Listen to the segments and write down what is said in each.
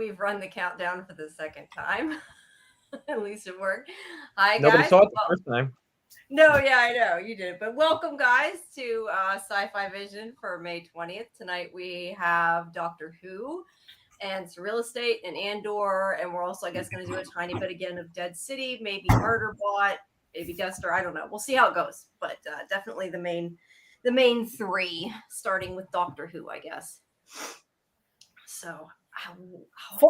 we've run the countdown for the second time. At least it worked. Hi, Nobody guys. saw it the first time. No, yeah, I know you did. But welcome, guys, to Sci-Fi Vision for May 20th. Tonight we have Doctor Who and SurrealEstate and Andor, and we're also, I guess, going to do a tiny bit again of Dead City, maybe Murderbot, maybe Duster. I don't know. We'll see how it goes. But definitely the main three, starting with Doctor Who, I guess. So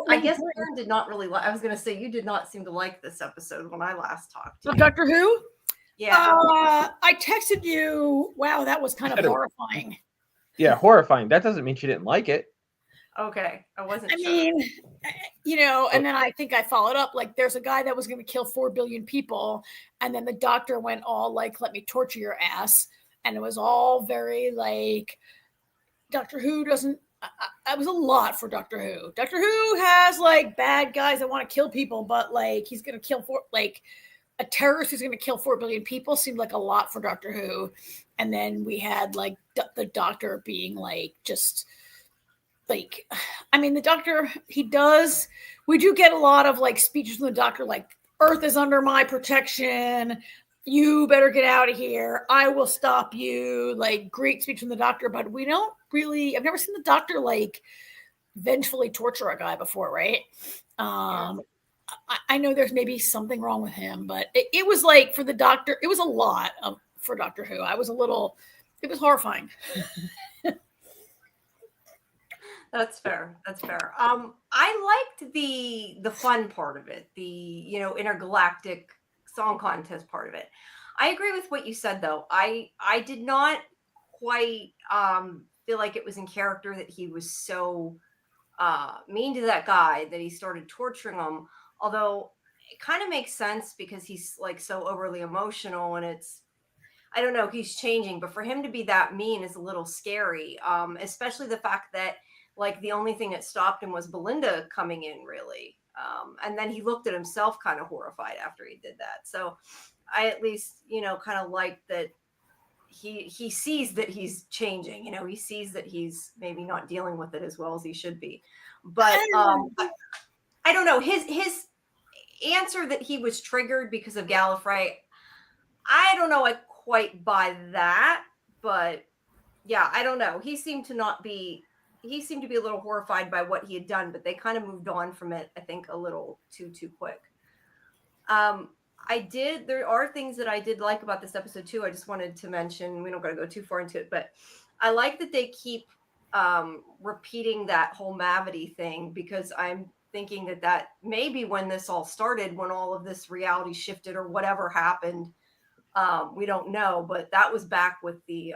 I guess Aaron did not really like. I was going to say you did not seem to like this episode when I last talked to you. Doctor Who? Yeah. I texted you. Wow, that was kind of horrifying. Yeah, horrifying. That doesn't mean she didn't like it. Okay, I wasn't sure. Mean, and then I think I followed up, like, there's a guy that was going to kill 4 billion people, and then the doctor went all, like, let me torture your ass, and it was all very, like, Doctor Who doesn't, it was a lot for Doctor Who. Doctor Who has, like, bad guys that want to kill people, but, like, he's going to kill a terrorist who's going to kill 4 billion people seemed like a lot for Doctor Who. And then we had, like, the doctor being, like, just... like, I mean, the doctor, we do get a lot of, like, speeches from the doctor, like, Earth is under my protection, you better get out of here, I will stop you, like, great speech from the doctor, but we don't really, I've never seen the doctor, like, vengefully torture a guy before, right? I know there's maybe something wrong with him, but it was, like, for the doctor, it was a lot for Doctor Who. It was horrifying. That's fair. I liked the fun part of it, the intergalactic song contest part of it. I agree with what you said, though. I did not quite feel like it was in character that he was so mean to that guy that he started torturing him. Although it kind of makes sense because he's, like, so overly emotional, and I don't know, he's changing. But for him to be that mean is a little scary, especially the fact that, like, the only thing that stopped him was Belinda coming in, really. And then he looked at himself kind of horrified after he did that. So I at least, kind of like that he sees that he's changing. He sees that he's maybe not dealing with it as well as he should be. But I don't know. His answer that he was triggered because of Gallifrey, I don't know, I quite buy that. But yeah, I don't know. He seemed to be a little horrified by what he had done, but they kind of moved on from it, I think, a little too quick. There are things that I did like about this episode too. I just wanted to mention, we don't got to go too far into it, but I like that they keep repeating that whole Mavity thing, because I'm thinking that maybe when this all started, when all of this reality shifted or whatever happened, we don't know, but that was back with the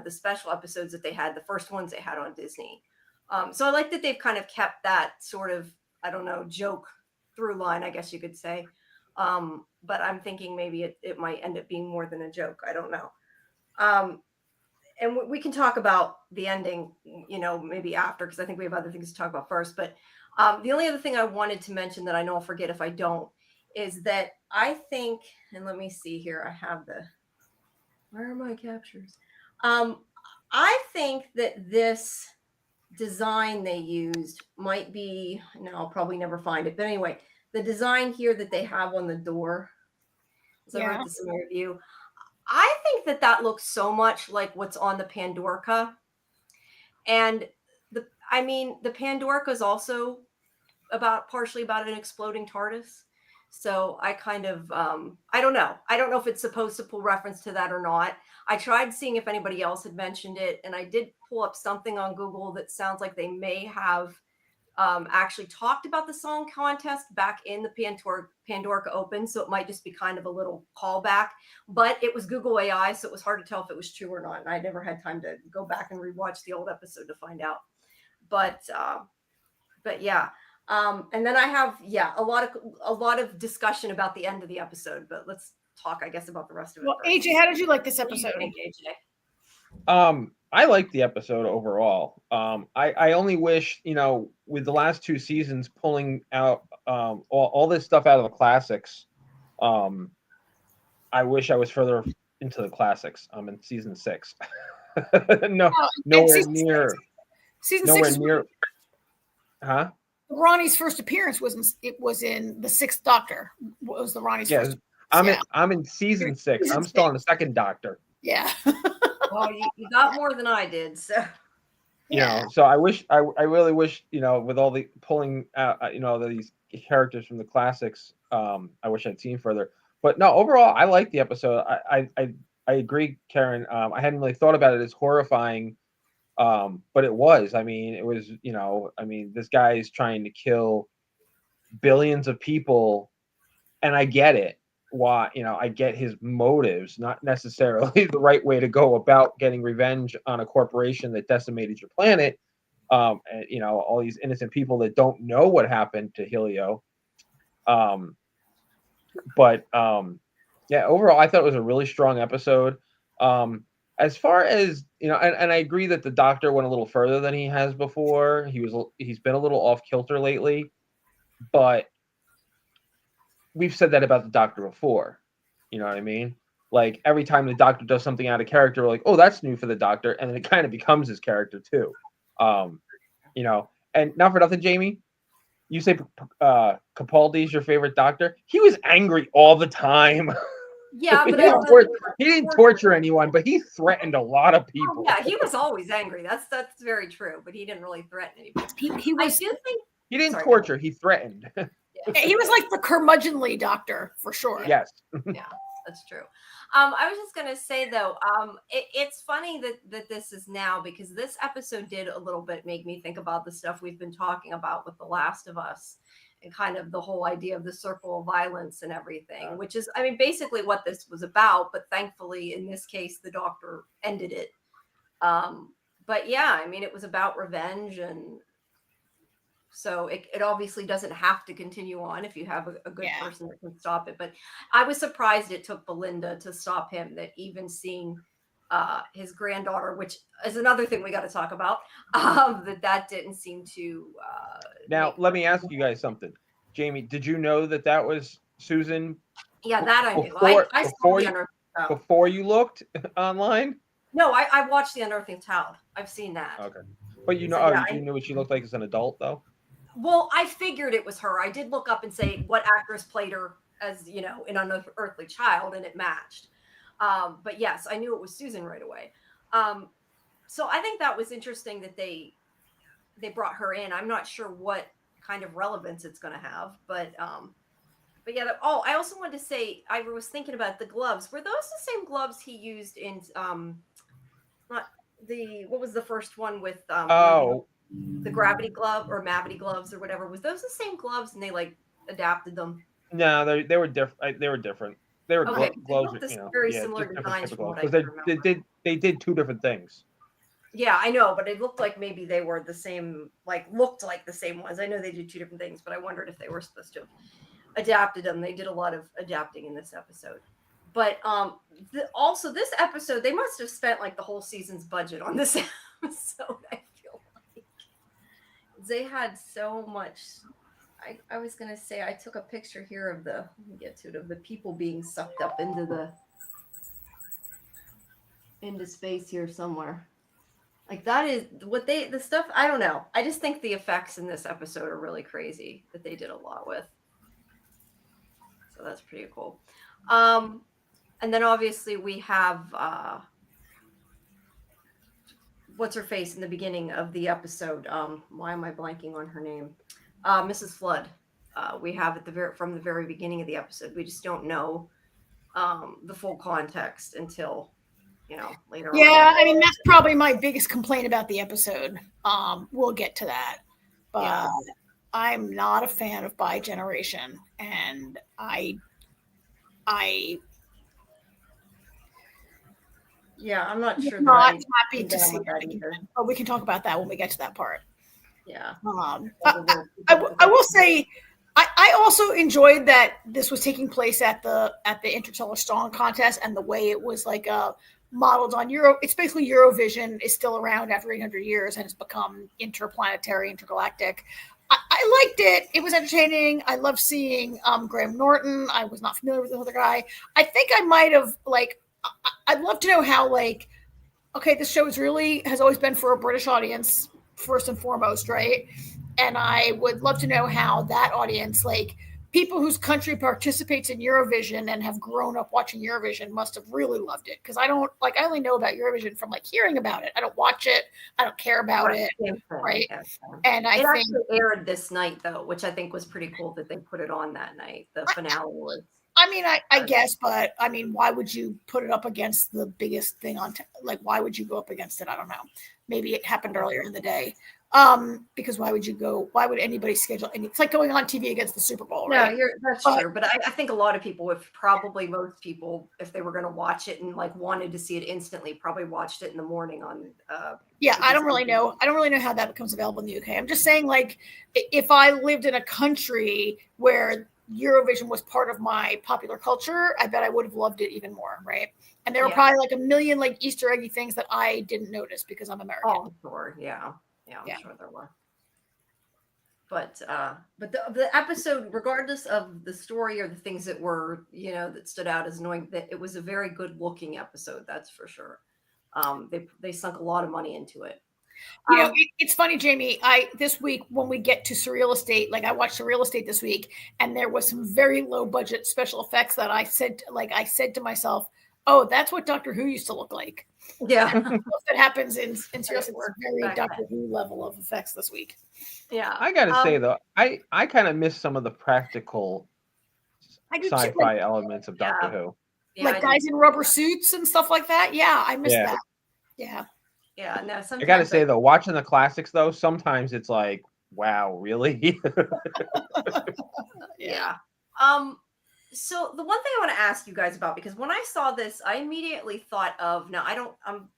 special episodes that they had, the first ones they had on Disney. So I like that they've kind of kept that sort of, I don't know, joke through line, I guess you could say. But I'm thinking maybe it might end up being more than a joke. I don't know. And we can talk about the ending, maybe after, because I think we have other things to talk about first. But the only other thing I wanted to mention that I know I'll forget if I don't is that I think, and let me see here, I have where are my captures? I think that this design they used might be, no, I'll probably never find it. But anyway, the design here that they have on the door, I wrote this in my review, I think that looks so much like what's on the Pandorica. And the Pandorica is also partially about an exploding TARDIS. So I kind of, I don't know. I don't know if it's supposed to pull reference to that or not. I tried seeing if anybody else had mentioned it, and I did pull up something on Google that sounds like they may have actually talked about the song contest back in the Pandorica Open. So it might just be kind of a little callback, but it was Google AI, so it was hard to tell if it was true or not. And I never had time to go back and rewatch the old episode to find out. But yeah. And then I have, a lot of discussion about the end of the episode, but let's talk, I guess, about the rest of it. Well, first. AJ, how did you like this episode? I liked the episode overall. I only wish, with the last 2 seasons pulling out all this stuff out of the classics, I wish I was further into the classics. I'm in season 6. Nowhere near. Season 6 is Huh? Ronnie's first appearance was in the Sixth Doctor. Was the Ronnie's Yeah, first? I'm in season 6. I'm still on the second Doctor. Yeah. Well, you got more than I did, so. You know, so I really wish, you know, with all the pulling out, you know, these characters from the classics, I wish I'd seen further. But no, overall, I like the episode. I agree, Karen. I hadn't really thought about it as horrifying, but it was. I mean, it was, you know, I mean, this guy is trying to kill billions of people, and I get it. Why, you know, I get his motives, not necessarily the right way to go about getting revenge on a corporation that decimated your planet. And, you know, all these innocent people that don't know what happened to Helio. Yeah, overall, I thought it was a really strong episode. As far as, you know, and I agree that the Doctor went a little further than he has before. He's been a little off kilter lately, but we've said that about the Doctor before. You know what I mean? Like every time the Doctor does something out of character, we're like, oh, that's new for the Doctor, and then it kind of becomes his character too. You know, and not for nothing, Jamie, you say Capaldi is your favorite Doctor. He was angry all the time. Yeah, but he didn't torture anyone, but he threatened a lot of people. Yeah, he was always angry. That's very true. But he didn't really threaten anybody. I do think he didn't torture. He threatened. Yeah, he was like the curmudgeonly Doctor for sure. Yes. Yeah, that's true. I was just gonna say though, it's funny that this is now, because this episode did a little bit make me think about the stuff we've been talking about with The Last of Us, and kind of the whole idea of the circle of violence and everything, which is, I mean, basically what this was about. But thankfully, in this case, the Doctor ended it. But yeah, I mean, it was about revenge, and so it obviously doesn't have to continue on if you have a good person that can stop it. But I was surprised it took Belinda to stop him, that even seeing his granddaughter, which is another thing we got to talk about, that didn't seem to. Now, let me ask you guys something. Jamie, did you know that was Susan? Yeah, that I knew. I saw the Unearthing Child. Before you looked online? No, I watched the Unearthing Child. I've seen that. Okay. But you know, so, you knew what she looked like as an adult, though? Well, I figured it was her. I did look up and say what actress played her as, you know, in Unearthly Child, and it matched. But yes, I knew it was Susan right away. So I think that was interesting that they brought her in. I'm not sure what kind of relevance it's going to have, but yeah. I also wanted to say, I was thinking about the gloves. Were those the same gloves he used in what was the first one with the gravity glove or Mavity gloves or whatever? Was those the same gloves and they like adapted them? No, they were different. They were different. They were gloves, you know, very similar designs from what I because they did two different things. Yeah, I know, but it looked like maybe they were the same, looked like the same ones. I know they did two different things, but I wondered if they were supposed to have adapted them. They did a lot of adapting in this episode. But also this episode, they must have spent like the whole season's budget on this episode, I feel like. They had so much. I was going to say, I took a picture here of let me get to it, of the people being sucked up into space here somewhere. Like that is what the stuff, I don't know. I just think the effects in this episode are really crazy that they did a lot with. So that's pretty cool. And then obviously we have what's her face in the beginning of the episode. Why am I blanking on her name? Mrs. Flood. We have from the very beginning of the episode. We just don't know the full context until, you know, later on. Yeah, I mean, that's probably my biggest complaint about the episode. We'll get to that. But I'm not a fan of bi-generation, and I'm not sure. Not happy to see that either. But we can talk about that when we get to that part. Yeah. I will say, I also enjoyed that this was taking place at the Interstellar Song Contest, and the way it was like modeled on It's basically Eurovision is still around after 800 years and has become interplanetary, intergalactic. I liked it. It was entertaining. I loved seeing Graham Norton. I was not familiar with the other guy. I think I might have I'd love to know how this show has always been for a British audience first and foremost, right? and I would love to know how that audience, like people whose country participates in Eurovision and have grown up watching Eurovision, must have really loved it. Because I only know about Eurovision from like hearing about it. I don't watch it. I don't care about it. Right. Yeah. And I it think actually aired this night though, which I think was pretty cool that they put it on that night. The finale was. I mean, I guess, but I mean, why would you put it up against the biggest thing on, like, why would you go up against it? I don't know. Maybe it happened earlier in the day. Because why would anybody schedule any, it's like going on TV against the Super Bowl, right? No, that's true. But I think a lot of people, probably most people, if they were going to watch it and like wanted to see it instantly, probably watched it in the morning on, I don't really know. I don't really know how that becomes available in the UK. I'm just saying, like, if I lived in a country where Eurovision was part of my popular culture, I bet I would have loved it even more, right? And there were probably like a million like Easter eggy things that I didn't notice because I'm American. Oh, sure, yeah, I'm sure there were. But the episode, regardless of the story or the things that were, that stood out as annoying, that it was a very good looking episode, that's for sure. They sunk a lot of money into it. It's funny, Jamie. This week when we get to SurrealEstate, like I watched SurrealEstate this week, and there was some very low budget special effects that I said to myself, "Oh, that's what Doctor Who used to look like." Yeah, that happens in SurrealEstate. Very Doctor Who level of effects this week. Yeah, I gotta say though, I kind of miss some of the practical sci-fi elements of Doctor Who, like guys in rubber suits and stuff like that. Yeah, I miss that. Yeah. Yeah, no. Sometimes I gotta say though, watching the classics though, sometimes it's like, wow, really? Yeah. So the one thing I want to ask you guys about, because when I saw this, I immediately thought of, now I'm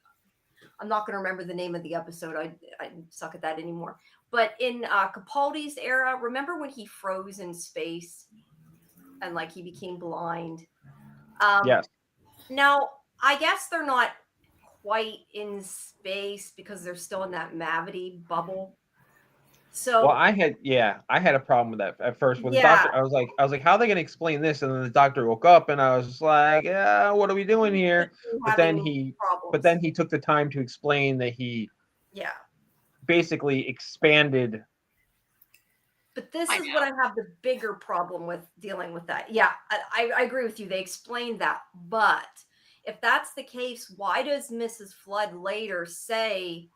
not going to remember the name of the episode. I suck at that anymore. But in Capaldi's era, remember when he froze in space and like he became blind? Yes. Now I guess they're not quite in space because they're still in that Mavity bubble. So well, I had a problem with that at first with the doctor. I was like, how are they going to explain this? And then the doctor woke up, and I was just like, yeah, what are we doing here? But then he took the time to explain that he basically expanded. But this is what I have the bigger problem with dealing with that. Yeah, I agree with you. They explained that, but if that's the case, why does Mrs. Flood later say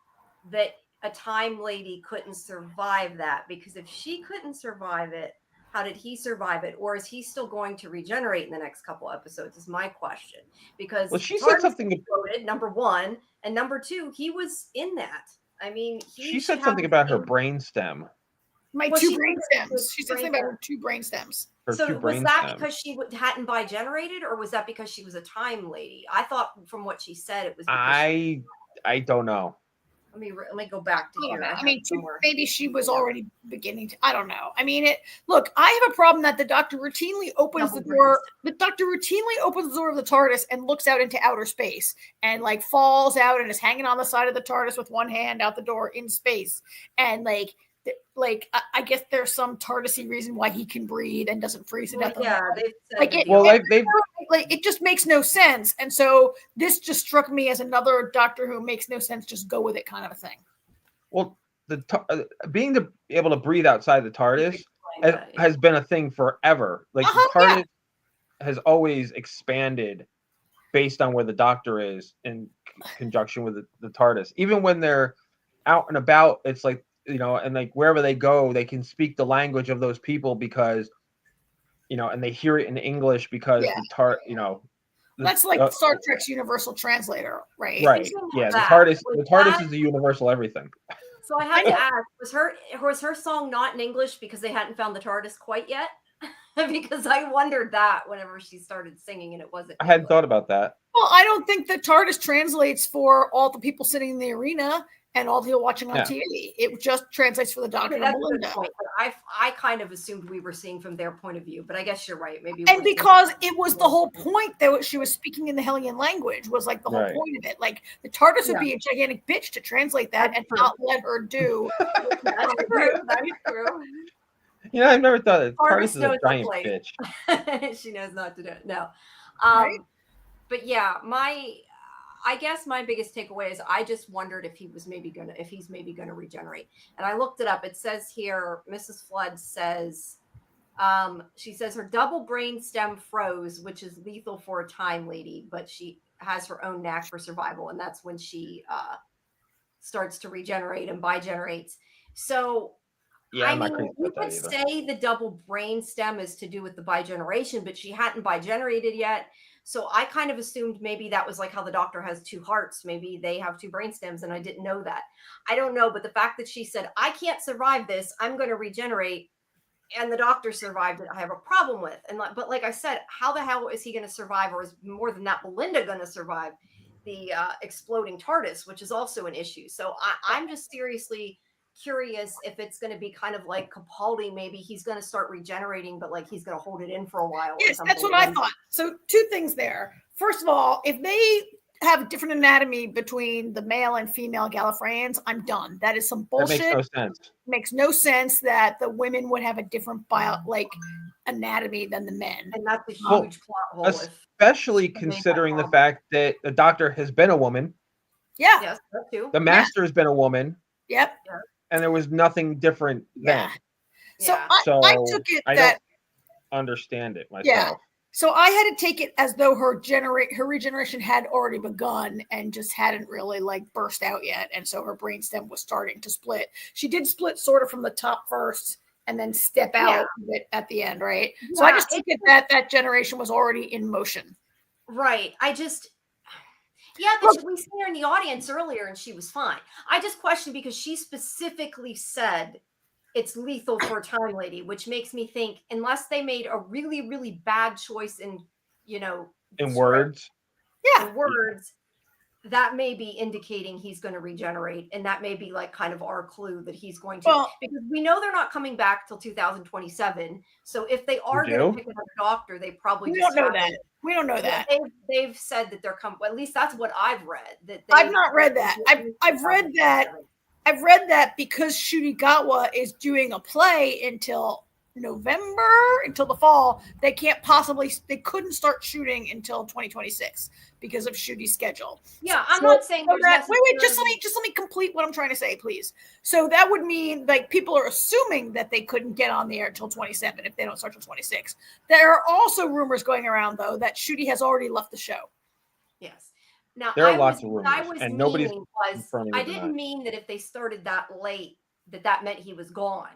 that a time lady couldn't survive that? Because if she couldn't survive it, how did he survive it? Or is he still going to regenerate in the next couple episodes is my question. Because she said something exploded, number one, and number two, he was in that. I mean, she said something about her brain stem. Two brain stems. She said something about her two brain stems. So was that because she hadn't bi-generated, or was that because she was a time lady? I thought from what she said it was. I don't know. Let me go back to here. I mean, maybe she was already beginning to. I don't know. I mean, look, I have a problem that the Doctor routinely opens the door. The Doctor routinely opens the door of the TARDIS and looks out into outer space, and like falls out and is hanging on the side of the TARDIS with one hand out the door in space, and I guess there's some TARDIS-y reason why he can breathe and doesn't freeze to death. Yeah, it just makes no sense. And so this just struck me as another Doctor Who makes no sense, just go with it kind of a thing. Well, being able to breathe outside the TARDIS has been a thing forever. Like the TARDIS has always expanded based on where the Doctor is in conjunction with the TARDIS. Even when they're out and about, it's like, and like wherever they go, they can speak the language of those people because, and they hear it in English because that's like Star Trek's universal translator, right? Right. Yeah. The TARDIS is the universal everything. So I had to ask, was her song not in English because they hadn't found the TARDIS quite yet? Because I wondered that whenever she started singing and it wasn't. I hadn't thought about that. Well, I don't think the TARDIS translates for all the people sitting in the arena and all the people watching on TV. It just translates for the Doctor and Melinda. I kind of assumed we were seeing from their point of view, but I guess you're right. Maybe because it was the whole point that she was speaking in the Hellion language was like the whole point of it. Like the TARDIS would be a gigantic bitch to translate that and not let her do. That's true. I've never thought that TARDIS is a giant bitch. She knows not to do it. No. Right? But yeah, I guess my biggest takeaway is I just wondered if he's maybe gonna regenerate. And I looked it up. It says here, Mrs. Flood says, she says her double brain stem froze, which is lethal for a time lady, but she has her own knack for survival, and that's when she starts to regenerate and bigenerates. So Yeah, I'm not crazy you about could that either. say the double brain stem is to do with the bigeneration, but she hadn't bigenerated yet. So I kind of assumed maybe that was like how the Doctor has two hearts. Maybe they have two brain stems, and I didn't know that. I don't know, but the fact that she said, I can't survive this, I'm going to regenerate, and the Doctor survived it, I have a problem with. But like I said, how the hell is he going to survive, or is more than that, Belinda going to survive the exploding TARDIS, which is also an issue. So I'm just seriously curious if it's going to be kind of like Capaldi. Maybe he's going to start regenerating, but like he's going to hold it in for a while. Yes, that's what I thought. So 2 things there. First of all, if they have a different anatomy between the male and female Gallifreyans, I'm done. That is some bullshit. That makes no sense. Makes no sense that the women would have a different anatomy than the men. And that's a huge plot hole. Especially considering the fact that the Doctor has been a woman. Yeah. Yes, that too. The Master has been a woman. Yep. And there was nothing different then. So I took it I that don't understand it myself. Yeah. So I had to take it as though her regeneration had already begun and just hadn't really burst out yet. And so her brainstem was starting to split. She did split sort of from the top first and then step out of it at the end, right? Yeah, so I just took it that generation was already in motion. Right. But we seen her in the audience earlier and she was fine. I just questioned because she specifically said it's lethal for a time lady, which makes me think unless they made a really, really bad choice in words. Yeah. In words, that may be indicating he's going to regenerate. And that may be kind of our clue that he's going to, because we know they're not coming back till 2027. So if they are going to pick another Doctor, they probably don't know that. We don't know that. They've said that they're coming. Well, at least that's what I've read. I've not read that. I've read that. I've read that because Shudigawa is doing a play until November, until the fall. They couldn't start shooting until 2026 because of Shudi's schedule. Yeah, I'm not saying wait, just let me complete what I'm trying to say, please. So that would mean people are assuming that they couldn't get on the air until 27 if they don't start till 26. There are also rumors going around though that Shudi has already left the show. Yes. Now, there are lots of rumors, and nobody's I didn't mean that if they started that late, that meant he was gone.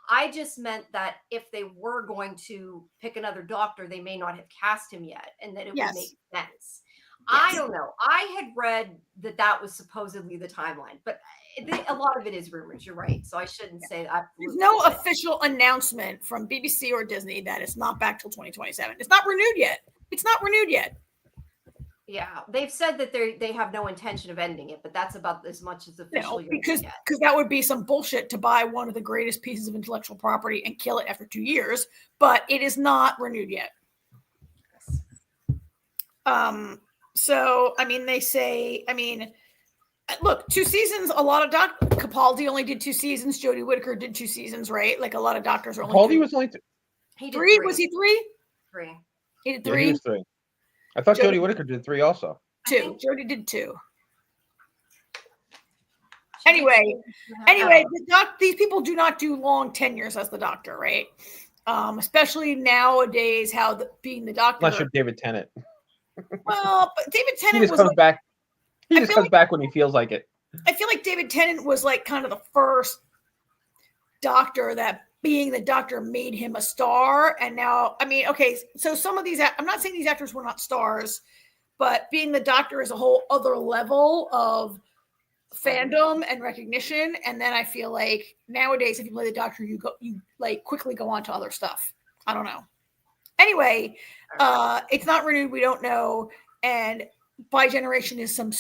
I just meant that if they were going to pick another Doctor, they may not have cast him yet, and that it would make sense. Yes. I don't know. I had read that was supposedly the timeline, but a lot of it is rumors. You're right, so I shouldn't say that. There's no official announcement from BBC or Disney that it's not back till 2027. It's not renewed yet. Yeah, they've said that they have no intention of ending it, but that's about as much as official. No, because that would be some bullshit to buy one of the greatest pieces of intellectual property and kill it after 2 years. But it is not renewed yet. Yes. So they say. Look, 2 seasons. A lot of Capaldi only did 2 seasons. Jodie Whittaker did 2 seasons, right? A lot of doctors are only. Capaldi was only 3. Was he 3? 3. He did 3. Yeah, he was 3. I thought Jodie Whittaker did 3 also. 2. Jodie did 2. Anyway, these people do not do long tenures as the Doctor, right? Especially nowadays, being the Doctor. Unless you're David Tennant. Well, but David Tennant he just comes back. He just comes back when he feels like it. I feel like David Tennant was kind of the first Doctor that being the Doctor made him a star. And now, so some of these, I'm not saying these actors were not stars, but being the Doctor is a whole other level of fandom and recognition. And then I feel like nowadays, if you play the Doctor, you quickly go on to other stuff. I don't know. Anyway, it's not renewed. We don't know. And bigeneration is some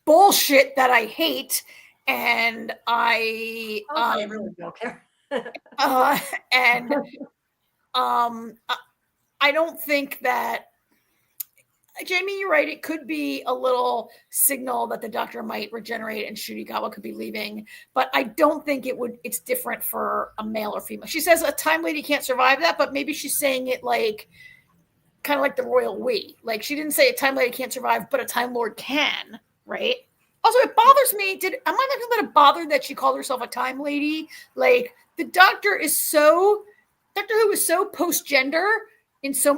bullshit that I hate. And I really don't care. And I don't think that, Jamie, you're right. It could be a little signal that the Doctor might regenerate and Shudigawa could be leaving, but I don't think it's different for a male or female. She says a time lady can't survive that, but maybe she's saying it kind of like the royal we. She didn't say a time lady can't survive, but a time lord can. right? Also, it bothers me. Am I not going to let it bother that she called herself a time lady? Like, the Doctor Who is so post-gender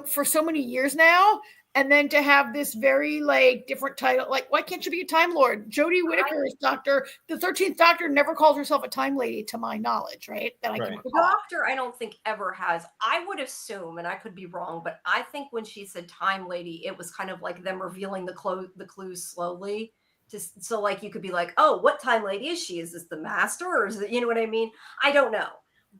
for so many years now, and then to have this very like different title, like, why can't you be a Time Lord? Jodie Whittaker's Doctor, the 13th Doctor, never called herself a time lady, to my knowledge, right? That I can recall. The Doctor, I don't think ever has. I would assume, and I could be wrong, but I think when she said time lady, it was kind of like them revealing the clues slowly. So like you could be like, oh, what time lady is she? Is this the Master, or is it, you know what I mean? I don't know.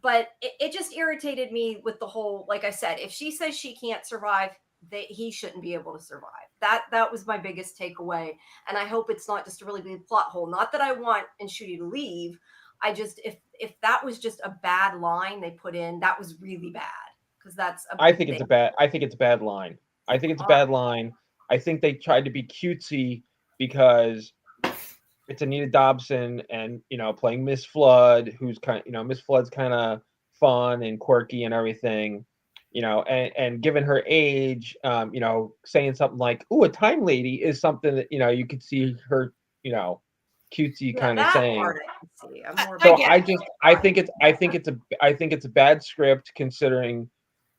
But it just irritated me with the whole, like I said, if she says she can't survive, he shouldn't be able to survive. That was my biggest takeaway. And I hope it's not just a really big plot hole. Not that I want Ncuti to leave. I just, if that was just a bad line they put in, that was really bad. Because that's I think it's a bad line. I think it's a bad line. I think they tried to be cutesy because it's Anita Dobson and, playing Miss Flood, who's Miss Flood's kind of fun and quirky and everything, and given her age, saying something like, "Ooh, a time lady" is something that, you could see her, cutesy kind of saying. I think it's a bad script, considering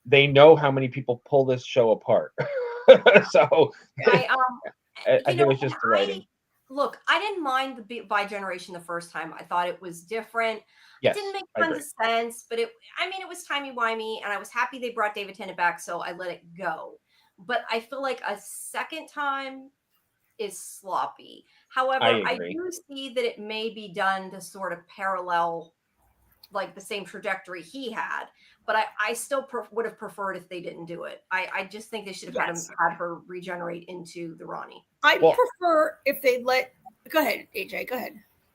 they know how many people pull this show apart. So I think it was just the writing. Look, I didn't mind the bi-generation the first time. I thought it was different. Yes, it didn't make tons of sense, but it was timey-wimey, and I was happy they brought David Tennant back, so I let it go. But I feel like a second time is sloppy. However, I do see that it may be done to sort of parallel like the same trajectory he had, but I still would have preferred if they didn't do it. I just think they should have had her regenerate into the Ronnie. I prefer if they go ahead, AJ, go ahead.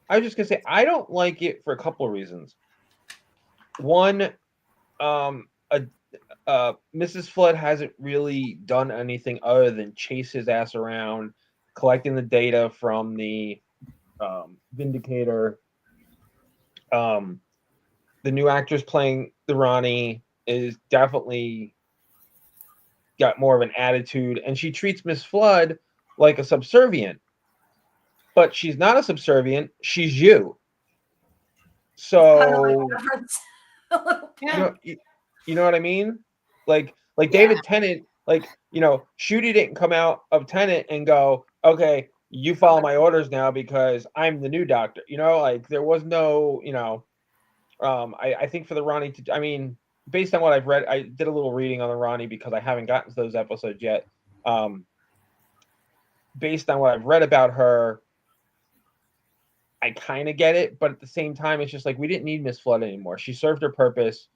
I was just gonna say, I don't like it for a couple of reasons. One, Mrs. Flood hasn't really done anything other than chase his ass around, collecting the data from the Vindicator. The new actress playing the Ronnie is definitely got more of an attitude, and she treats Miss Flood like a subservient. But she's not a subservient. She's you. So, you know what I mean? Like David Tennant, Ncuti didn't come out of Tennant and go, okay, you follow my orders now because I'm the new Doctor. There was no, I think for the Ronnie based on what I've read, I did a little reading on the Ronnie because I haven't gotten to those episodes yet. Based on what I've read about her, I kind of get it, but at the same time, it's just like, we didn't need Miss Flood anymore. She served her purpose,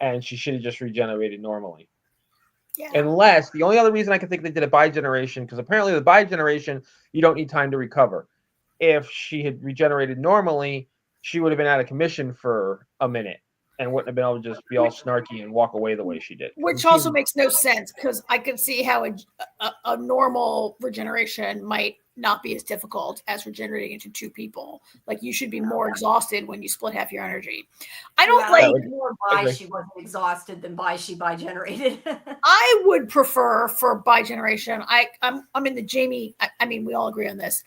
and she should have just regenerated normally. Yeah. Unless, the only other reason I can think they did a bi-generation, because apparently the bi-generation, you don't need time to recover. If she had regenerated normally, she would have been out of commission for a minute and wouldn't have been able to just be all snarky and walk away the way she did. Which also makes no sense, because I could see how a normal regeneration might not be as difficult as regenerating into two people. Like, you should be more exhausted when you split half your energy. I don't more she wasn't exhausted than she bi-generated. I would prefer for bi-generation. I'm in the Jamie. We all agree on this.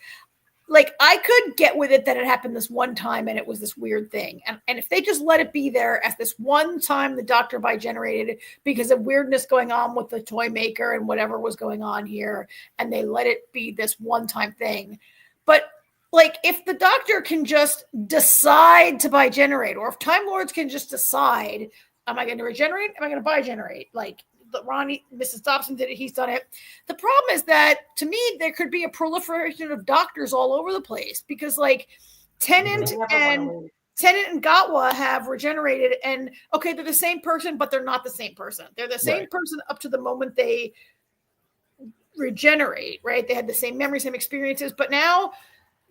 Like, I could get with it that it happened this one time and it was this weird thing. And if they just let it be there as this one time the Doctor bi-generated because of weirdness going on with the toy maker and whatever was going on here, and they let it be this one-time thing. But, like, if the Doctor can just decide to bi-generate, or if Time Lords can just decide, am I going to regenerate? Am I going to bi-generate? Like, Ronnie, Mrs. Dobson did it. He's done it. The problem is that, to me, there could be a proliferation of doctors all over the place, because, like, Tennant and Gatwa have regenerated, and okay, they're the same person, but they're not the same person. They're the same person up to the moment they regenerate, right? They had the same memories, same experiences, but now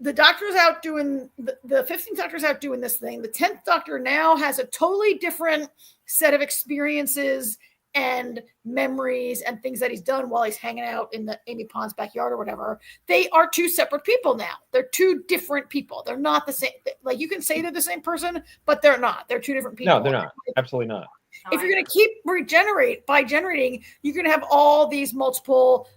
the Doctor's out doing the 15th Doctor's out doing this thing. The 10th Doctor now has a totally different set of experiences and memories and things that he's done while he's hanging out in the Amy Pond's backyard or whatever. They are two separate people now. They're two different people. They're not the same. Like, you can say they're the same person, but they're not. They're two different people. No, they're not. Absolutely not. If you're going to keep bi-generating, you're going to have all these multiple,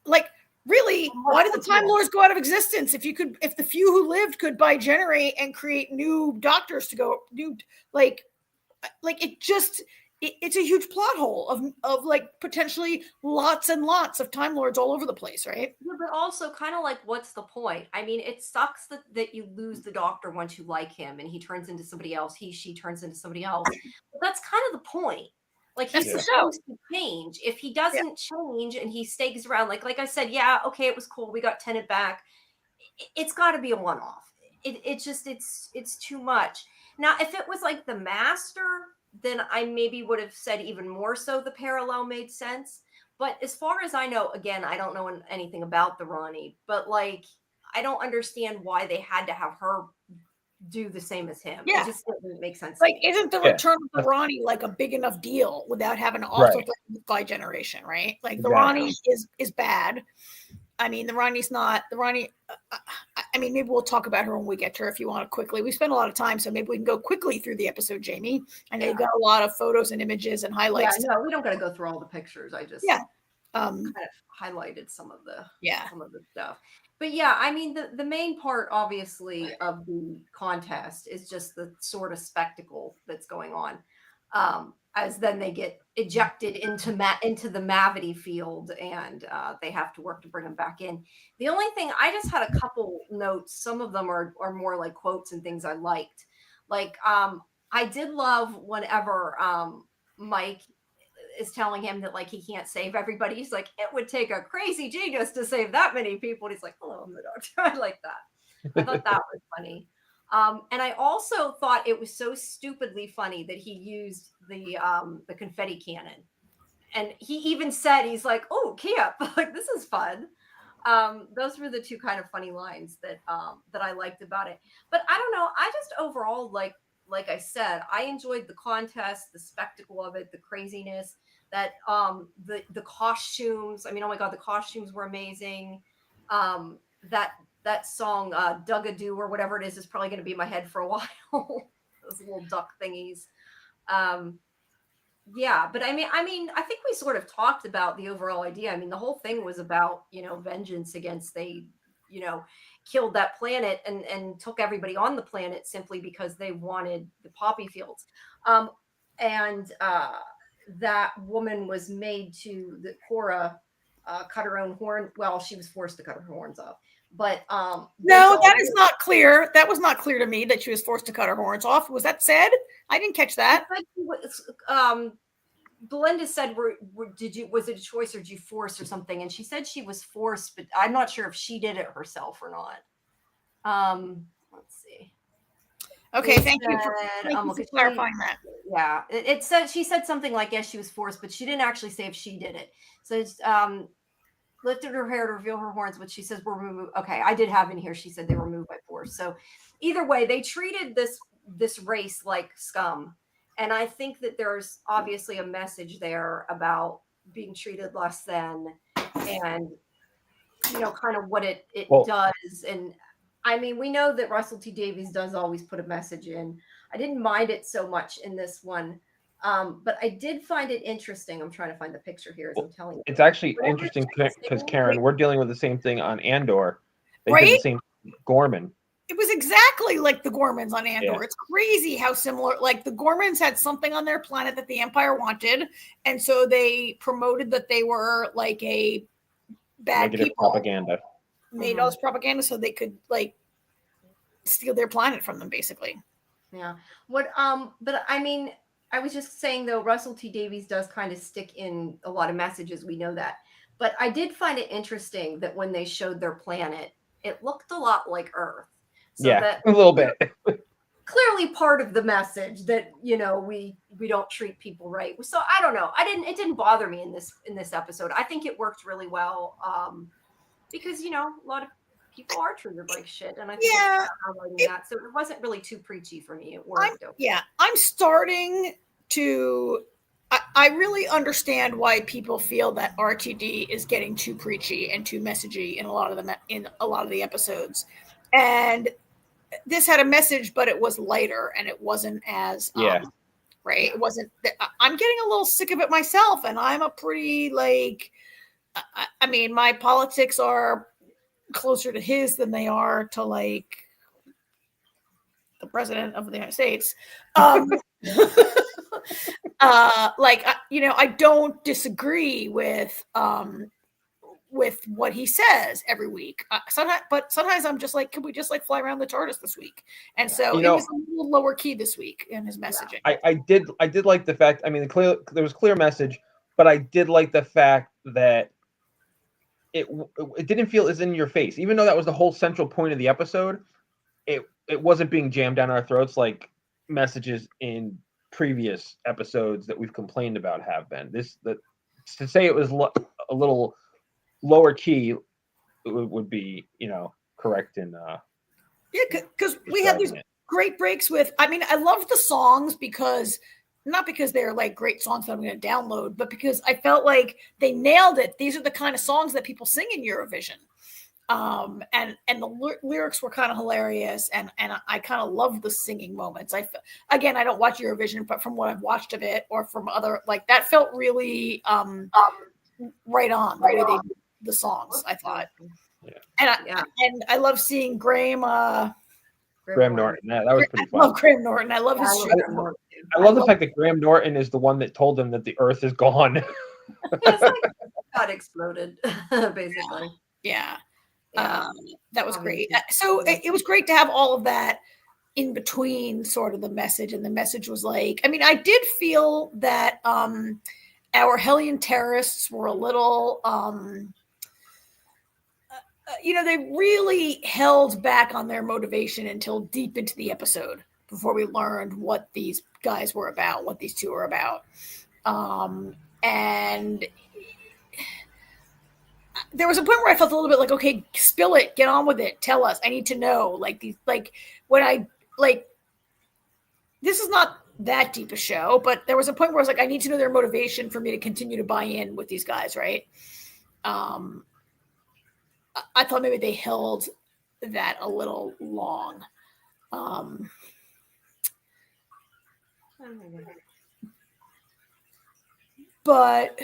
like, Really, why did the Time Lords go out of existence? If the few who lived could generate and create new doctors to go like it's a huge plot hole of like potentially lots and lots of Time Lords all over the place, right? Yeah, but also kind of like, what's the point? I mean, it sucks that you lose the Doctor once you like him and he turns into somebody else. She turns into somebody else. But that's kind of the point. Like, he's supposed to change. If he doesn't change and he stays around, like I said, yeah, okay, it was cool. We got Tennant back. It's got to be a one-off. It's too much. Now, if it was like the Master, then I maybe would have said even more so the parallel made sense. But as far as I know, again, I don't know anything about the Ronnie, but like, I don't understand why they had to have her do the same as him. Yeah. It just doesn't make sense. Like, isn't the return of the Ronnie like a big enough deal without having to also by generation, right? Like, the Ronnie is bad. I mean, the Ronnie's not the Ronnie. I mean, maybe we'll talk about her when we get to her if you want to quickly. We spent a lot of time, so maybe we can go quickly through the episode, Jamie. I know you've got a lot of photos and images and highlights. Yeah, no, we don't got to go through all the pictures. I just kind of highlighted some of the stuff. But yeah, I mean, the main part, obviously, of the contest is just the sort of spectacle that's going on. As then they get ejected into the Mavity field, and they have to work to bring them back in. The only thing, I just had a couple notes. Some of them are more like quotes and things I liked. Like, I did love whenever Mike is telling him that like he can't save everybody. He's like, it would take a crazy genius to save that many people. And he's like, hello, I'm the Doctor. I like that. I thought that was funny. And I also thought it was so stupidly funny that he used the confetti cannon. And he even said, he's like, oh, camp, like, this is fun. Those were the two kind of funny lines that I liked about it. But I don't know. I just overall, like I said, I enjoyed the contest, the spectacle of it, the craziness, that the costumes. I mean, oh my God, the costumes were amazing. That song, Dug-a-Doo or whatever it is probably going to be in my head for a while. Those little duck thingies. Yeah, but I mean, I think we sort of talked about the overall idea. I mean, the whole thing was about, vengeance against killed that planet and took everybody on the planet simply because they wanted the poppy fields. And that woman was made to, that Cora cut her own horn. Well, she was forced to cut her horns off. But no, that is not clear. That was not clear to me that she was forced to cut her horns off. Was that said? I didn't catch that. Belinda said, was it a choice or did you force or something? And she said she was forced, but I'm not sure if she did it herself or not. Let's see. Okay, thank you for clarifying that. Yeah, it said, she said something like, yes, she was forced, but she didn't actually say if she did it. So it's lifted her hair to reveal her horns, which she says were removed. Okay, I did have in here, she said they were removed by force. So either way, they treated this race like scum. And I think that there's obviously a message there about being treated less than, and kind of what it does. And I mean, we know that Russell T Davies does always put a message in. I didn't mind it so much in this one. But I did find it interesting. I'm trying to find the picture here as I'm telling you. It's actually interesting because, Karen, we're dealing with the same thing on Andor. They did the same Gorman. It was exactly like the Gormans on Andor. Yeah. It's crazy how similar, like the Gormans had something on their planet that the Empire wanted. And so they promoted that they were like a bad negative people. Propaganda. Made all this propaganda so they could like steal their planet from them, basically. Yeah. But I mean, I was just saying, though, Russell T Davies does kind of stick in a lot of messages. We know that. But I did find it interesting that when they showed their planet, it looked a lot like Earth. So that, a little bit. Clearly part of the message that, we don't treat people right. So I don't know. It didn't bother me in this episode. I think it worked really well because, a lot of people are treated like shit. And I think highlighting that. So it wasn't really too preachy for me. It worked. I'm starting to, I really understand why people feel that RTD is getting too preachy and too messagey in a lot of the episodes. And this had a message, but it was lighter and it wasn't as, right. It wasn't, I'm getting a little sick of it myself. And I'm a pretty I mean, my politics are closer to his than they are to like the president of the United States. I don't disagree with what he says every week. Sometimes I'm just like, can we just like fly around the TARDIS this week? And so it was a little lower key this week in his messaging. I did like the fact. I mean, there was clear message, but I did like the fact that it didn't feel as in your face, even though that was the whole central point of the episode. It wasn't being jammed down our throats like messages in previous episodes that we've complained about have been. To say it was a little lower key would be, correct in because we had these great breaks with. I mean, I love the songs not because they're like great songs that I'm going to download, but because I felt like they nailed it. These are the kind of songs that people sing in Eurovision. And the lyrics were kind of hilarious, and I kind of loved the singing moments. I don't watch Eurovision, but from what I've watched of it or from other, like, that felt really right on the way they did the songs, I thought. Yeah. And I love seeing Graham Norton. That was pretty fun. I love Graham Norton. I love his show. I love the fact that Graham Norton is the one that told them that the Earth is gone. It's like got exploded, basically. Yeah. That was great. So it was great to have all of that in between sort of the message, and the message was like, I mean, I did feel that our Hellion terrorists were a little they really held back on their motivation until deep into the episode before we learned what these guys were about, what these two were about. And there was a point where I felt a little bit like, okay, spill it, get on with it, tell us, I need to know. This is not that deep a show, but there was a point where I was like, I need to know their motivation for me to continue to buy in with these guys, right? I thought maybe they held that a little long. But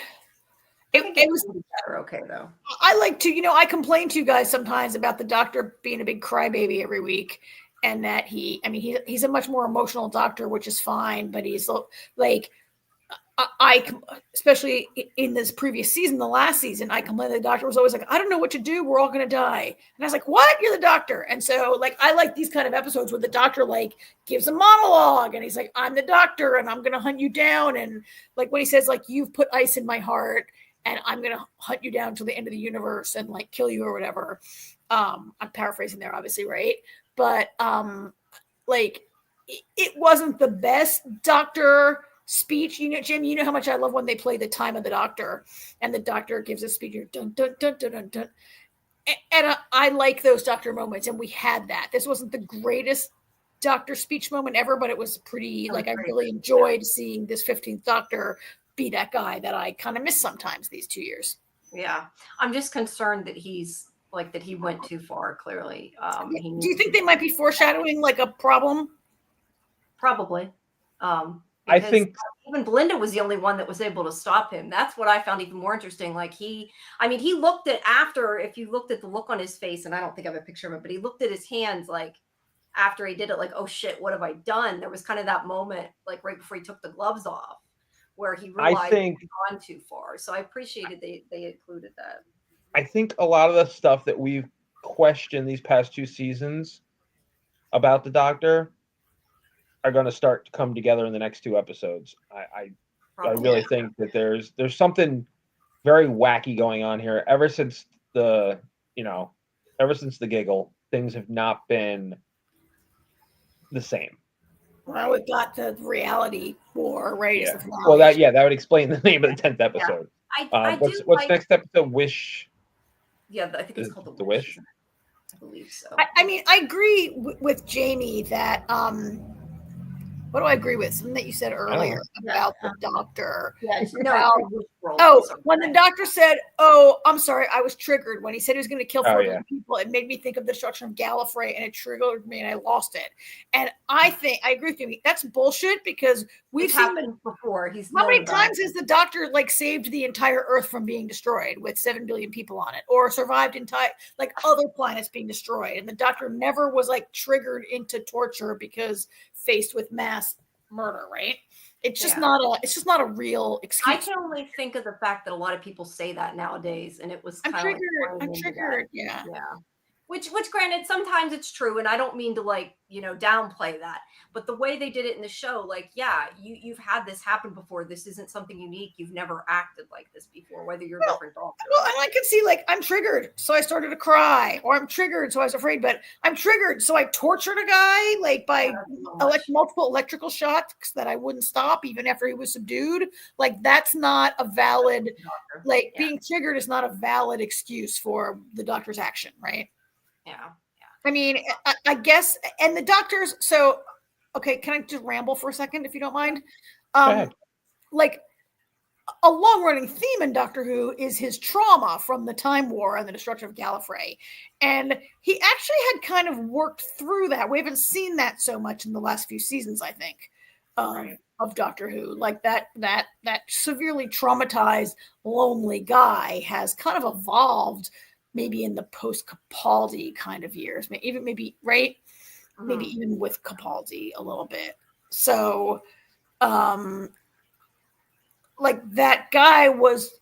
it was better. Okay, though. I like to, I complain to you guys sometimes about the Doctor being a big crybaby every week, and that he's a much more emotional Doctor, which is fine, but he's like, especially in this previous season, the last season, I complained the Doctor was always like, I don't know what to do. We're all going to die. And I was like, what? You're the Doctor. And so like, I like these kind of episodes where the Doctor like gives a monologue and he's like, I'm the Doctor and I'm going to hunt you down. And like when he says like, you've put ice in my heart and I'm going to hunt you down till the end of the universe and like kill you or whatever. I'm paraphrasing there, obviously. Right. But like it wasn't the best Doctor speech. Jim, you know how much I love when they play the Time of the Doctor and the Doctor gives a speech, dun, dun, dun, dun, dun, dun. And I like those Doctor moments, and we had that. This wasn't the greatest Doctor speech moment ever, but it was pretty, like, I really enjoyed seeing this 15th Doctor be that guy that I kind of miss sometimes these 2 years. Yeah. I'm just concerned that he went too far, clearly. Do you think they might be foreshadowing like a problem? Probably. I think even Belinda was the only one that was able to stop him. That's what I found even more interesting. Like he looked at if you looked at the look on his face, and I don't think I have a picture of it, but he looked at his hands like after he did it, like, oh shit, what have I done? There was kind of that moment, like right before he took the gloves off, where he realized he'd gone too far. So I appreciated they included that. I think a lot of the stuff that we've questioned these past 2 seasons about the Doctor are going to start to come together in the next 2 episodes. I really think that there's something very wacky going on here. Ever since the giggle, things have not been the same. Well, we've got the reality war, right? Yeah. Well, that would explain the name of the 10th episode. Yeah. What's next episode? Wish. Yeah, I think it's called the Wish. I believe so. I mean, I agree with Jamie that. What do I agree with? Something that you said earlier about the Doctor. Yeah, world. Oh, sort of when the thing. doctor said, "Oh, I'm sorry, I was triggered," when he said he was going to kill 4 billion people, it made me think of the destruction of Gallifrey, and it triggered me, and I lost it. And I think I agree with you. That's bullshit because we've It's seen happened before. He's how known many about times it. has the doctor like saved the entire Earth from being destroyed with 7 billion people on it, or survived entire like other planets being destroyed, and the doctor never was like triggered into torture because faced with mass murder, right? It's just not a real excuse. I can only think of the fact that a lot of people say that nowadays, and it was I'm kind of triggered. like I'm triggered. Yeah. Which granted, sometimes it's true, and I don't mean to like, downplay that. But the way they did it in the show, like, yeah, you've had this happen before. This isn't something unique. You've never acted like this before, whether you're a different doctor. Well, and I can see like I'm triggered, so I started to cry, or I'm triggered, so I was afraid, but I'm triggered, so I tortured a guy like by multiple electrical shocks that I wouldn't stop even after he was subdued. Like that's not a valid, like being triggered is not a valid excuse for the doctor's action, right? Yeah. I mean, I guess, and the doctors. So, okay, can I just ramble for a second, if you don't mind? Like a long-running theme in Doctor Who is his trauma from the Time War and the destruction of Gallifrey, and he actually had kind of worked through that. We haven't seen that so much in the last few seasons, I think, of Doctor Who. Like that severely traumatized, lonely guy has kind of evolved. Maybe in the post-Capaldi kind of years, maybe right, maybe even with Capaldi a little bit. So, like that guy was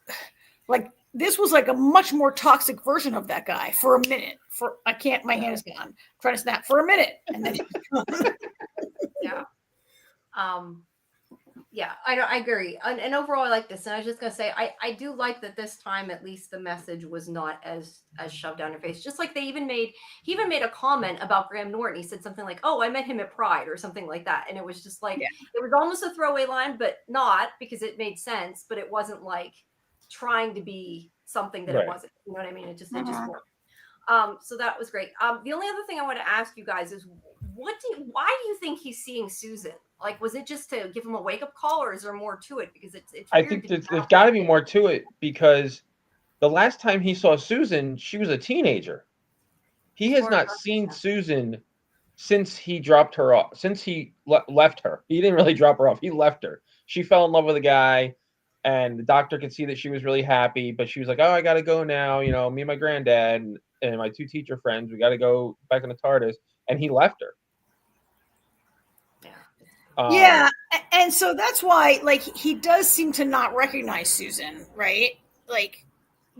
like this was like a much more toxic version of that guy for a minute. My hand is gone. I'm trying to snap for a minute, and then I agree. And overall, I like this. And I was just gonna say, I do like that this time at least the message was not as shoved down your face. Just like he even made a comment about Graham Norton. He said something like, "Oh, I met him at Pride," or something like that. And it was just like it was almost a throwaway line, but not because it made sense. But it wasn't like trying to be something that it wasn't. You know what I mean? It just worked. So that was great. The only other thing I want to ask you guys is, why do you think he's seeing Susan? Like, was it just to give him a wake up call, or is there more to it? Because it's I think there's got to be more to it, because the last time he saw Susan, she was a teenager. He has not seen Susan since he dropped her off, since he left her. He didn't really drop her off. He left her. She fell in love with a guy, and the doctor could see that she was really happy, but she was like, "Oh, I got to go now. Me and my granddad and my 2 teacher friends, we got to go back in the TARDIS," and he left her. Yeah, and so that's why, like, he does seem to not recognize Susan, right? Like,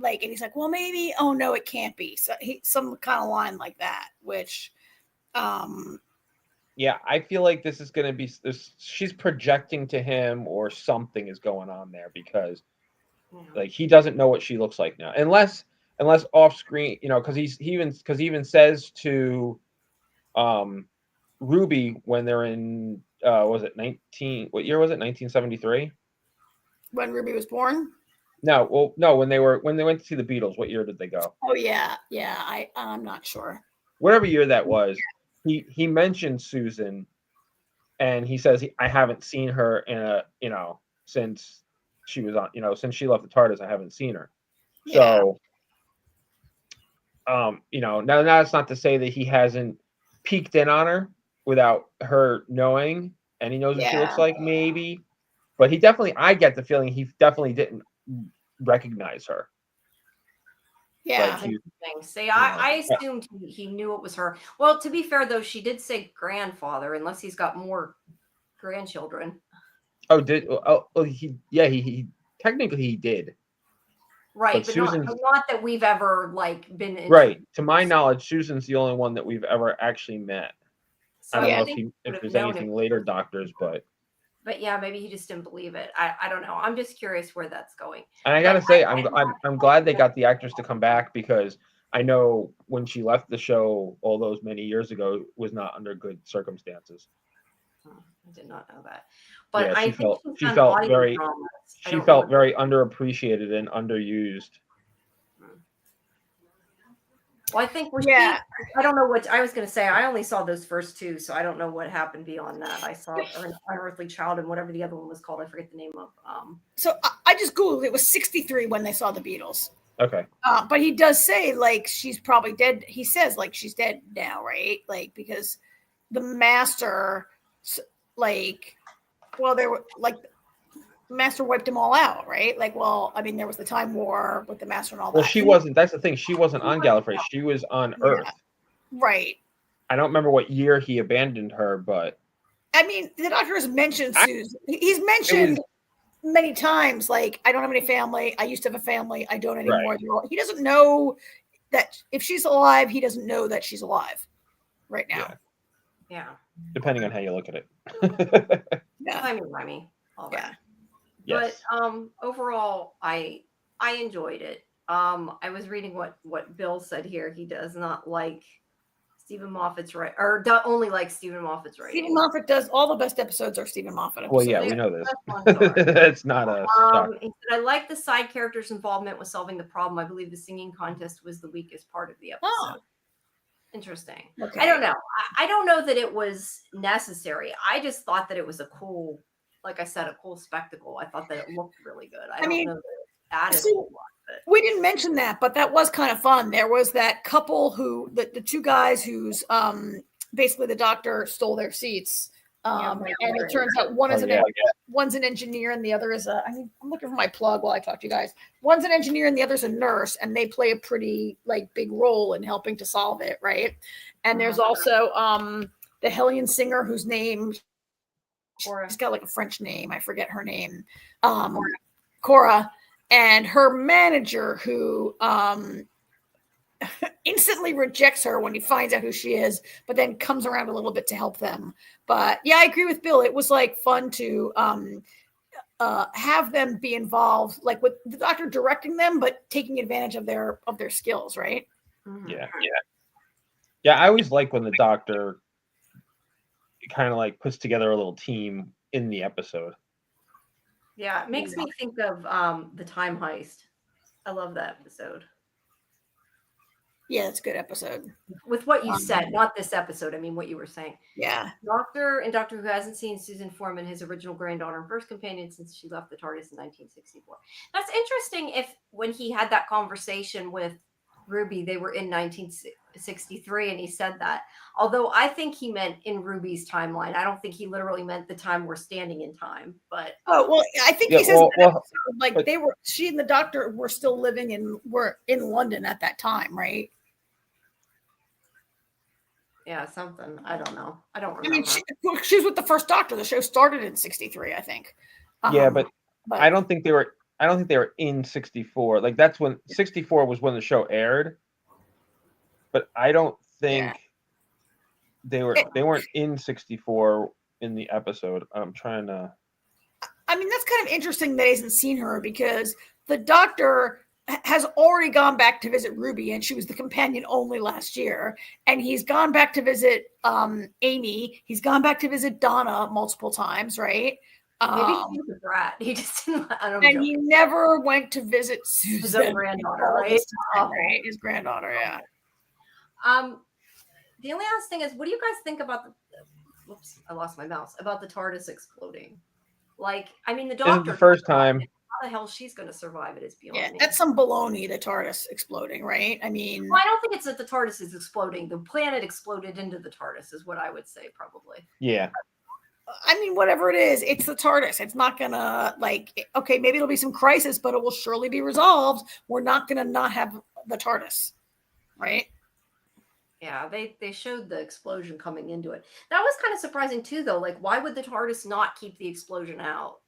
and he's like, "Well, maybe. Oh no, it can't be." So some kind of line like that, which, yeah, I feel like this is going to be this. She's projecting to him, or something is going on there, because, like, he doesn't know what she looks like now, unless off screen, because he even says to, Ruby when they're in, was it 19? What year was it? 1973. When Ruby was born. No, when they went to see the Beatles. What year did they go? Oh yeah. I'm not sure. Whatever year that was, he mentioned Susan, and he says I haven't seen her in since she was on, since she left the TARDIS. I haven't seen her. So, now that's not to say that he hasn't peeked in on her without her knowing, and he knows what she looks like, maybe. But I get the feeling he definitely didn't recognize her. Yeah. See, I assumed he knew it was her. Well, to be fair, though, she did say grandfather, unless he's got more grandchildren. He technically he did. Right, but not that we've ever been in. Right. To my knowledge, Susan's the only one that we've ever actually met. So I don't know if there's anything later doctors, but yeah, maybe he just didn't believe it. I don't know. I'm just curious where that's going. And I gotta say, I'm glad they got the actress to come back, because I know when she left the show all those many years ago, it was not under good circumstances. I did not know that. But yeah, she felt very underappreciated and underused. Well, I think Yeah. I don't know what I was going to say. I only saw those first two, so I don't know what happened beyond that. I saw an Unearthly Child and whatever the other one was called. I forget the name of. So I just Googled, it was 63 when they saw the Beatles. Okay. But he does say, like, she's probably dead. He says, like, she's dead now, right? Like, because the Master, like, well, they were, like, Master wiped them all out, right? Like, well, I mean, there was the Time War with the Master and all that. Well, she wasn't. That's the thing. She wasn't on Gallifrey. She was on Earth. Right. I don't remember what year he abandoned her, but I mean, the Doctor has mentioned Susan. He's mentioned many times, like, I don't have any family. I used to have a family. I don't anymore. Right. He doesn't know that if she's alive, he doesn't know that she's alive right now. Yeah. Depending on how you look at it. Yeah. Timey-wimey, all that. Yes. But overall, I enjoyed it. I was reading what Bill said here. He does not like Stephen Moffat's writing, or only like Stephen Moffat's writing. Stephen Moffat does all the best episodes are Stephen Moffat episodes. Well, yeah, we know this. It's not a he said, I like the side characters' involvement with solving the problem. I believe the singing contest was the weakest part of the episode. Oh. Interesting. Okay. I don't know. I don't know that it was necessary. I just thought that it was a cool, like I said, a cool spectacle. I thought that it looked really good. I don't know that it added a whole lot. We didn't mention that, but that was kind of fun. There was that couple who, the two guys whose basically the Doctor stole their seats. And it turns out one's an engineer and the other is I'm looking for my plug while I talk to you guys. One's an engineer and the other's a nurse, and they play a pretty like big role in helping to solve it, right? And there's also the Hellion singer whose name, she's got like a French name. I forget her name. Cora. And her manager, who instantly rejects her when he finds out who she is, but then comes around a little bit to help them. But yeah, I agree with Bill. It was like fun to have them be involved, like with the Doctor directing them, but taking advantage of their skills, right? Mm-hmm. Yeah. I always like when the Doctor kind of like puts together a little team in the episode. Yeah, it makes me think of the Time Heist. I love that episode. Yeah, it's a good episode. With what you said, not this episode. I mean, what you were saying. Yeah. Doctor Who hasn't seen Susan Foreman, his original granddaughter and first companion, since she left the TARDIS in 1964. That's interesting. If when he had that conversation with Ruby, they were in 1963, and he said that. Although I think he meant in Ruby's timeline. I don't think he literally meant the time we're standing in time. But I think he says she and the Doctor were still living were in London at that time, right? Yeah, something. I don't know. I don't remember. I mean, she was with the first Doctor. The show started in 63, I think. But I don't think they were. I don't think they were in 64. Like that's when 64 was when the show aired. But I don't think they weren't in 64 in the episode. I'm trying to. I mean, that's kind of interesting that he hasn't seen her, because the Doctor has already gone back to visit Ruby, and she was the companion only last year. And he's gone back to visit Amy. He's gone back to visit Donna multiple times, right? Maybe he was a brat. He just didn't. And he never went to visit Susan, his own granddaughter, right? Right, his granddaughter, yeah. The only last thing is, what do you guys think about whoops, I lost my mouse. About the TARDIS exploding? Like, I mean, the Doctor. This is the first time. How the hell she's going to survive it is beyond me. That's some baloney, the TARDIS exploding, right? I mean... Well, I don't think it's that the TARDIS is exploding. The planet exploded into the TARDIS is what I would say, probably. Yeah. I mean, whatever it is, it's the TARDIS. It's not going to, like... Okay, maybe it'll be some crisis, but it will surely be resolved. We're not going to not have the TARDIS, right? Yeah, they showed the explosion coming into it. That was kind of surprising, too, though. Like, why would the TARDIS not keep the explosion out?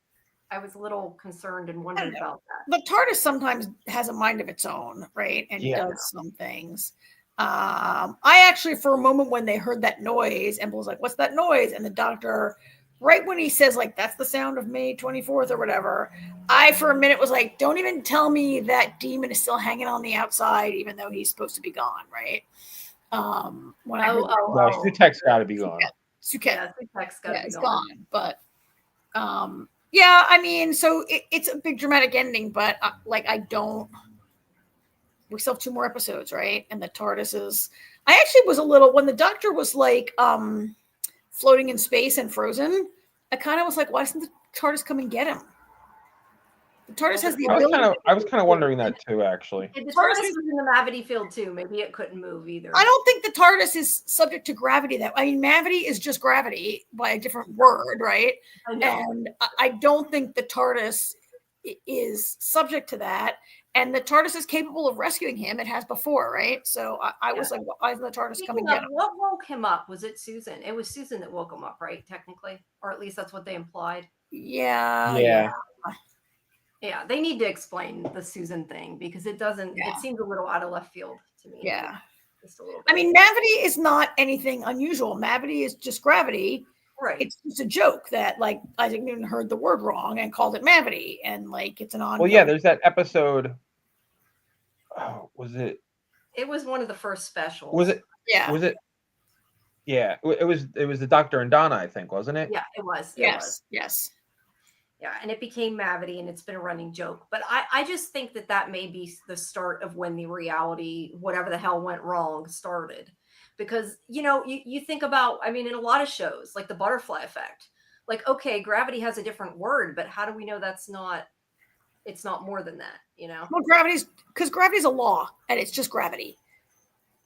I was a little concerned and wondering about that. The TARDIS sometimes has a mind of its own, right? And does some things. I actually, for a moment when they heard that noise, Emma was like, what's that noise? And the Doctor, right when he says, like, that's the sound of May 24th or whatever, I, for a minute, was like, don't even tell me that demon is still hanging on the outside, even though he's supposed to be gone, right? Sutek's got to be gone. Sutek's got to be gone. But, yeah, I mean, so it's a big dramatic ending, but, I don't we still have 2 more episodes, right? And the TARDIS is. I actually was a little when the Doctor was like floating in space and frozen. I kind of was like, why doesn't the TARDIS come and get him? The TARDIS has the ability. I was kind of wondering that too, actually. If the TARDIS was in the Mavity field too, maybe it couldn't move either. I don't think the TARDIS is subject to gravity. Mavity is just gravity by a different word, right? And I don't think the TARDIS is subject to that. And the TARDIS is capable of rescuing him. It has before, right? So I was like, why isn't the TARDIS coming get him? What woke him up? Was it Susan? It was Susan that woke him up, right? Technically, or at least that's what they implied. Yeah. Yeah, they need to explain the Susan thing because it doesn't. Yeah. It seems a little out of left field to me. Yeah, just a little bit. I mean, Mavity is not anything unusual. Mavity is just gravity. Right. It's just a joke that like Isaac Newton heard the word wrong and called it Mavity, and like it's an on. Well, yeah, there's that episode. Oh, was it? It was one of the first specials. Was it? Yeah. Was it? Yeah, it was the Doctor and Donna, I think, wasn't it? Yeah, it was. Yes. Yeah, and it became Mavity, and it's been a running joke. But I just think that may be the start of when the reality, whatever the hell went wrong, started. Because, you think about, I mean, in a lot of shows, like the Butterfly Effect, like, okay, gravity has a different word, but how do we know it's not more than that, Well, because gravity's a law, and it's just gravity.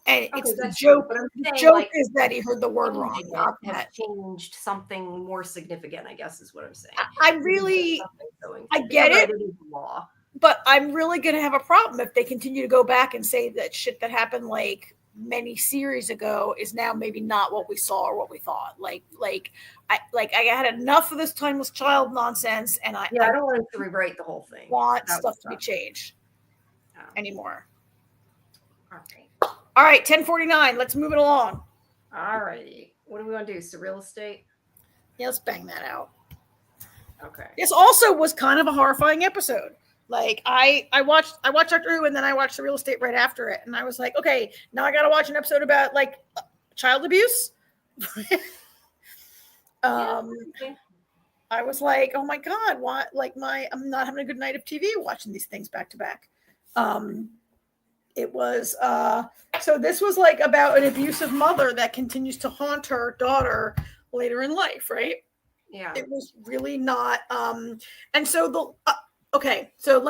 And it's the joke. But the joke is that he heard the word wrong. Not that changed something more significant, I guess is what I'm saying. I get it. But I'm really going to have a problem if they continue to go back and say that shit that happened like many series ago is now maybe not what we saw or what we thought. I had enough of this timeless child nonsense, and I don't want to rewrite the whole thing. Want stuff to be changed anymore. Okay. All right, 10:49. Let's move it along. All righty. What do we want to do? SurrealEstate? Yeah, let's bang that out. Okay. This also was kind of a horrifying episode. Like I watched Doctor Who, and then I watched SurrealEstate right after it, and I was like, okay, now I got to watch an episode about like child abuse. I was like, oh my god, what? Like I'm not having a good night of TV watching these things back to back. It was so this was like about an abusive mother that continues to haunt her daughter later in life, right? Yeah. It was really not and so okay, so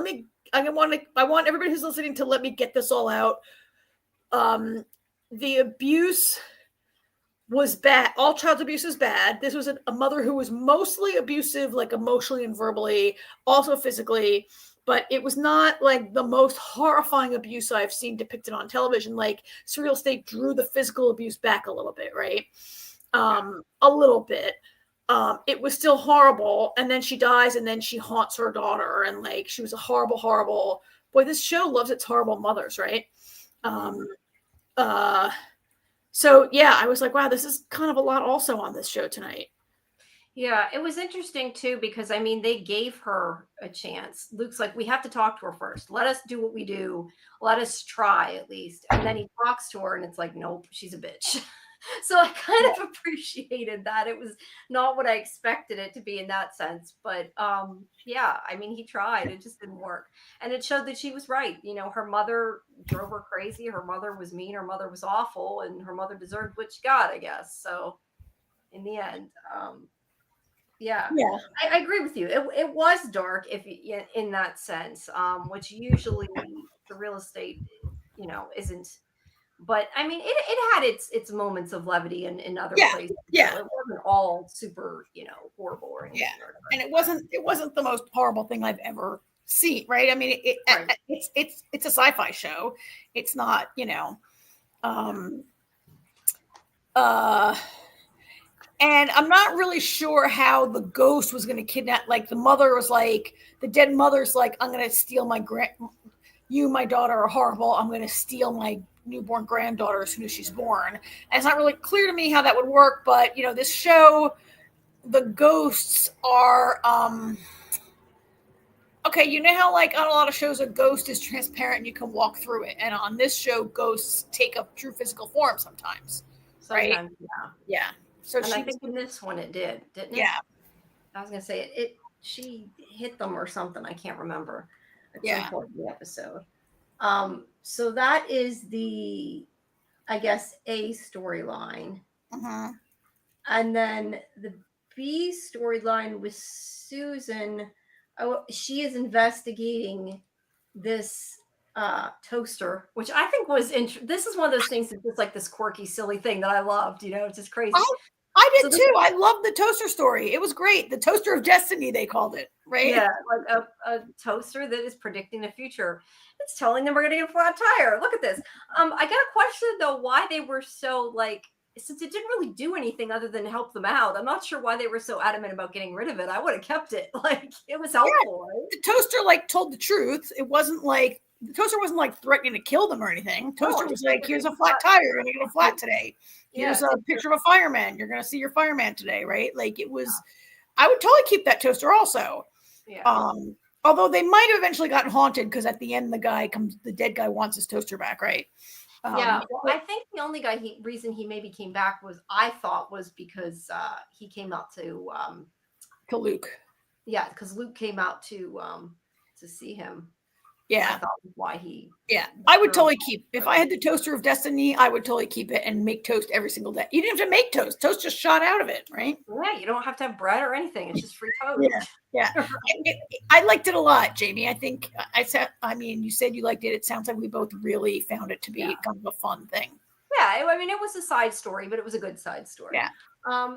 I want everybody who's listening to let me get this all out. The abuse was bad. All child abuse is bad. This was a mother who was mostly abusive, like emotionally and verbally, also physically. But it was not like the most horrifying abuse I've seen depicted on television. Like SurrealEstate drew the physical abuse back a little bit, right? A little bit. It was still horrible. And then she dies, and then she haunts her daughter. And like, she was a horrible, horrible. Boy, this show loves its horrible mothers, right? So yeah, I was like, wow, this is kind of a lot also on this show tonight. Yeah, it was interesting too, because I mean, they gave her a chance. Luke's like, we have to talk to her first. Let us do what we do. Let us try at least. And then he talks to her, and it's like, nope, she's a bitch. So I kind of appreciated that. It was not what I expected it to be in that sense. But yeah, I mean, he tried. It just didn't work. And it showed that she was right. Her mother drove her crazy. Her mother was mean. Her mother was awful. And her mother deserved what she got, I guess. So in the end, yeah, I agree with you. It was dark in that sense, which usually SurrealEstate, isn't. But I mean, it had its moments of levity in other places. Yeah, it wasn't all super, horrible or anything. Yeah, and it wasn't the most horrible thing I've ever seen. Right? I mean, it's a sci-fi show. It's not, And I'm not really sure how the ghost was going to kidnap. Like the mother was like, the dead mother's like, I'm going to steal my daughter are horrible. I'm going to steal my newborn granddaughter as soon as she's born. And it's not really clear to me how that would work. But this show, the ghosts are okay. You know how like on a lot of shows, a ghost is transparent and you can walk through it. And on this show, ghosts take a true physical form sometimes. Right? Yeah. So I think in this one it didn't it? Yeah. I was gonna say she hit them or something. I can't remember. At some point in the episode. So that is the, I guess, A storyline. Uh-huh. And then the B storyline with Susan, she is investigating this toaster, which I think was this is one of those things that's just like this quirky, silly thing that I loved. It's just crazy. I did too. I love the toaster story. It was great. The toaster of destiny, they called it, right? Yeah, like a toaster that is predicting the future. It's telling them we're going to get a flat tire. Look at this. I got a question though, why they were so like, since it didn't really do anything other than help them out. I'm not sure why they were so adamant about getting rid of it. I would have kept it. Like, it was helpful. Yeah, right? The toaster like told the truth. It wasn't like the toaster wasn't like threatening to kill them or anything. Toaster was like, here's a flat tire. You're going to get a flat today. Here's a picture of a fireman. You're going to see your fireman today, right? Like it was, I would totally keep that toaster also. Yeah. Although they might have eventually gotten haunted because at the end the dead guy wants his toaster back, right? Yeah, well, I think the only reason he maybe came back was because he came out to Luke. Yeah, because Luke came out to see him. Yeah, I thought was why he. Yeah, I would totally keep. If I had the toaster of destiny, I would totally keep it and make toast every single day. You didn't have to make toast. Toast just shot out of it, right? Yeah, you don't have to have bread or anything. It's just free toast. Yeah. I liked it a lot, Jamie. I think you said you liked it. It sounds like we both really found it to be kind of a fun thing. Yeah, I mean, it was a side story, but it was a good side story. Yeah.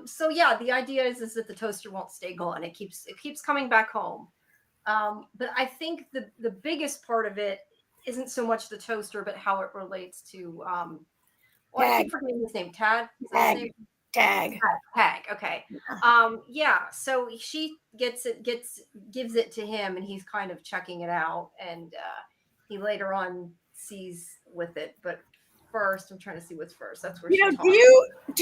So yeah, the idea is that the toaster won't stay gone. It keeps coming back home. But I think the biggest part of it isn't so much the toaster, but how it relates to I keep forgetting his name. Tag. Okay. So she gives it to him, and he's kind of checking it out, and he later on sees with it. But first, I'm trying to see what's first. That's where do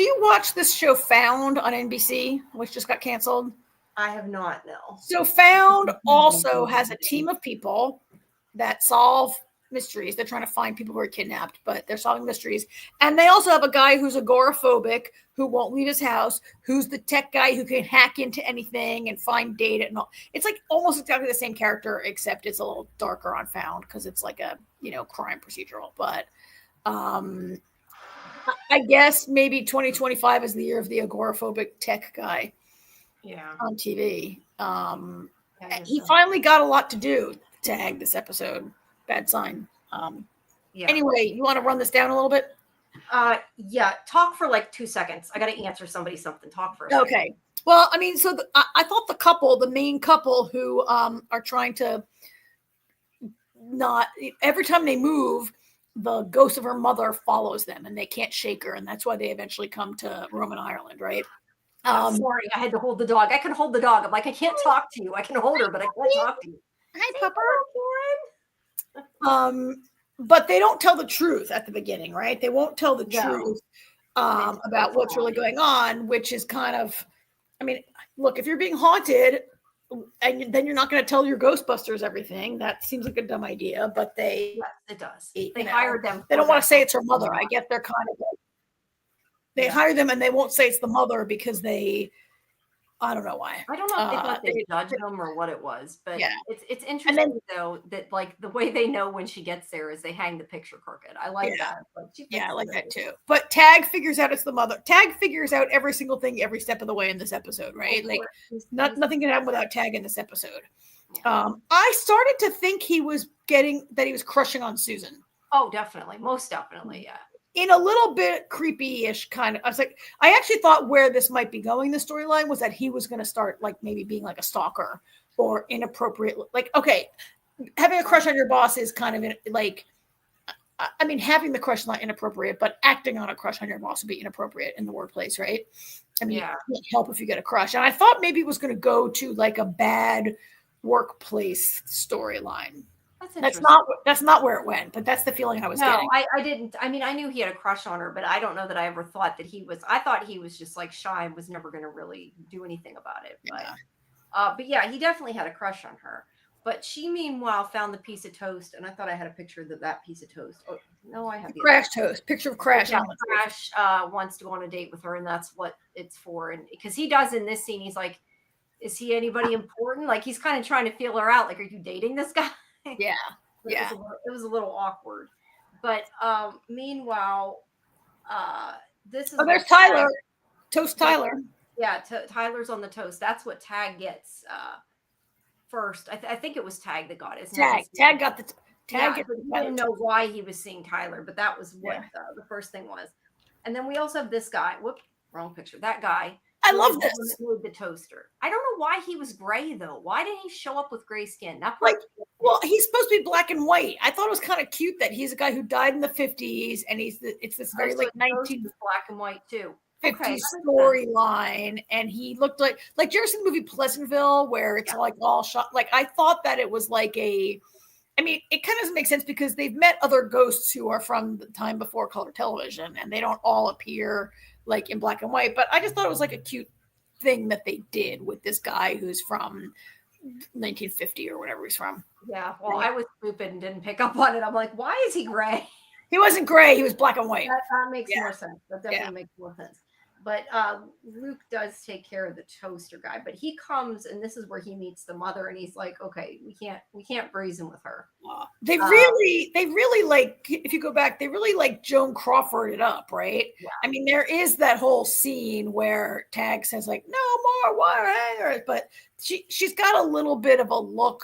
you watch this show Found on NBC, which just got canceled? I have not, no. So Found also has a team of people that solve mysteries. They're trying to find people who are kidnapped, but they're solving mysteries. And they also have a guy who's agoraphobic, who won't leave his house, who's the tech guy who can hack into anything and find data and all. It's like almost exactly the same character, except it's a little darker on Found because it's like a, crime procedural. But I guess maybe 2025 is the year of the agoraphobic tech guy. Yeah, on TV. He finally got a lot to do. Tag this episode. Bad sign. Anyway, you want to run this down a little bit? Yeah. Talk for like 2 seconds. I got to answer somebody something. Talk for a second. Okay. Well, I mean, so I thought the main couple who are trying to not every time they move, the ghost of her mother follows them, and they can't shake her, and that's why they eventually come to Roman Ireland, right? Sorry, I had to hold the dog. I can hold the dog. I'm like, I can't talk to you. I can hold her, but I can't talk to you. Hi, Pupper. But they don't tell the truth at the beginning, right? They won't tell the truth about what's really going on, which is kind of, I mean, look, if you're being haunted, and then you're not going to tell your Ghostbusters everything. That seems like a dumb idea, but it does. They hired them. They don't want to say it's her mother. I get they're kind of like. They hire them and they won't say it's the mother because I don't know why. I don't know if they thought they judged them or what it was, but it's interesting though that like the way they know when she gets there is they hang the picture crooked. I like that. I like that too. But Tag figures out it's the mother. Tag figures out every single thing every step of the way in this episode, right? Like nothing can happen without Tag in this episode. I started to think he was crushing on Susan. Oh, definitely. Most definitely, yeah. In a little bit creepy-ish kind of, I actually thought where this might be going, the storyline was that he was going to start like maybe being like a stalker or inappropriate. Like, okay, having a crush on your boss is kind of like, I mean, having the crush is not inappropriate, but acting on a crush on your boss would be inappropriate in the workplace, right? I mean, you can't help if you get a crush. And I thought maybe it was going to go to like a bad workplace storyline. That's not where it went, but that's the feeling I was getting. No, I didn't. I mean, I knew he had a crush on her, but I don't know that I ever thought that I thought he was just like shy and was never going to really do anything about it. But yeah, he definitely had a crush on her. But she, meanwhile, found the piece of toast, and I thought I had a picture of that piece of toast. Oh, no, I have the Crash toast. Picture of Crash. Yeah, Crash wants to go on a date with her, and that's what it's for. And because he does in this scene, he's like, is he anybody important? Like, he's kind of trying to feel her out. Like, are you dating this guy? Yeah. Yeah. It was a little awkward. But meanwhile, this is Oh, there's what Tyler. Toast Tyler. Yeah, Tyler's on the toast. That's what Tag gets first. I think it was Tag that got it. It's not Tag got the yeah, Tag. but he didn't know why he was seeing Tyler, but that was what the first thing was. And then we also have this guy. Whoop, wrong picture. That guy. I love this. With the toaster. I don't know why he was gray though. Why did he show up with gray skin? That like, well, he's supposed to be black and white. I thought it was kind of cute that he's a guy who died in the 50s, and it's this very like 1950s black and white too. Storyline, and he looked like do you ever see the movie Pleasantville where it's like all shot? Like I thought that it was like a. I mean, it kind of doesn't make sense because they've met other ghosts who are from the time before color television, and they don't all appear like in black and white. But I just thought it was like a cute thing that they did with this guy who's from 1950 or whatever he's from. Yeah, well, I was stupid and didn't pick up on it. I'm like, why is he gray? He wasn't gray. He was black and white. That makes more sense. That definitely makes more sense. But Luke does take care of the toaster guy, but he comes and this is where he meets the mother, and he's like, okay, we can't brazen with her. They really like, if you go back, they really like Joan Crawford it up, right? Yeah. I mean, there is that whole scene where Tag says like, no more wire hangers, but she's got a little bit of a look.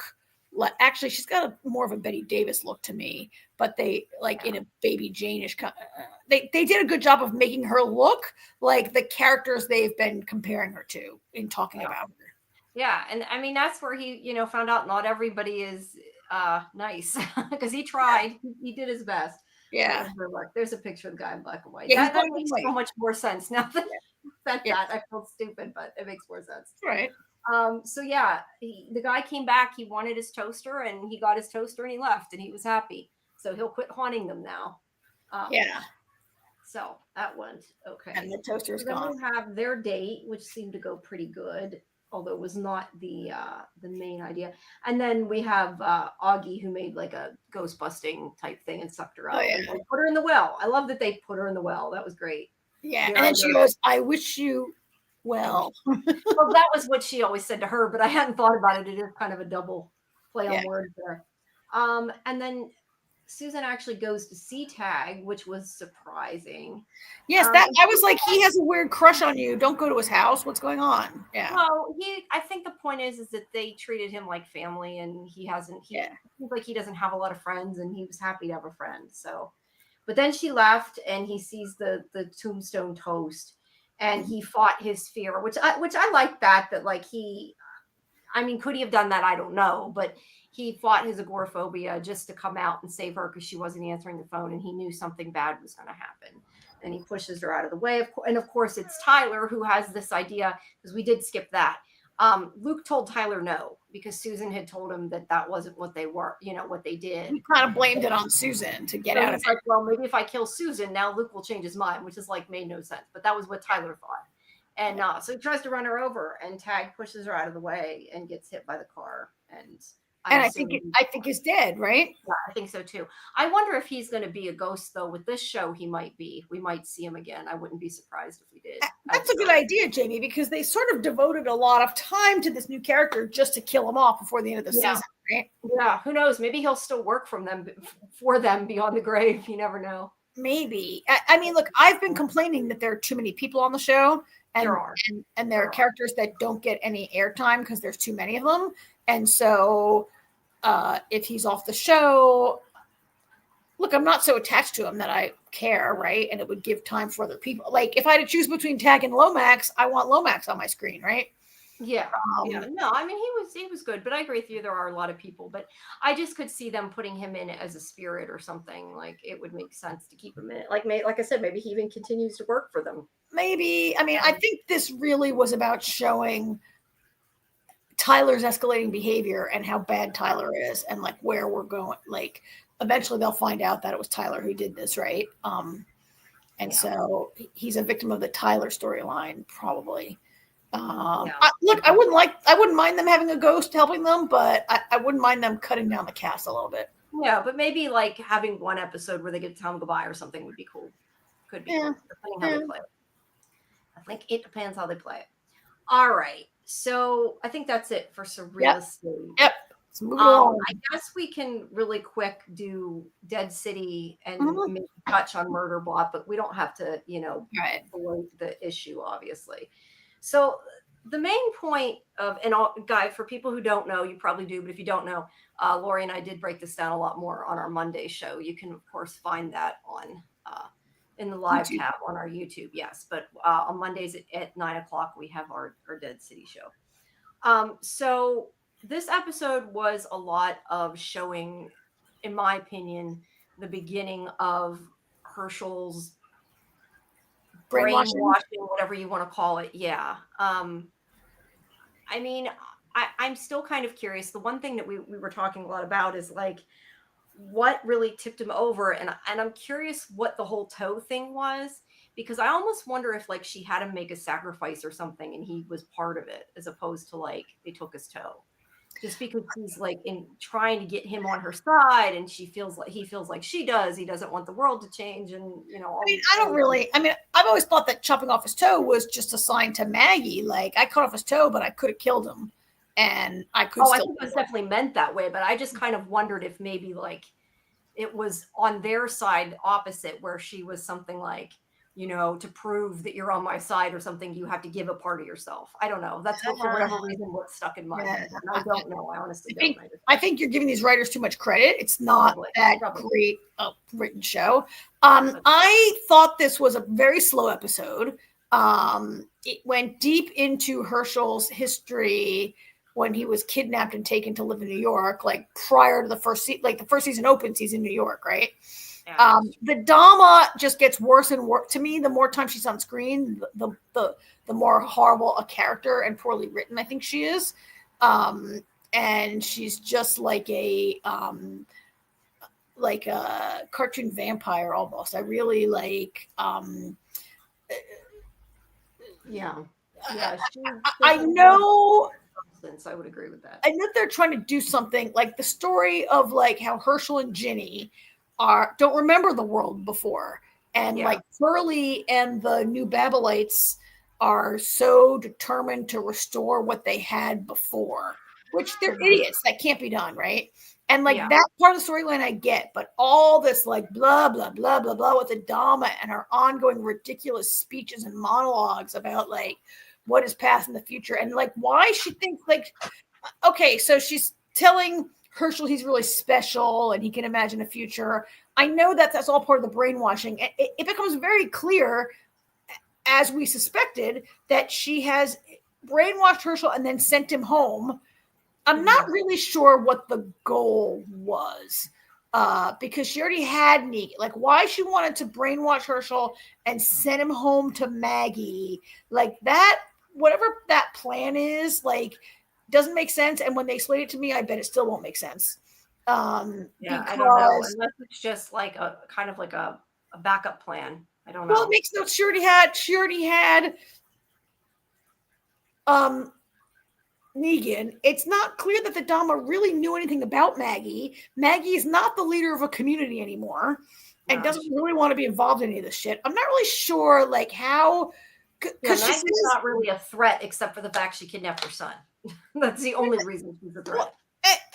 Actually, she's got more of a Betty Davis look to me, but they like in a Baby Jane-ish. They did a good job of making her look like the characters they've been comparing her to in talking about her. Yeah, and I mean that's where he found out not everybody is nice because he tried. He did his best. Yeah, there's a picture of the guy in black and white. Yeah, that makes so much more sense now that that I feel stupid, but it makes more sense. Right. So yeah, the guy came back. He wanted his toaster, and he got his toaster, and he left, and he was happy. So he'll quit haunting them now. So that went okay. And the toaster's gone. Then we have their date, which seemed to go pretty good, although it was not the main idea. And then we have Augie, who made like a ghost busting type thing and sucked her up. And put her in the well. I love that they put her in the well. That was great. Yeah, and then she goes, "I wish you." Well, that was what she always said to her, but I hadn't thought about it. It is kind of a double play on words there. And then Susan actually goes to see Tag, which was surprising. Yes, that I was like, he has a weird crush on you. Don't go to his house. What's going on? Yeah. Well, I think the point is that they treated him like family, and he seems like he doesn't have a lot of friends, and he was happy to have a friend. So, but then she left, and he sees the tombstone toast. And he fought his fear, which I like that like could he have done that? I don't know, but he fought his agoraphobia just to come out and save her because she wasn't answering the phone, and he knew something bad was going to happen. And he pushes her out of the way. And of course, it's Tyler who has this idea, because we did skip that. Luke told Tyler no, because Susan had told him that wasn't what they were, what they did. He kind of blamed it on Susan to get out of it. Like, well, maybe if I kill Susan, now Luke will change his mind, which is like made no sense. But that was what Tyler thought. And so he tries to run her over, and Tag pushes her out of the way and gets hit by the car. And I think he's dead, right? Yeah, I think so too. I wonder if he's going to be a ghost though. With this show, he might be. We might see him again. I wouldn't be surprised if we did. That's a good idea, Jamie, because they sort of devoted a lot of time to this new character just to kill him off before the end of the season, right? Yeah, who knows? Maybe he'll still work for them beyond the grave. You never know. Maybe. I mean, look, I've been complaining that there are too many people on the show, and there are characters that don't get any airtime because there's too many of them, and so. If he's off the show, look, I'm not so attached to him that I care, right? And it would give time for other people. Like if I had to choose between Tag and Lomax, I want Lomax on my screen, right? Yeah. No, I mean he was good, but I agree with you. There are a lot of people, but I just could see them putting him in as a spirit or something. Like it would make sense to keep him in it. Like I said, maybe he even continues to work for them. Maybe. I mean, I think this really was about showing Tyler's escalating behavior and how bad Tyler is and like where we're going. Like eventually they'll find out that it was Tyler who did this, right? So he's a victim of the Tyler storyline, probably. Look, I wouldn't mind them having a ghost helping them, but I wouldn't mind them cutting down the cast a little bit. Yeah, but maybe like having one episode where they get to tell him goodbye or something would be cool. Could be cool, depending how they play it. I think it depends how they play it. All right. So I think that's it for SurrealEstate. Yep. Let's move it along. I guess we can really quick do Dead City and maybe touch on Murderbot, but we don't have to, bloat the issue, obviously. So the main point of, and guy, for people who don't know, you probably do, but if you don't know, Lori and I did break this down a lot more on our Monday show. You can, of course, find that on in the live YouTube tab on our YouTube, yes. But on Mondays at 9:00, we have our Dead City show. So this episode was a lot of showing, in my opinion, the beginning of Herschel's brainwashing, whatever you want to call it. Yeah. I mean, I'm still kind of curious. The one thing that we were talking a lot about is like what really tipped him over. And I'm curious what the whole toe thing was, because I almost wonder if like she had him make a sacrifice or something and he was part of it, as opposed to like they took his toe. Just because he's like in trying to get him on her side, and he feels like she does. He doesn't want the world to change, and I've always thought that chopping off his toe was just a sign to Maggie. Like, I cut off his toe, but I could have killed him, and I could. I think it was definitely meant that way, but I just kind of wondered if maybe like it was on their side opposite, where she was something like, to prove that you're on my side or something, you have to give a part of yourself. I don't know. That's for whatever reason what stuck in my head. I don't know. I honestly don't. I think you're giving these writers too much credit. It's not that great a written show. I thought this was a very slow episode. It went deep into Herschel's history when he was kidnapped and taken to live in New York, like prior to the first season. Like the first season opens, he's in New York, right? Yeah. The Dama just gets worse and worse to me. The more time she's on screen, the more horrible a character and poorly written I think she is. And she's just like a cartoon vampire almost. I really like. I know. I would agree with that. I know they're trying to do something like the story of like how Herschel and Ginny don't remember the world before, and like Furley and the New Babylonites are so determined to restore what they had before, which they're idiots. That can't be done, right? And like that part of the storyline I get, but all this like blah blah blah blah blah with the Dama and her ongoing ridiculous speeches and monologues about like what is past in the future, and like why she thinks like, okay, so she's telling Herschel he's really special and he can imagine a future. I know that that's all part of the brainwashing. It becomes very clear, as we suspected, that she has brainwashed Herschel and then sent him home. I'm not really sure what the goal was, because she already had Negan. Like, why she wanted to brainwash Herschel and send him home to Maggie, like that, whatever that plan is, like, doesn't make sense. And when they explain it to me, I bet it still won't make sense. I don't know. Unless it's just like a kind of like a backup plan. I don't know. Well, it makes no. She already had Negan. It's not clear that the Dama really knew anything about Maggie. Maggie is not the leader of a community anymore, and doesn't really want to be involved in any of this shit. I'm not really sure, like how. Because Maggie's not really a threat, except for the fact she kidnapped her son. That's the only reason she's a threat. Well,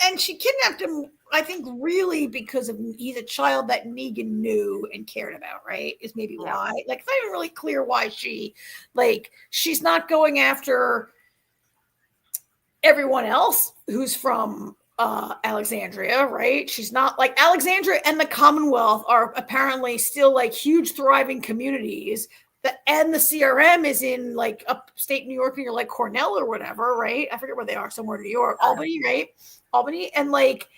and she kidnapped him, I think, really because he's a child that Negan knew and cared about, right? Is maybe why. Like, it's not even really clear why she's not going after everyone else who's from Alexandria, right? She's not like Alexandria and the Commonwealth are apparently still like huge thriving communities. And the CRM is in like upstate New York, and you're like Cornell or whatever, right? I forget where they are, somewhere in New York, Albany, right? Albany, and like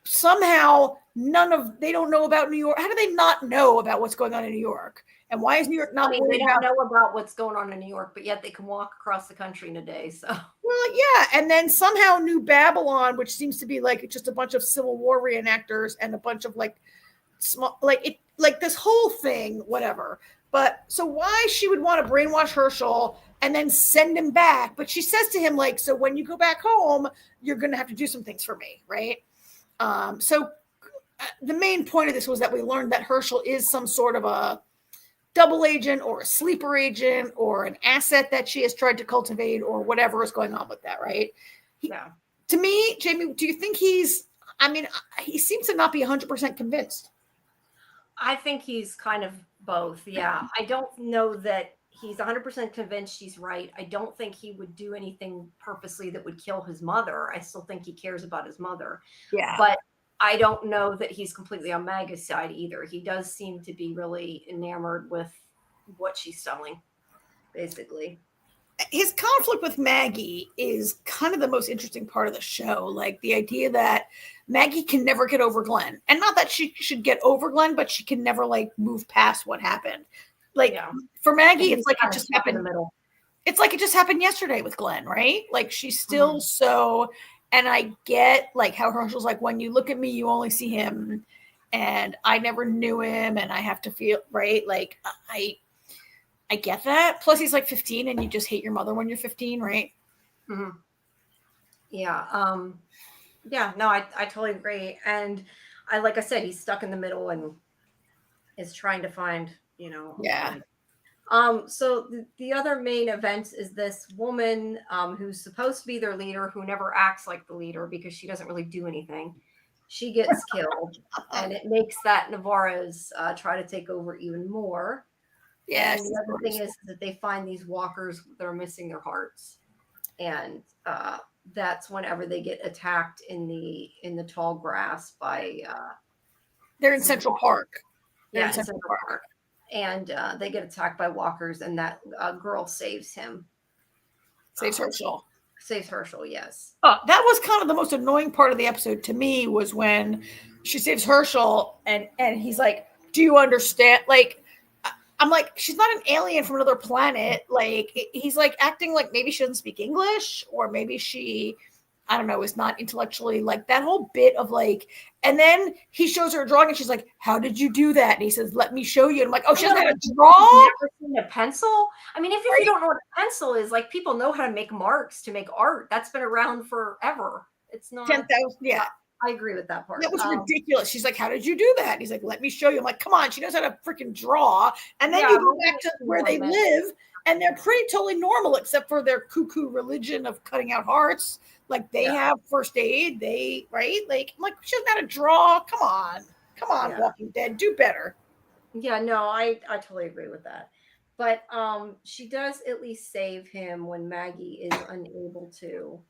somehow they don't know about New York. How do they not know about what's going on in New York? And why is New York not? They don't know about what's going on in New York, but yet they can walk across the country in a day. So well, yeah, and then somehow New Babylon, which seems to be like just a bunch of Civil War reenactors and a bunch of like small, like this whole thing, whatever. But so why she would want to brainwash Herschel and then send him back? But she says to him, like, so when you go back home, you're going to have to do some things for me, right? So the main point of this was that we learned that Herschel is some sort of a double agent or a sleeper agent or an asset that she has tried to cultivate or whatever is going on with that, right? To me, Jamie, do you think he's? I mean, he seems to not be 100% convinced. I think he's kind of both. Yeah. I don't know that he's 100% convinced she's right. I don't think he would do anything purposely that would kill his mother. I still think he cares about his mother. Yeah. But I don't know that he's completely on Maga's side either. He does seem to be really enamored with what she's selling, basically. His conflict with Maggie is kind of the most interesting part of the show. Like the idea that Maggie can never get over Glenn, and not that she should get over Glenn, but she can never like move past what happened. Like for Maggie, it's like it just happened. In the middle. It's like it just happened yesterday with Glenn, right? Like she's still so, and I get like how Herschel's like, when you look at me, you only see him, and I never knew him, and I have to feel right. Like I get that. Plus, he's like 15, and you just hate your mother when you're 15, right? Mm-hmm. Yeah. Yeah. No, I totally agree. And like I said, he's stuck in the middle and is trying to find, Yeah. So the other main event is this woman who's supposed to be their leader, who never acts like the leader because she doesn't really do anything. She gets killed, and it makes that Navarro's try to take over even more. Yeah, and the other thing is that they find these walkers that are missing their hearts, and that's whenever they get attacked in the tall grass by. They're in Central Park. Yeah, in Central Park, and they get attacked by walkers, and that girl saves him. Saves Herschel. Saves Herschel, yes. That was kind of the most annoying part of the episode to me, was when she saves Herschel, and he's like, "Do you understand?" Like. I'm like, she's not an alien from another planet. Like, he's like acting like maybe she doesn't speak English, or maybe she, I don't know, is not intellectually, like that whole bit of like, and then he shows her a drawing and she's like, how did you do that? And he says, let me show you. And I'm like, oh, she doesn't know how to draw? Never seen a pencil? I mean, if you don't know what a pencil is, like people know how to make marks to make art. That's been around forever. It's not 10,000, yeah. I agree with that part. That was ridiculous. She's like, how did you do that? And he's like, let me show you. I'm like, come on, she knows how to freaking draw. And then you go back to where they live, and they're pretty totally normal, except for their cuckoo religion of cutting out hearts. Like they have first aid, right? Like, I'm like, she doesn't know how to draw. Come on, Walking Dead, do better. Yeah, no, I totally agree with that. But she does at least save him when Maggie is unable to.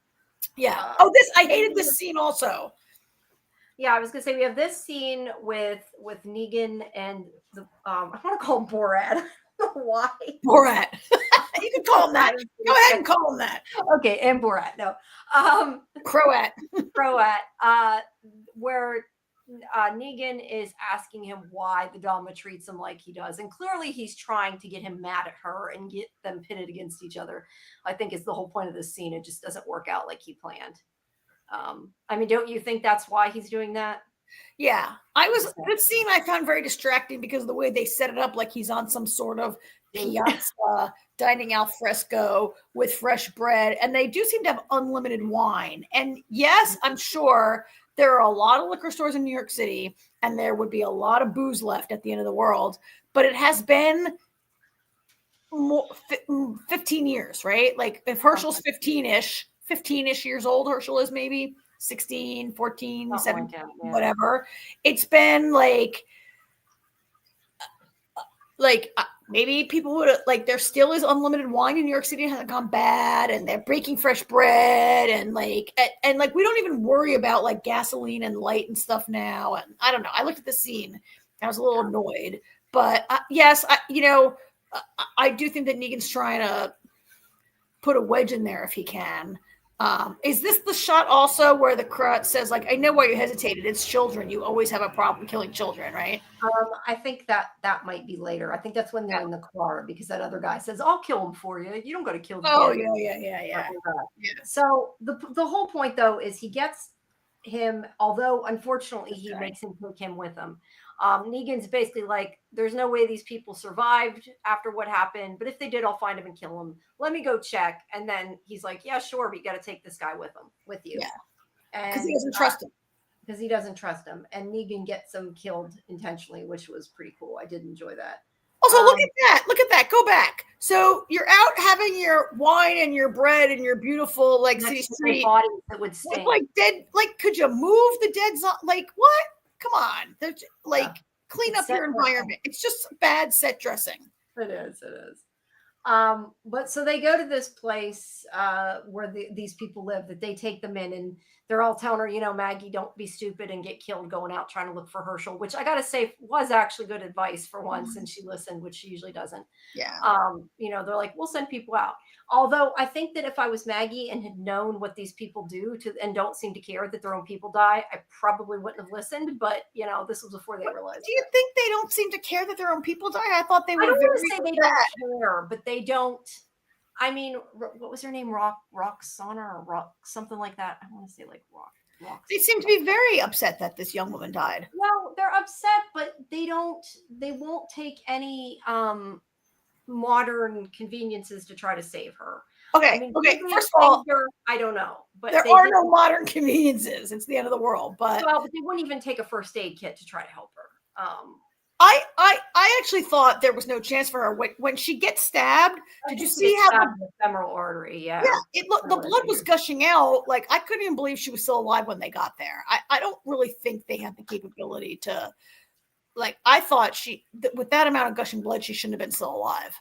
Yeah. I hated this scene also. Yeah, I was gonna say we have this scene with Negan and the I want to call him Borat. Why? Borat. You can call him that. Go ahead and call him that. Okay, and Borat. No. Croat. Where Negan is asking him why the Dama treats him like he does, and clearly he's trying to get him mad at her and get them pitted against each other. I think is the whole point of this scene. It just doesn't work out like he planned. I mean, don't you think that's why he's doing that? Yeah, this scene I found very distracting because of the way they set it up, like he's on some sort of piazza dining al fresco with fresh bread, and they do seem to have unlimited wine. And yes, I'm sure there are a lot of liquor stores in New York City, and there would be a lot of booze left at the end of the world, but it has been 15 years, right? Like if Herschel's 15-ish years old, Herschel is maybe 16, 14, 17, whatever. It's been like maybe people would like, there still is unlimited wine in New York City. It hasn't gone bad, and they're breaking fresh bread, and like we don't even worry about like gasoline and light and stuff now. And I don't know. I looked at the scene, I was a little annoyed, but yes, I do think that Negan's trying to put a wedge in there if he can. Is this the shot also where the crowd says, like, I know why you hesitated. It's children. You always have a problem killing children, right? I think that might be later. I think that's when they're in the car, because that other guy says, I'll kill him for you. You don't got to kill the kid. Yeah. So the whole point, though, is he gets him, although unfortunately he makes him take him with him. Negan's basically like, there's no way these people survived after what happened, but if they did, I'll find him and kill him. Let me go check. And then he's like, yeah, sure, but you got to take this guy with you. Yeah. Because he doesn't trust him. Because he doesn't trust him. And Negan gets him killed intentionally, which was pretty cool. I did enjoy that. Also, look at that. Look at that. Go back. So you're out having your wine and your bread and your beautiful like city street. Bodies that would stink. Like dead. Like, could you move the dead? Like what? Come on. Like clean up your environment. It's just bad set dressing. It is. It is. But so they go to this place where these people live, that they take them in, and they're all telling her, you know, Maggie, don't be stupid and get killed going out trying to look for Herschel, which I gotta say was actually good advice for once, and she listened, which she usually doesn't. Yeah. You know, they're like, we'll send people out. Although I think that if I was Maggie and had known what these people do and don't seem to care that their own people die, I probably wouldn't have listened. But you know, this was before they realized. Do you think they don't seem to care that their own people die? I thought they were. I don't want to say they don't care, but they don't. I mean, what was her name? Roxana or Rock, something like that. I want to say like Rock. They seem to be very upset that this young woman died. Well, they're upset, but they won't take any modern conveniences to try to save her. Okay. I mean, okay. First of all, I don't know, but there are no modern conveniences. It's the end of the world. But they wouldn't even take a first aid kit to try to help her. I actually thought there was no chance for her when she gets stabbed. Did you see how the femoral artery? Yeah. Yeah. The blood was gushing out. Like, I couldn't even believe she was still alive when they got there. I don't really think they had the capability to. Like, I thought with that amount of gushing blood, she shouldn't have been still alive.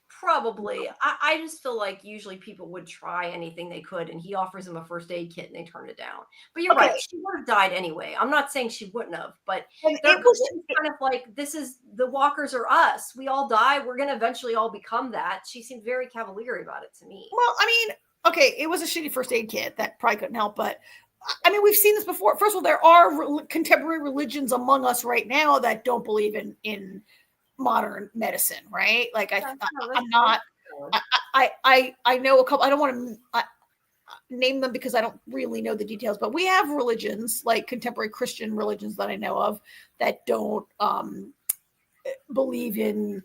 Probably. I just feel like usually people would try anything they could, and he offers them a first aid kit and they turn it down. But you're right, she would have died anyway. I'm not saying she wouldn't have, but it was kind of like, this is the walkers are us. We all die. We're going to eventually all become that. She seemed very cavalier about it to me. Well, I mean, okay, it was a shitty first aid kit that probably couldn't help, but I mean, we've seen this before. First of all, there are contemporary religions among us right now that don't believe in modern medicine, right? Like I'm not. I know a couple. I don't want to name them because I don't really know the details. But we have religions, like contemporary Christian religions that I know of, that don't believe in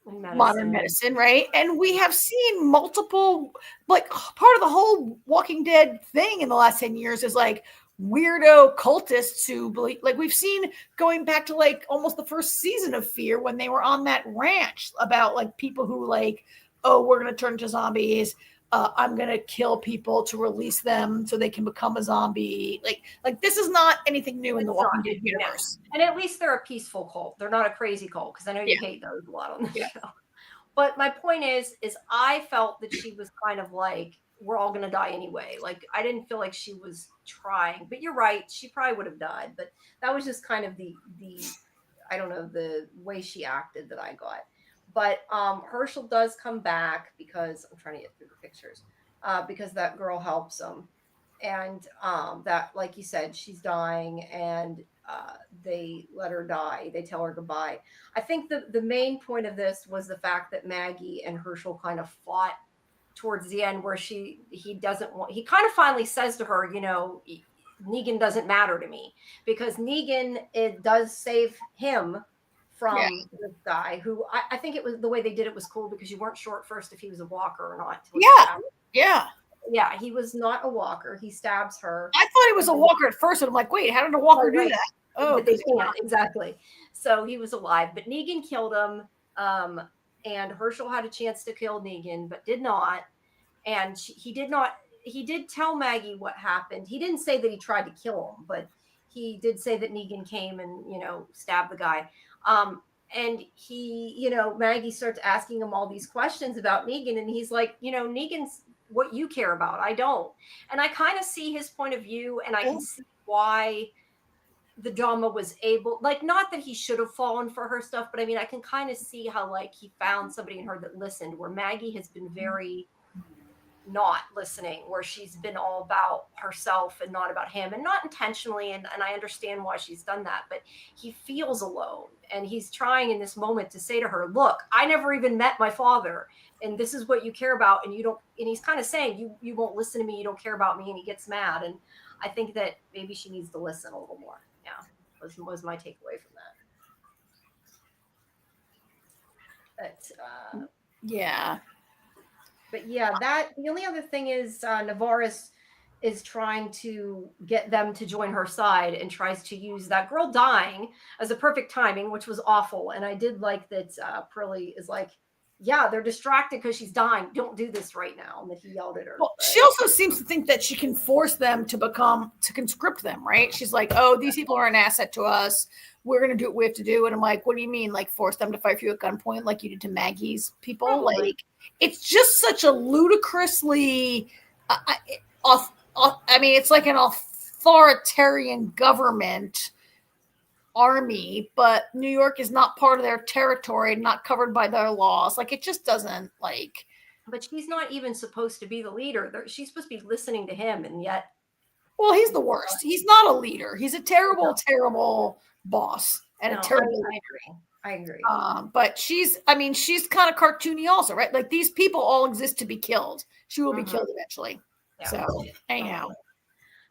modern medicine, right? And we have seen multiple, like, part of the whole Walking Dead thing in the last 10 years is like weirdo cultists who believe, like, we've seen going back to like almost the first season of Fear when they were on that ranch about like people who like, oh, we're going to turn to zombies. I'm going to kill people to release them so they can become a zombie. Like this is not anything new in the Walking Dead universe. And at least they're a peaceful cult. They're not a crazy cult, because I know you hate those a lot on the show. But my point is I felt that she was kind of like, we're all going to die anyway. Like, I didn't feel like she was trying, but you're right. She probably would have died, but that was just kind of the, I don't know, the way she acted that I got. But Herschel does come back because I'm trying to get through the pictures, because that girl helps him. And that, like you said, she's dying, and they let her die. They tell her goodbye. I think the main point of this was the fact that Maggie and Herschel kind of fought towards the end, where he kind of finally says to her, you know, Negan doesn't matter to me, because Negan, it does save him from this guy who I think it was the way they did it was cool, because you weren't sure at first if he was a walker or not. Yeah, he was not a walker. He stabs her. I thought he was a walker at first, and I'm like, wait, how did a walker do that? Oh, they can't, exactly. So he was alive, but Negan killed him. And Herschel had a chance to kill Negan, but did not. And he did tell Maggie what happened. He didn't say that he tried to kill him, but he did say that Negan came and, you know, stabbed the guy. And he, you know, Maggie starts asking him all these questions about Negan, and he's like, you know, Negan's what you care about. I don't. And I kind of see his point of view, and I can see why the drama was able, like, not that he should have fallen for her stuff, but I mean, I can kind of see how, like, he found somebody in her that listened, where Maggie has been very not listening, where she's been all about herself and not about him, and not intentionally. And I understand why she's done that, but he feels alone, and he's trying in this moment to say to her, look, I never even met my father, and this is what you care about. And you don't, and he's kind of saying, you won't listen to me. You don't care about me. And he gets mad. And I think that maybe she needs to listen a little more. Yeah. Was my takeaway from that. But, yeah. But yeah, that the only other thing is Navarus is trying to get them to join her side and tries to use that girl dying as a perfect timing, which was awful. And I did like that Prilly is like, yeah, they're distracted because she's dying. Don't do this right now. And that he yelled at her. Well, she also seems to think that she can force them to conscript them, right? She's like, oh, these people are an asset to us. We're going to do what we have to do. And I'm like, what do you mean? Like force them to fight for you at gunpoint like you did to Maggie's people? Probably. Like, it's just such a ludicrously, it's like an authoritarian government army, but New York is not part of their territory, not covered by their laws. Like, it just doesn't like. But she's not even supposed to be the leader. She's supposed to be listening to him, and yet. Well, he's the worst. He's not a leader. He's a terrible, terrible boss and a terrible leader. I agree. But she's kind of cartoony also, right? Like, these people all exist to be killed. She will be killed eventually. Yeah. So anyhow.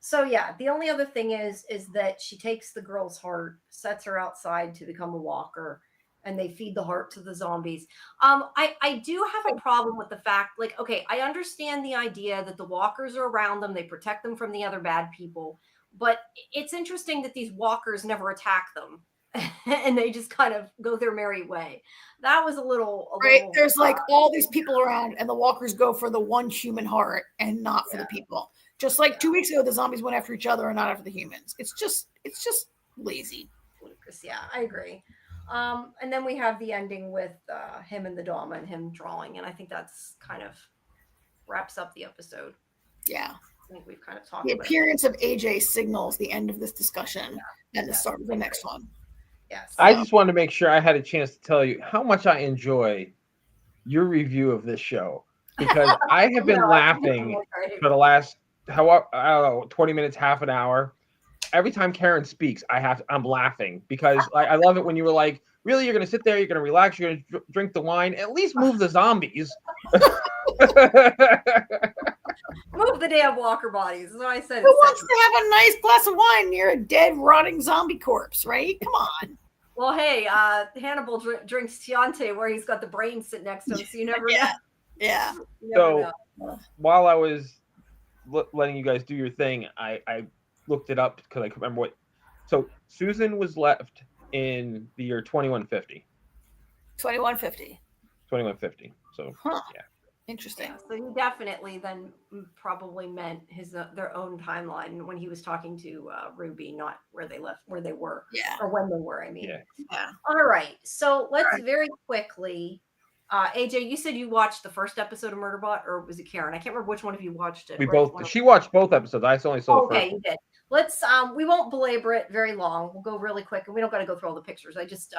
So yeah, the only other thing is that she takes the girl's heart, sets her outside to become a walker, and they feed the heart to the zombies. I do have a problem with the fact, like, okay, I understand the idea that the walkers are around them, they protect them from the other bad people, but it's interesting that these walkers never attack them. And they just kind of go their merry way. That was a little there's like all these people around, and the walkers go for the one human heart and not for the people. Just like 2 weeks ago, the zombies went after each other and not after the humans. It's just lazy. Yeah, I agree. And then we have the ending with him and the Dama and him drawing, and I think that's kind of wraps up the episode. Yeah. I think we've kind of talked the about appearance of AJ signals the end of this discussion and the start of the next one. Yes. I just wanted to make sure I had a chance to tell you how much I enjoy your review of this show, because I have been laughing for the last 20 minutes, half an hour. Every time Karen speaks, I'm laughing because I love it when you were like, really, you're going to sit there, you're going to relax, you're going to drink the wine, at least move the zombies. Move the damn walker bodies. That's what I said. Who wants to have a nice glass of wine near a dead, rotting zombie corpse, right? Come on. Well, hey, Hannibal drinks Chianti where he's got the brain sitting next to him, so you never know. Yeah. So while I was letting you guys do your thing, I looked it up because I couldn't remember what. So Susan was left in the year 2150. 2150. 2150. So yeah. Interesting. Yeah, so he definitely then probably meant their own timeline when he was talking to Ruby, not where they were, or when they were. I mean, yeah. All right, so let's very quickly. AJ, you said you watched the first episode of Murderbot, or was it Karen? I can't remember which one of you watched it. She watched both episodes. I only saw the first. Okay, you did. Let's we won't belabor it very long. We'll go really quick, and we don't got to go through all the pictures. I just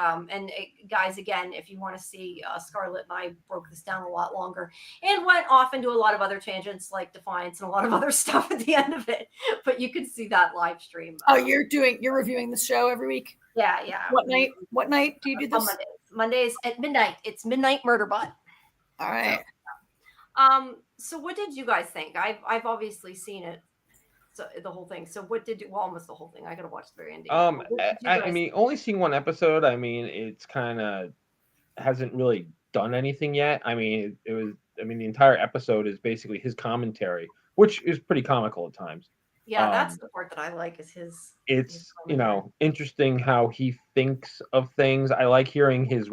guys, again, if you want to see, Scarlett and I broke this down a lot longer and went off into a lot of other tangents like Defiance and a lot of other stuff at the end of it. But you can see that live stream. Oh, you're reviewing the show every week? Yeah. What night do you do this? Mondays at midnight. It's Midnight Murderbot. All right. So what did you guys think? I've obviously seen it. So the whole thing. So what did you? Well, almost the whole thing. I gotta watch the very ending. I mean, only seeing one episode. I mean, it's kind of hasn't really done anything yet. I mean, the entire episode is basically his commentary, which is pretty comical at times. Yeah, that's the part that I like is his. It's interesting how he thinks of things. I like hearing his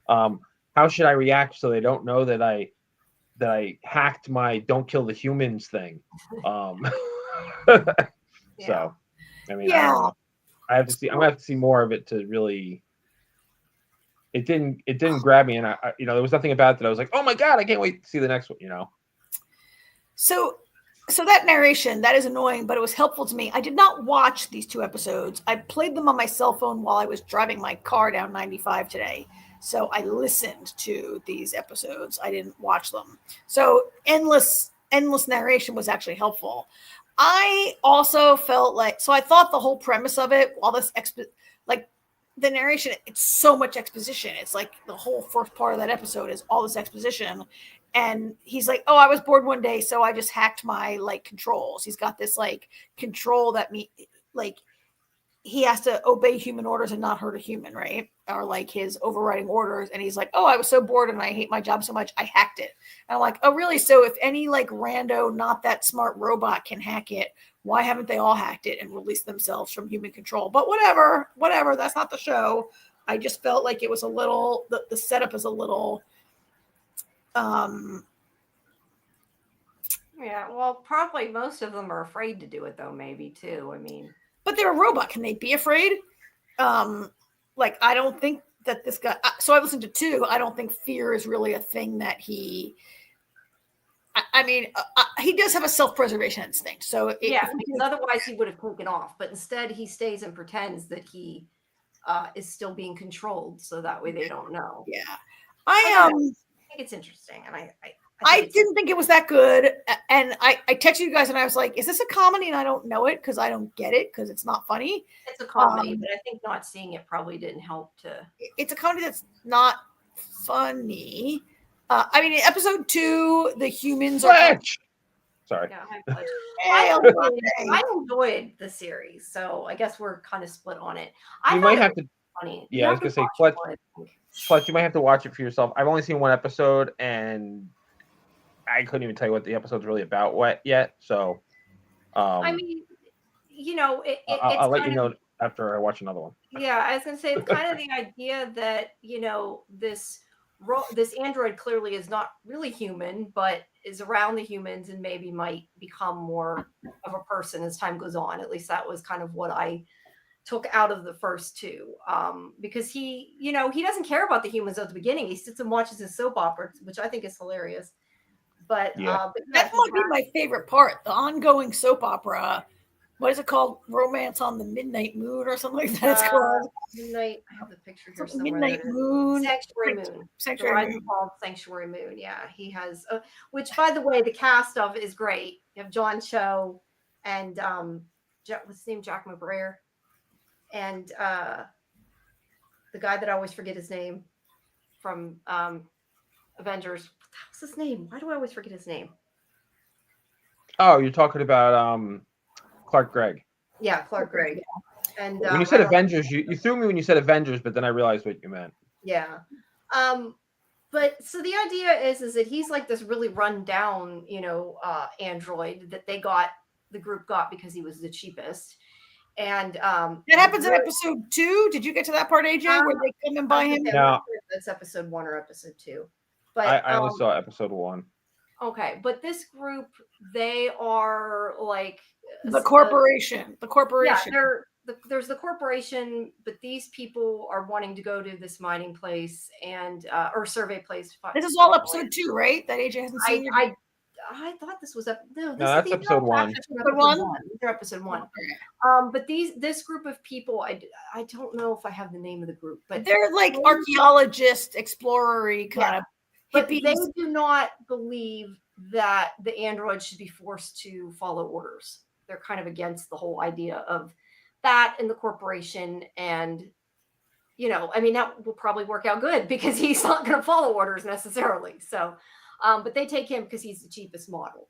how should I react so they don't know that I hacked my "don't kill the humans" thing. So I mean, I have to see. I'm gonna have to see more of it to really. It didn't grab me, and I there was nothing about it that I was like, oh my god, I can't wait to see the next one. So that narration, that is annoying, but it was helpful to me. I did not watch these 2 episodes. I played them on my cell phone while I was driving my car down 95 today. So I listened to these episodes. I didn't watch them. So endless narration was actually helpful. I also felt like, so I thought the whole premise of it, all this the narration, it's so much exposition. It's like the whole first part of that episode is all this exposition. And he's like, oh, I was bored one day, so I just hacked my controls. He's got this control that he has to obey human orders and not hurt a human, right? Or like his overriding orders. And he's like, oh, I was so bored and I hate my job so much, I hacked it. And I'm like, oh, really? So if any like rando, not that smart robot can hack it, why haven't they all hacked it and released themselves from human control? But whatever, that's not the show. I just felt like it was a little, the setup is a little, Yeah, well, probably most of them are afraid to do it, though, maybe, too. I mean, but they're a robot. Can they be afraid? Like, I don't think that this guy, so I listened to 2. I don't think fear is really a thing that he, I mean, he does have a self-preservation instinct. So yeah, because otherwise he would have taken off. But instead, he stays and pretends that he is still being controlled, so that way they don't know. Yeah, I think it's interesting, and I didn't think it was that good. And I texted you guys and I was like, is this a comedy? And I don't know it because I don't get it because it's not funny. It's a comedy, but I think not seeing it probably didn't help to. It's a comedy that's not funny. I mean, in episode 2, the humans are. Sorry. Yeah, I enjoyed the series, so I guess we're kind of split on it. You might have to. Funny. Yeah, I was gonna say, Fletch, you might have to watch it for yourself. I've only seen one episode, and I couldn't even tell you what the episode's really about yet. So, I mean, you know, I'll let you know after I watch another one. Yeah, I was gonna say it's kind of the idea that, you know, this android clearly is not really human, but is around the humans and maybe might become more of a person as time goes on. At least that was kind of what I took out of the first 2, because he, you know, he doesn't care about the humans at the beginning. He sits and watches his soap opera, which I think is hilarious. But, that might be my favorite part, the ongoing soap opera. What is it called? Romance on the Midnight Moon or something like that it's called. Midnight. I have the picture here somewhere. Midnight Moon. Sanctuary Moon. Sanctuary Moon. Called Sanctuary Moon. Yeah, he has. Which, by the way, the cast of is great. You have John Cho and what's his name? Jack McBrayer, and the guy that I always forget his name from Avengers. What the hell's his name? Why do I always forget his name? Oh, you're talking about Clark Gregg. Yeah, Clark Gregg. And when you said Avengers, you threw me when you said Avengers, but then I realized what you meant. Yeah. But so the idea is that he's like this really run down, you know, android that the group got because he was the cheapest. And it happens in episode 2. Did you get to that part, AJ, where they come and buy him? No, that's episode 1 or episode 2. But I only saw episode 1. Okay, but this group, they are like the corporation. Yeah, there's the corporation, but these people are wanting to go to this mining place and or survey place. This is all episode 2, right? That AJ hasn't seen. I thought this was that's episode 1. Episode 1. They're episode 1. Okay. But this group of people, I don't know if I have the name of the group, but they're like archaeologist, explorer-y kind of. But they do not believe that the android should be forced to follow orders. They're kind of against the whole idea of that in the corporation. And, you know, I mean, that will probably work out good because he's not going to follow orders necessarily. So, but they take him because he's the cheapest model.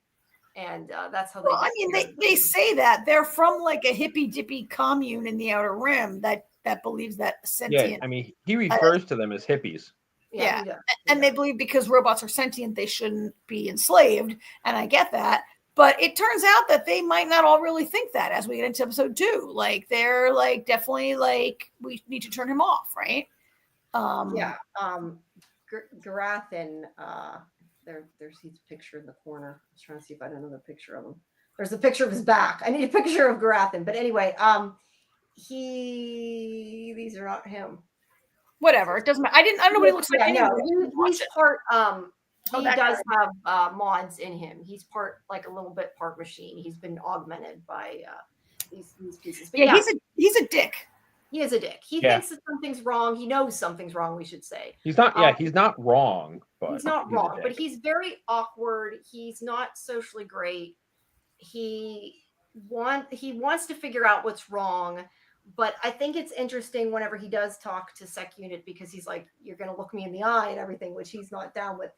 And that's how they. Well, I mean, they say that they're from like a hippy dippy commune in the Outer Rim that believes that sentient. Yeah, I mean, he refers to them as hippies. Yeah. And they believe because robots are sentient, they shouldn't be enslaved. And I get that. But it turns out that they might not all really think that as we get into episode 2. Like, they're like, definitely like, we need to turn him off, right? Garathan, there's his picture in the corner. I was trying to see if I had another picture of him. There's a picture of his back. I need a picture of Garathan. But anyway, these are not him. Whatever, it doesn't matter. I don't know what he looks like. I know he's part. He does have mods in him. He's part like a little bit part machine. He's been augmented by these pieces. But yeah, he's a dick. He is a dick. He thinks that something's wrong. He knows something's wrong. We should say he's not. Yeah, he's not wrong. But he's not wrong. But he's very awkward. He's not socially great. He wants to figure out what's wrong. But I think it's interesting whenever he does talk to Sec Unit because he's like, you're going to look me in the eye and everything, which he's not down with.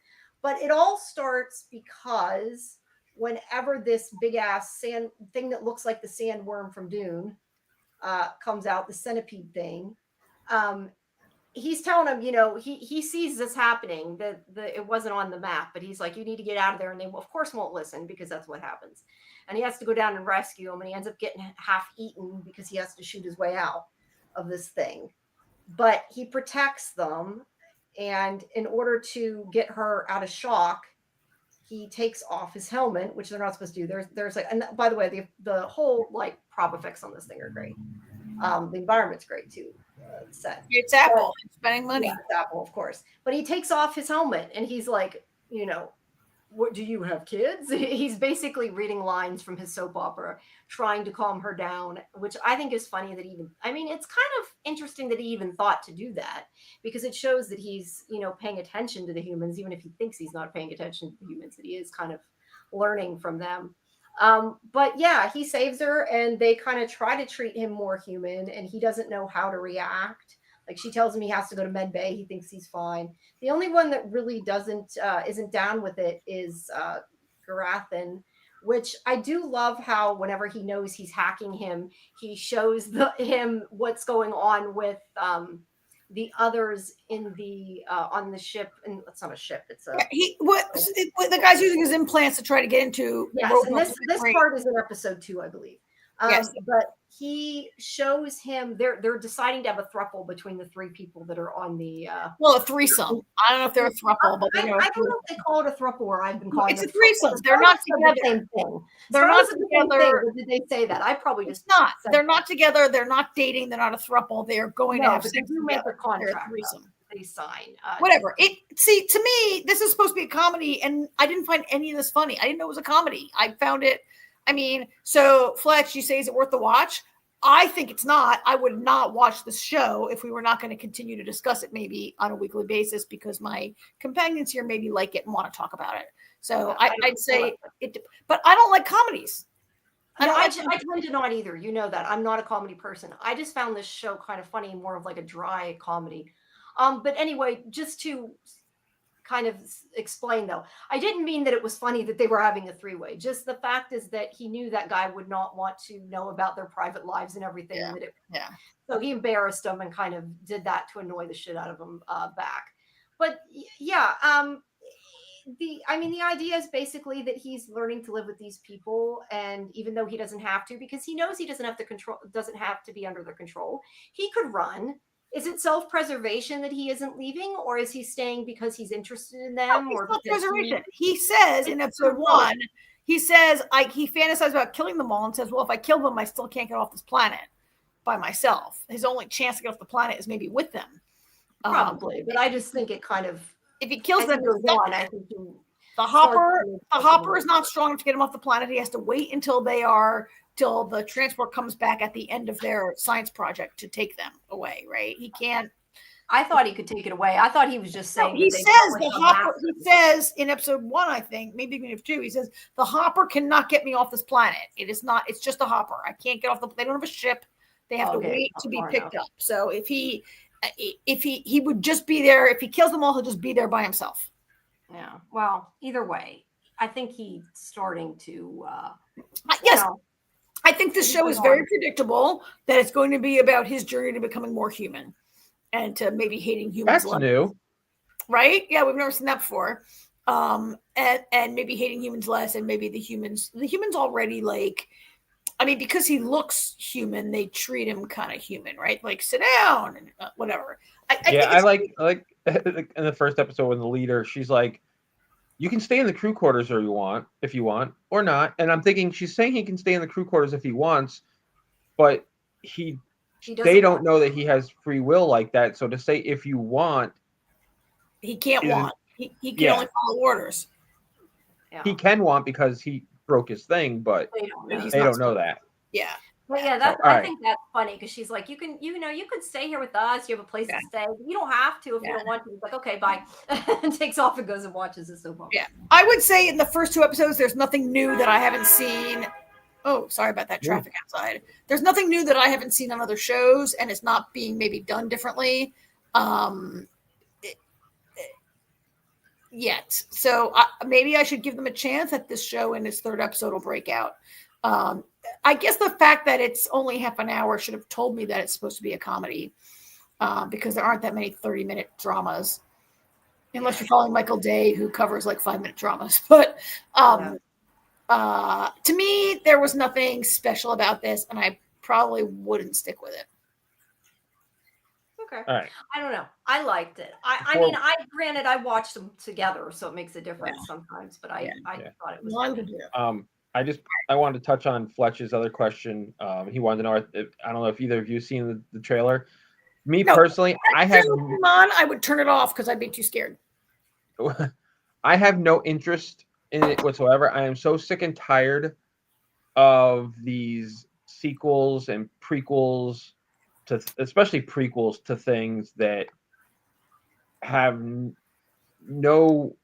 But it all starts because whenever this big ass sand thing that looks like the sandworm from Dune comes out, the centipede thing. He's telling him, you know, he sees this happening, that it wasn't on the map, but he's like, you need to get out of there. And they, of course, won't listen, because that's what happens. And he has to go down and rescue him. And he ends up getting half eaten because he has to shoot his way out of this thing. But he protects them. And in order to get her out of shock, he takes off his helmet, which they're not supposed to do. There's like, and by the way, the whole like prop effects on this thing are great. The environment's great too. Set. It's Apple. It's spending money. Yeah, it's Apple, of course. But he takes off his helmet and he's like, you know, what, do you have kids? He's basically reading lines from his soap opera, trying to calm her down, which I think is funny that even, I mean, it's kind of interesting that he even thought to do that, because it shows that he's, you know, paying attention to the humans, even if he thinks he's not paying attention to the humans, that he is kind of learning from them. But yeah, he saves her and they kind of try to treat him more human, and he doesn't know how to react. Like, she tells him he has to go to med bay. He thinks he's fine. The only one that really isn't down with it is Garathan, which I do love how whenever he knows he's hacking him, he shows him what's going on with the others in the on the ship. And it's not a ship, it's a the guy's using his implants to try to get into. Yes, and this part is in episode 2, I believe. Yes. But he shows him they're deciding to have a throuple between the 3 people that are on the a threesome. I don't know if they're a throuple, but I don't know if they call it a throuple, or I've been calling it's it a threesome. They're not together. The same thing. They're not together. Did they say that? I probably just it's not. They're not together. They're not dating. They're not a throuple. They're going to have sex. They do make a contract. They're a threesome. They sign. Whatever. See, to me, this is supposed to be a comedy, and I didn't find any of this funny. I didn't know it was a comedy. I found it. I mean, so Fletch, you say, is it worth the watch? I think it's not. I would not watch this show if we were not going to continue to discuss it maybe on a weekly basis, because my companions here maybe like it and want to talk about it. So I'd say it, but I don't like comedies. I tend to not either. You know that. I'm not a comedy person. I just found this show kind of funny, more of like a dry comedy. But anyway, just to kind of explain, though, I didn't mean that it was funny that they were having a 3-way. Just the fact is that he knew that guy would not want to know about their private lives and everything. So he embarrassed them and kind of did that to annoy the shit out of them back. But yeah, the idea is basically that he's learning to live with these people, and even though he doesn't have to, because he knows he doesn't have to be under their control, he could run. Is it self-preservation that he isn't leaving, or is he staying because he's interested in them? No, it's self-preservation. He says in episode 1, he says he fantasizes about killing them all and says, well, if I kill them, I still can't get off this planet by myself. His only chance to get off the planet is maybe with them. Probably, but I just think it kind of, if he kills them, I think the hopper is not strong enough to get him off the planet. He has to wait until the transport comes back at the end of their science project to take them away, right? He can't. I thought he could take it away. I thought he was just saying. No, he says the hopper. He says in episode 1, I think, maybe even 2, he says the hopper cannot get me off this planet. It is not. It's just a hopper. I can't get off the. They don't have a ship. They have to wait to be picked up. So if he would just be there. If he kills them all, he'll just be there by himself. Yeah. Well, either way, I think he's starting to. Yes. I think this show is very predictable, that it's going to be about his journey to becoming more human and to maybe hating humans. That's new. Right? Yeah, we've never seen that before. And maybe hating humans less, and maybe the humans already because he looks human, they treat him kind of human, right? Like, sit down and whatever. I like in the first episode when the leader, she's like, you can stay in the crew quarters if you want, or not. And I'm thinking she's saying he can stay in the crew quarters if he wants, but they don't know that he has free will like that. So to say if you want, he can't want. He can only follow orders. Yeah. He can want because he broke his thing, but they don't know that. Yeah. Well, yeah, I think that's funny, because she's like, you could stay here with us. You have a place to stay. You don't have to if you don't want to. He's like, okay, bye, and takes off and goes and watches this soap opera. Yeah, I would say in the first 2 episodes, there's nothing new that I haven't seen. Oh, sorry about that traffic outside. There's nothing new that I haven't seen on other shows, and it's not being maybe done differently yet. So maybe I should give them a chance that this show in its 3rd episode will break out. I guess the fact that it's only half an hour should have told me that it's supposed to be a comedy, because there aren't that many 30-minute dramas, unless you're following Michael Day, who covers like 5-minute dramas. But to me, there was nothing special about this, and I probably wouldn't stick with it. Okay. All right. I don't know. I liked it. I mean, granted, I watched them together, so it makes a difference sometimes. But I thought it was. I wanted to touch on Fletch's other question. He wanted to know if, I don't know if either of you seen the trailer. Me personally, I would turn it off because I'd be too scared. I have no interest in it whatsoever. I am so sick and tired of these sequels and prequels especially prequels to things that have no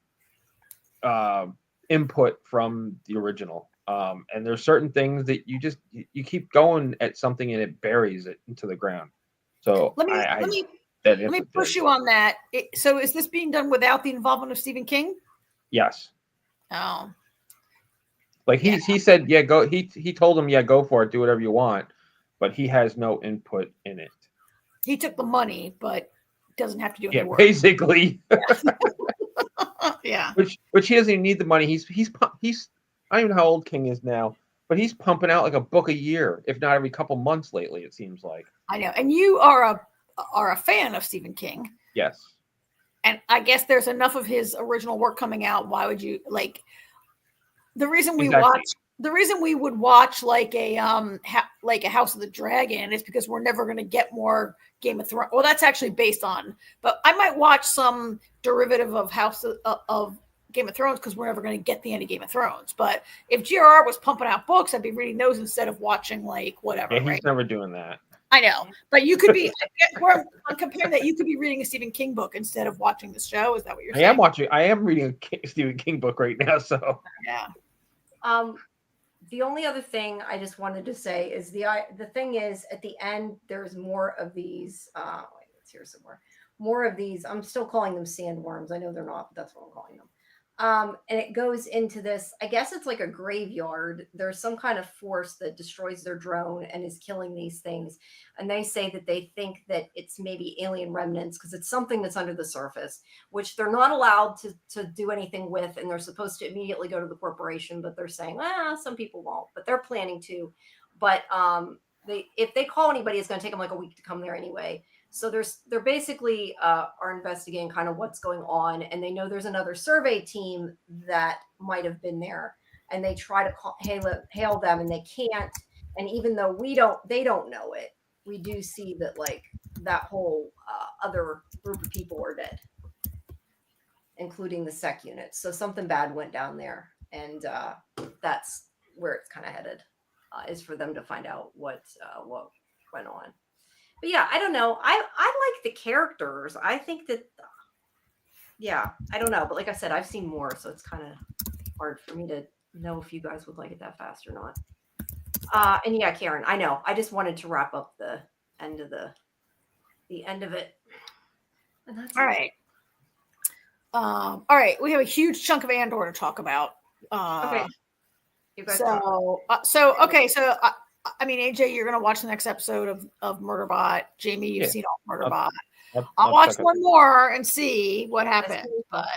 input from the original. And there's certain things that you keep going at something and it buries it into the ground. So let me push you on that. So is this being done without the involvement of Stephen King? Yes. Oh. Like he said, yeah, go. He told him, yeah, go for it, do whatever you want, but he has no input in it. He took the money, but doesn't have to do any work. Basically. Yeah. Which he doesn't even need the money. He's I don't even know how old King is now, but he's pumping out like a book a year, if not every couple months lately. It seems like. I know, and you are a fan of Stephen King. Yes. And I guess there's enough of his original work coming out. Why would you like? The reason we would watch like a House of the Dragon is because we're never going to get more Game of Thrones. Well, that's actually based on, but I might watch some derivative of of Game of Thrones because we're never going to get the end of Game of Thrones. But if GRR was pumping out books, I'd be reading those instead of watching like whatever. Yeah, he's never doing that. I know, but you could be. I'm comparing that. You could be reading a Stephen King book instead of watching the show. Is that what you're saying? I am reading a Stephen King book right now. So yeah. The only other thing I just wanted to say is the thing is at the end there's more of these. Let's hear some more. More of these. I'm still calling them sandworms. I know they're not. But that's what I'm calling them. And it goes into this, I guess it's like a graveyard. There's some kind of force that destroys their drone and is killing these things. And they say that they think that it's maybe alien remnants because it's something that's under the surface, which they're not allowed to do anything with. And they're supposed to immediately go to the corporation, but they're saying, some people won't, but they're planning to. But if they call anybody, it's going to take them like a week to come there anyway. So they're basically are investigating kind of what's going on, and they know there's another survey team that might have been there, and they try to hail them, and they can't. And even though they don't know it, we do see that like that whole other group of people are dead, including the sec units. So something bad went down there, and that's where it's kind of headed, is for them to find out what went on. But yeah, I don't know. I like the characters. I think that, I don't know. But like I said, I've seen more, so it's kind of hard for me to know if you guys would like it that fast or not. And yeah, Karen, I know. I just wanted to wrap up the end of it. And that's all right. All right, we have a huge chunk of Andor to talk about. Okay. You guys I mean, AJ, you're going to watch the next episode of Murderbot. Jamie, you've seen all Murderbot. I'll watch one more and see what happens. But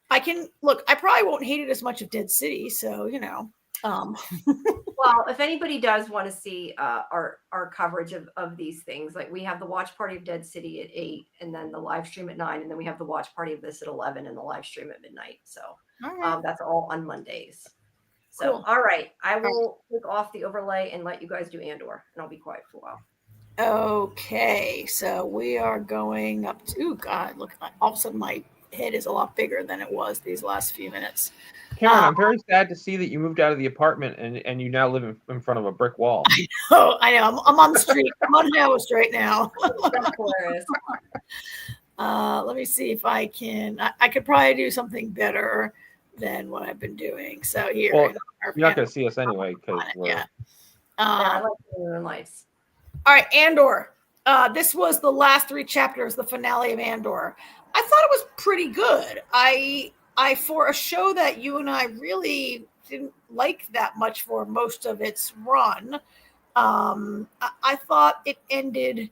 I can look. I probably won't hate it as much as Dead City. So Well, if anybody does want to see our coverage of these things, like we have the watch party of Dead City at 8, and then the live stream at 9, and then we have the watch party of this at 11, and the live stream at midnight. So that's all on Mondays. So, cool. All right. I will click off the overlay and let you guys do Andor, and I'll be quiet for a while. Okay. So we are going up to, God, look, all of a sudden my head is a lot bigger than it was these last few minutes. Karen, I'm very sad to see that you moved out of the apartment and you now live in front of a brick wall. I know. I'm on the street. I'm on Howard Street now. Let me see if I can. I could probably do something better than what I've been doing. So here, well, you're not going to see us anyway because I like the lights. All right, Andor. This was the last 3 chapters, the finale of Andor. I thought it was pretty good. I for a show that you and I really didn't like that much for most of its run. I thought it ended.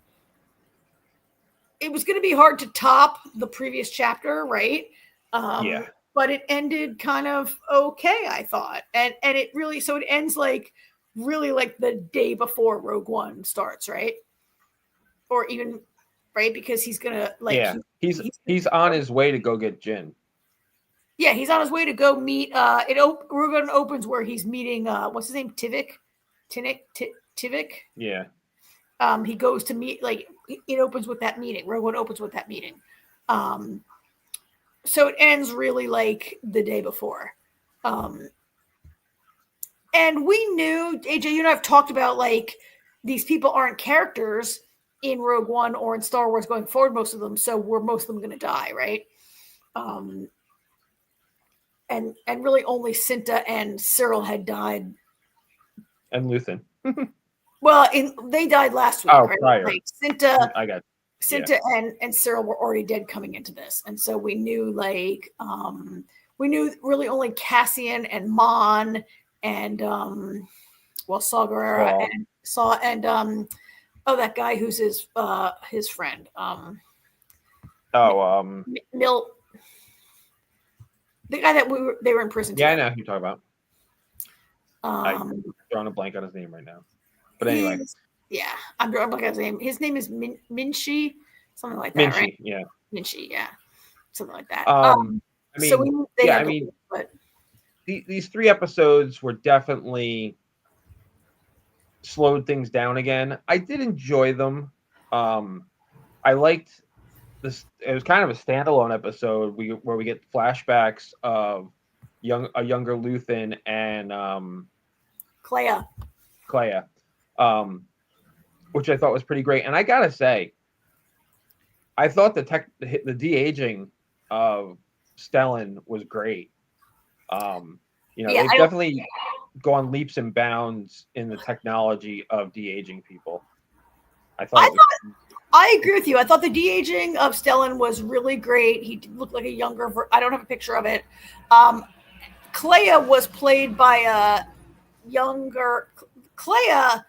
It was going to be hard to top the previous chapter, right? Yeah. But it ended kind of okay, I thought, and it really, so it ends like really like the day before Rogue One starts, right? Or even right, because he's gonna like Yeah, he's on his way to go get Jin. Yeah, he's on his way to go meet. Rogue One opens where he's meeting. What's his name? Tivik. Yeah. He goes to meet. Like it opens with that meeting. Rogue One opens with that meeting. So it ends really like the day before. And we knew, AJ, you and I have talked about like these people aren't characters in Rogue One or in Star Wars going forward, most of them. So most of them going to die, right? And really only Cinta and Cyril had died. And Luthen. Well, they died last week, right? Prior. Like Cinta, yeah. and Cyril were already dead coming into this, and so we knew like we knew really only Cassian and Mon and Saw Gerrera and Saw and that guy who's his friend Milt, the guy that they were in prison together. together. I know who you're talking about. I'm drawing a blank on his name right now. But anyway. I'm drawing a blank on his name. His name is Minchi, something like that, Minchi, right? Yeah. Minchi, yeah. Something like that. But these 3 episodes were definitely slowed things down again. I did enjoy them. I liked this. It was kind of a standalone episode where we get flashbacks of a younger Luthen and Clea, which I thought was pretty great. And I gotta say, I thought the de-aging of Stellan was great. They've definitely gone leaps and bounds in the technology of de-aging people. I agree with you. I thought the de-aging of Stellan was really great. He looked like a younger. I don't have a picture of it. Clea was played by a younger Clea.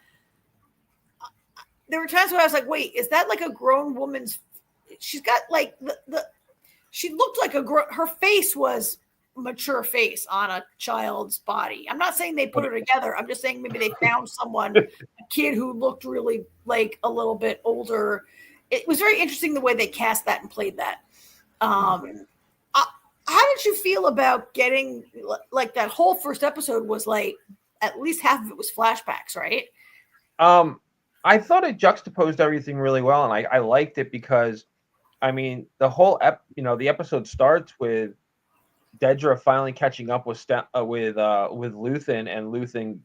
There were times where I was like, "Wait, is that like a grown woman's?" She's got like she looked like her face was mature face on a child's body. I'm not saying they put her together. I'm just saying maybe they found someone, a kid who looked really like a little bit older. It was very interesting the way they cast that and played that. How did you feel about getting like that whole first episode was like at least half of it was flashbacks, right? I thought it juxtaposed everything really well, and I liked it because, I mean, the whole the episode starts with Dedra finally catching up with Luthen, and Luthen,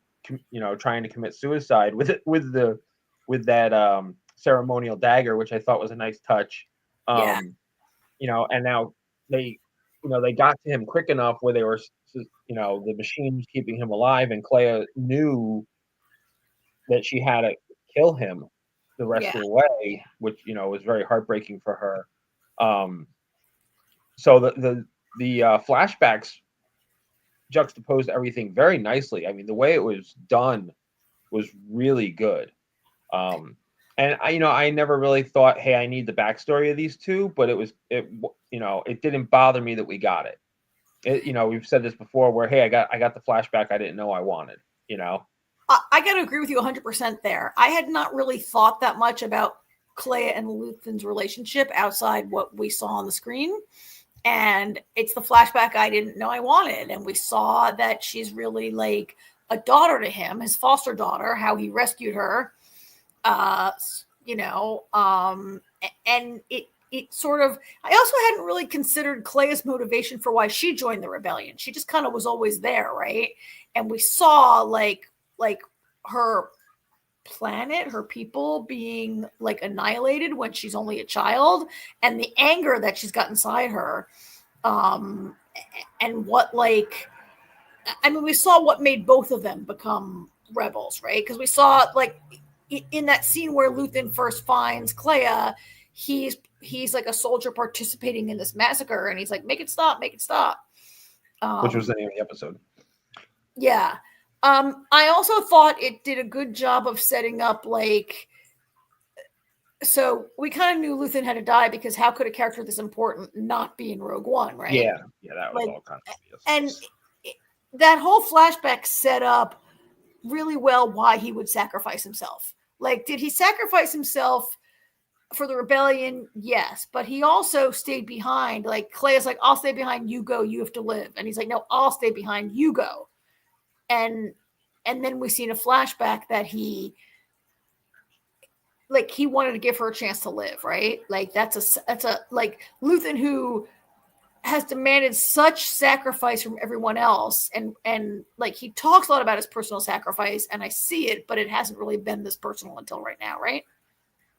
trying to commit suicide with that ceremonial dagger, which I thought was a nice touch. And now they got to him quick enough where they were, the machine was keeping him alive, and Clea knew that she had to kill him the rest of the way, which was very heartbreaking for her. So the flashbacks juxtaposed everything very nicely. I mean, the way it was done was really good. And I never really thought, hey, I need the backstory of these two, but it didn't bother me that we got it. We've said this before, where hey, I got the flashback I didn't know I wanted. I got to agree with you 100% there. I had not really thought that much about Clea and Luthen's relationship outside what we saw on the screen. And it's the flashback I didn't know I wanted. And we saw that she's really like a daughter to him, his foster daughter, how he rescued her. And it sort of, I also hadn't really considered Clea's motivation for why she joined the rebellion. She just kind of was always there, right? And we saw like her planet, her people being like annihilated when she's only a child, and the anger that she's got inside her. And what we saw what made both of them become rebels, right? Because we saw like in that scene where Luthen first finds Clea, he's like a soldier participating in this massacre, and he's like, make it stop. Which was the name of the episode. Yeah. I also thought it did a good job of setting up, like, so we kind of knew Luthen had to die, because how could a character this important not be in Rogue One, right? Yeah, that was Like, all kind of obvious. And that whole flashback set up really well why he would sacrifice himself. Like, did he sacrifice himself for the rebellion? Yes, but he also stayed behind. Like, Clay is like, I'll stay behind, you go, you have to live. And he's like, no, I'll stay behind, you go. And then we see in a flashback that he wanted to give her a chance to live, right? Like, that's a like Luthen, who has demanded such sacrifice from everyone else, and like, he talks a lot about his personal sacrifice, and I see it, but it hasn't really been this personal until right now, right?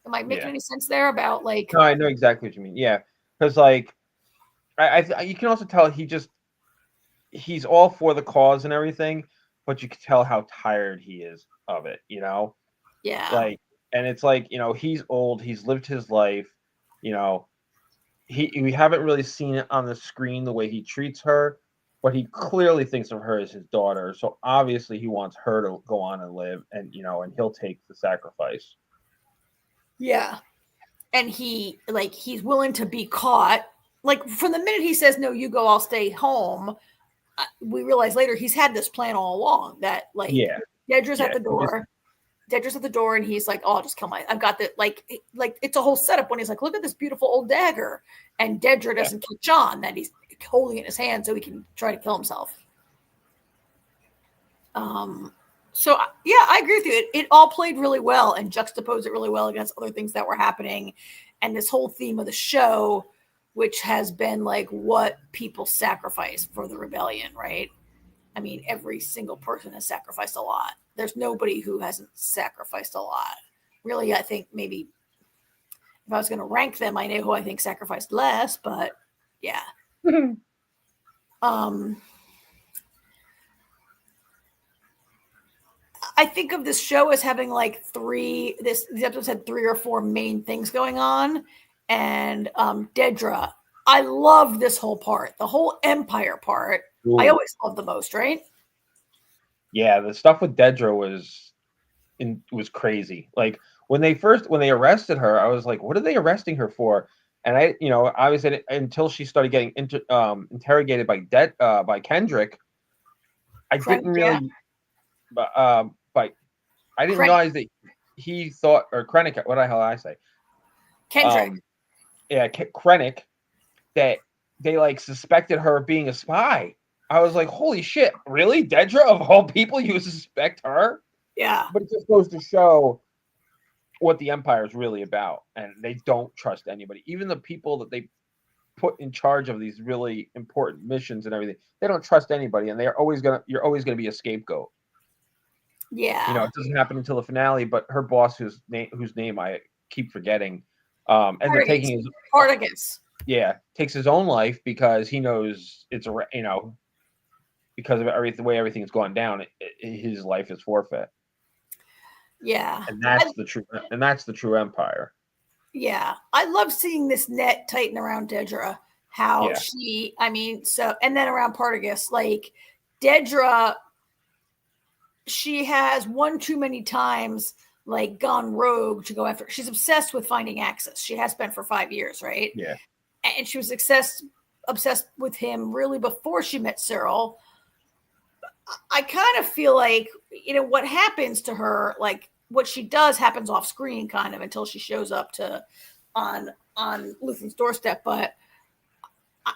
Am I making any sense there about, like? No, I know exactly what you mean. Yeah, because like, I you can also tell he's all for the cause and everything, but you can tell how tired he is of it. Yeah. Like, and it's like, he's old, he's lived his life. We haven't really seen it on the screen the way he treats her, but he clearly thinks of her as his daughter. So obviously he wants her to go on and live, and and he'll take the sacrifice. Yeah. And he's willing to be caught. Like, from the minute he says, no, you go, I'll stay home, we realize later he's had this plan all along, that, like, Dedra's at the door. Dedra's at the door, and he's like, oh, I'll just kill I've got the, like, it's a whole setup when he's like, look at this beautiful old dagger. And Dedra doesn't catch on that he's holding it in his hand so he can try to kill himself. So, yeah, I agree with you. It all played really well and juxtaposed it really well against other things that were happening. And this whole theme of the show, which has been, like, what people sacrifice for the rebellion, right? I mean, every single person has sacrificed a lot. There's nobody who hasn't sacrificed a lot. Really, I think maybe if I was going to rank them, I know who I think sacrificed less, but yeah. I think of this show as having, like, these episodes had 3 or 4 main things going on. And Dedra, I love this whole part. The whole Empire part, Ooh. I always love the most, right? Yeah, the stuff with Dedra was crazy. Like, when they arrested her, I was like, what are they arresting her for? And I, obviously, until she started getting interrogated by Kendrick, I didn't really, but I didn't realize that he thought, or Krennic, what the hell did I say? Kendrick. Krennic, that they, like, suspected her of being a spy. I was like, holy shit, really? Dedra, of all people, you suspect her? Yeah. But it just goes to show what the Empire is really about, and they don't trust anybody. Even the people that they put in charge of these really important missions and everything, they don't trust anybody, and you're always gonna be a scapegoat. Yeah. It doesn't happen until the finale, but her boss, whose name I keep forgetting, ends up taking his Partagas. Yeah, takes his own life because he knows it's because of the way everything's gone down, his life is forfeit. Yeah, and that's the true Empire. Yeah, I love seeing this net tighten around Dedra. How she, and then around Partagas, like, Dedra, she has one too many times, like, gone rogue to go after. She's obsessed with finding Axis. She has been for 5 years, right? Yeah, and she was obsessed with him really before she met Cyril. I kind of feel like, what happens to her, like, what she does happens off screen, kind of, until she shows up on Luthen's doorstep. But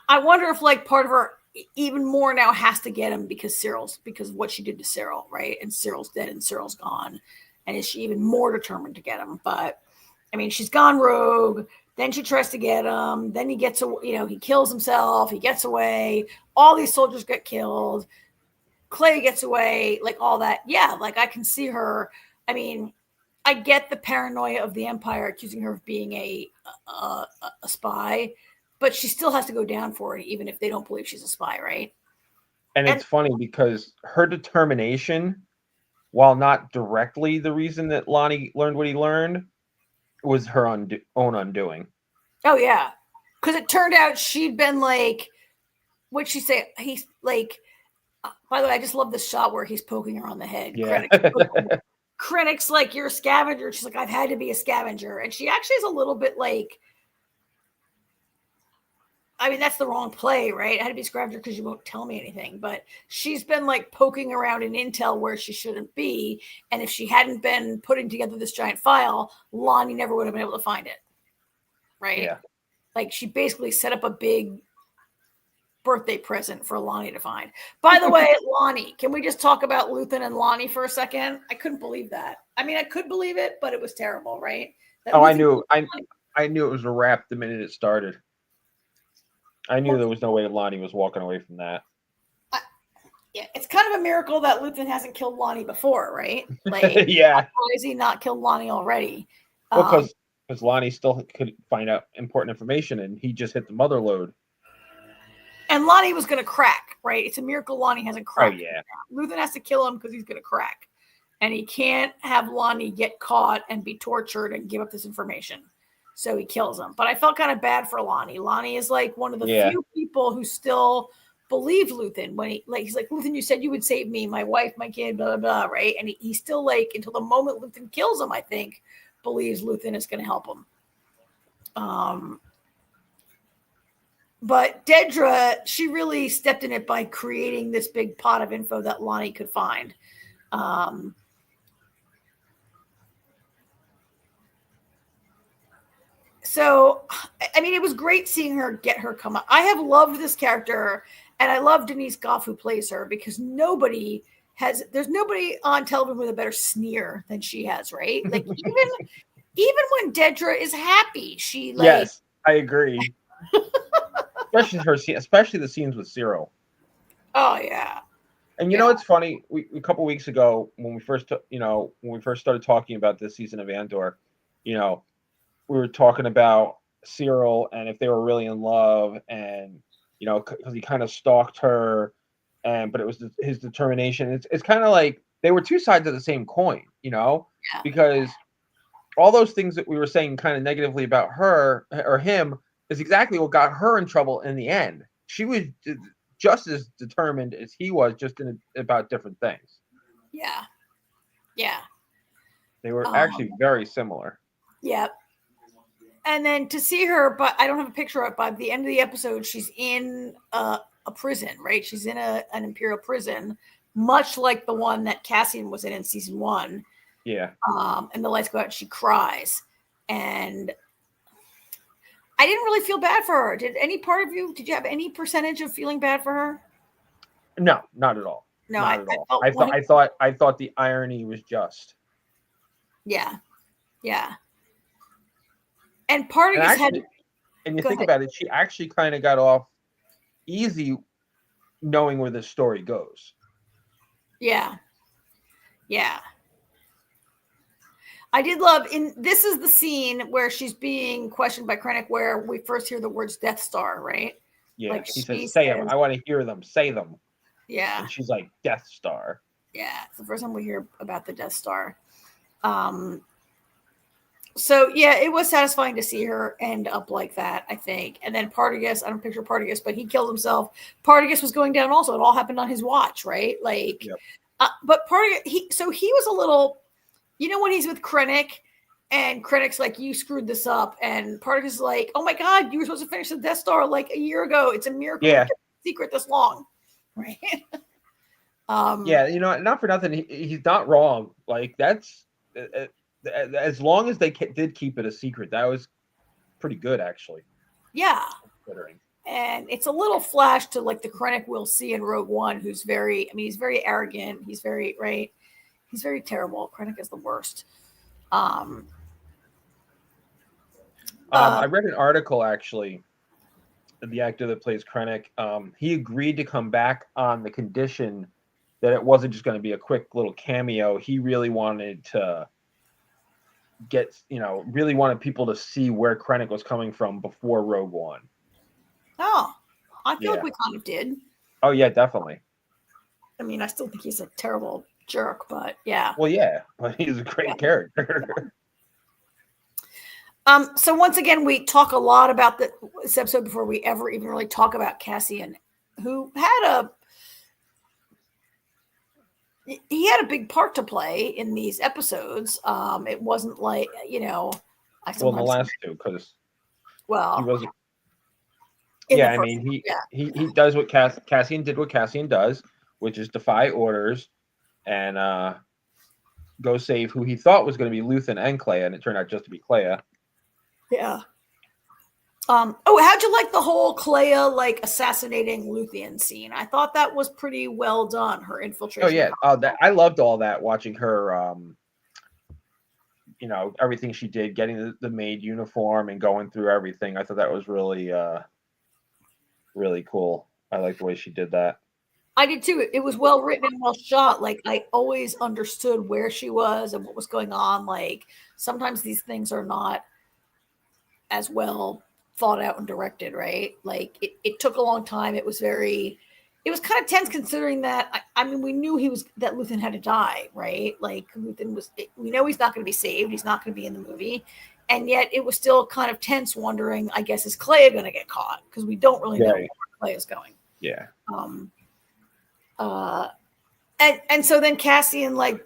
I wonder if, like, part of her even more now has to get him because of what she did to Cyril, right? And Cyril's dead and Cyril's gone. And is she even more determined to get him? But she's gone rogue. Then she tries to get him. Then he gets, he kills himself. He gets away. All these soldiers get killed. Clay gets away, like, all that. Yeah, like, I can see her. I get the paranoia of the Empire accusing her of being a spy, but she still has to go down for it, even if they don't believe she's a spy, right? And it's funny because her determination, while not directly the reason that Lonnie learned what he learned, was her own undoing. Oh, yeah. Because it turned out she'd been, like, what'd she say? He's like, By the way, I just love the shot where he's poking her on the head. Yeah. Krennic's like, you're a scavenger. She's like, I've had to be a scavenger. And she actually is a little bit like, I mean, that's the wrong play, right? I had to be a scavenger because you won't tell me anything. But she's been like poking around in intel where she shouldn't be. And if she hadn't been putting together this giant file, Lonnie never would have been able to find it. Right? Yeah. Like she basically set up a big birthday present for Lonnie to find. By the way, Lonnie, can we just talk about Luthen and Lonnie for a second? I couldn't believe that. I mean, I could believe it, but it was terrible, right? That I Luthen knew. I knew it was a wrap the minute it started. I knew there was no way Lonnie was walking away from that. Yeah, it's kind of a miracle that Luthen hasn't killed Lonnie before, right? Like, yeah. Why has he not killed Lonnie already? Because Lonnie still could find out important information, and he just hit the mother load. And Lonnie was going to crack, right? It's a miracle Lonnie hasn't cracked. Oh, yeah. Luthen has to kill him because he's going to crack. And he can't have Lonnie get caught and be tortured and give up this information. So he kills him. But I felt kind of bad for Lonnie. Lonnie is like one of the few people who still believe Luthen. When he's like, Luthen, you said you would save me, my wife, my kid, blah, blah, blah, right? And he still like, until the moment Luthen kills him, I think, believes Luthen is going to help him. But Dedra, she really stepped in it by creating this big pot of info that Lonnie could find. So, I mean, it was great seeing her get her come up. I have loved this character, and I love Denise Goff, who plays her, because there's nobody on television with a better sneer than she has, right? Like, even when Dedra is happy, she like... Yes, I agree. especially the scenes with Surreal. Oh yeah. And you know it's funny? A couple weeks ago when we first started talking about this season of Andor, we were talking about Surreal and if they were really in love, and because he kind of stalked her, but it was his determination. It's kind of like they were two sides of the same coin, because all those things that we were saying kind of negatively about her or him is exactly what got her in trouble in the end. She was just as determined as he was, just about different things. Yeah. Yeah. They were actually very similar. Yeah. And then to see her, but I don't have a picture of it, by the end of the episode, she's in a prison, right? She's in an Imperial prison, much like the one that Cassian was in season 1. Yeah. And the lights go out and she cries. And I didn't really feel bad for her. Did you have any percentage of feeling bad for her? No, not at all. No, not at all. I thought the irony was just. Yeah. Yeah. And part of it and you think about it, she actually kind of got off easy knowing where the story goes. Yeah. Yeah. I did love this is the scene where she's being questioned by Krennic, where we first hear the words Death Star, right? Yeah. Like he says, say them. I want to hear them. Say them. Yeah. And she's like, Death Star. Yeah. It's the first time we hear about the Death Star. So yeah, it was satisfying to see her end up like that, I think. And then Partagas, I don't picture Partagas, but he killed himself. Partagas was going down also. It all happened on his watch, right? Like, yep. But Partagas, he was a little, when he's with Krennic and Krennic's like, you screwed this up. And Partagas is like, oh my God, you were supposed to finish the Death Star like a year ago. It's a miracle. Yeah. Secret this long. Right. Yeah. Not for nothing. He's not wrong. Like that's, as long as they did keep it a secret, that was pretty good, actually. Yeah. Considering. And it's a little flash to like the Krennic we'll see in Rogue One, who's he's very arrogant. He's very, right. He's very terrible. Krennic is the worst. I read an article, actually, the actor that plays Krennic, he agreed to come back on the condition that it wasn't just going to be a quick little cameo. He really wanted to really wanted people to see where Krennic was coming from before Rogue One. Oh, I feel like we kind of did. Oh yeah, definitely. I mean, I still think he's a terrible jerk, but yeah. Well, yeah, but he's a great character. So once again, we talk a lot about this episode before we ever even really talk about Cassian, who had a he had a big part to play in these episodes. It wasn't like, I Well, in the sometimes last two, because he well wasn't. in Yeah, the I first, mean, yeah. he does what Cassian did. What Cassian does, which is defy orders and go save who he thought was going to be Luthen and Clea, and it turned out just to be Clea. Yeah. How'd you like the whole Clea like assassinating Luthien scene? I thought that was pretty well done. Her infiltration. Oh yeah, I loved all that. Watching her, everything she did, getting the maid uniform and going through everything. I thought that was really, really cool. I like the way she did that. I did too. It was well written and well shot. Like I always understood where she was and what was going on. Like sometimes these things are not as well thought out and directed, right? Like it took a long time. It was kind of tense considering that, I mean, we knew that Luthen had to die, right? Like we know he's not going to be saved. He's not going to be in the movie. And yet it was still kind of tense wondering, I guess, is Clea going to get caught? Because we don't really know where Clea is going. Yeah. And so then Cassian like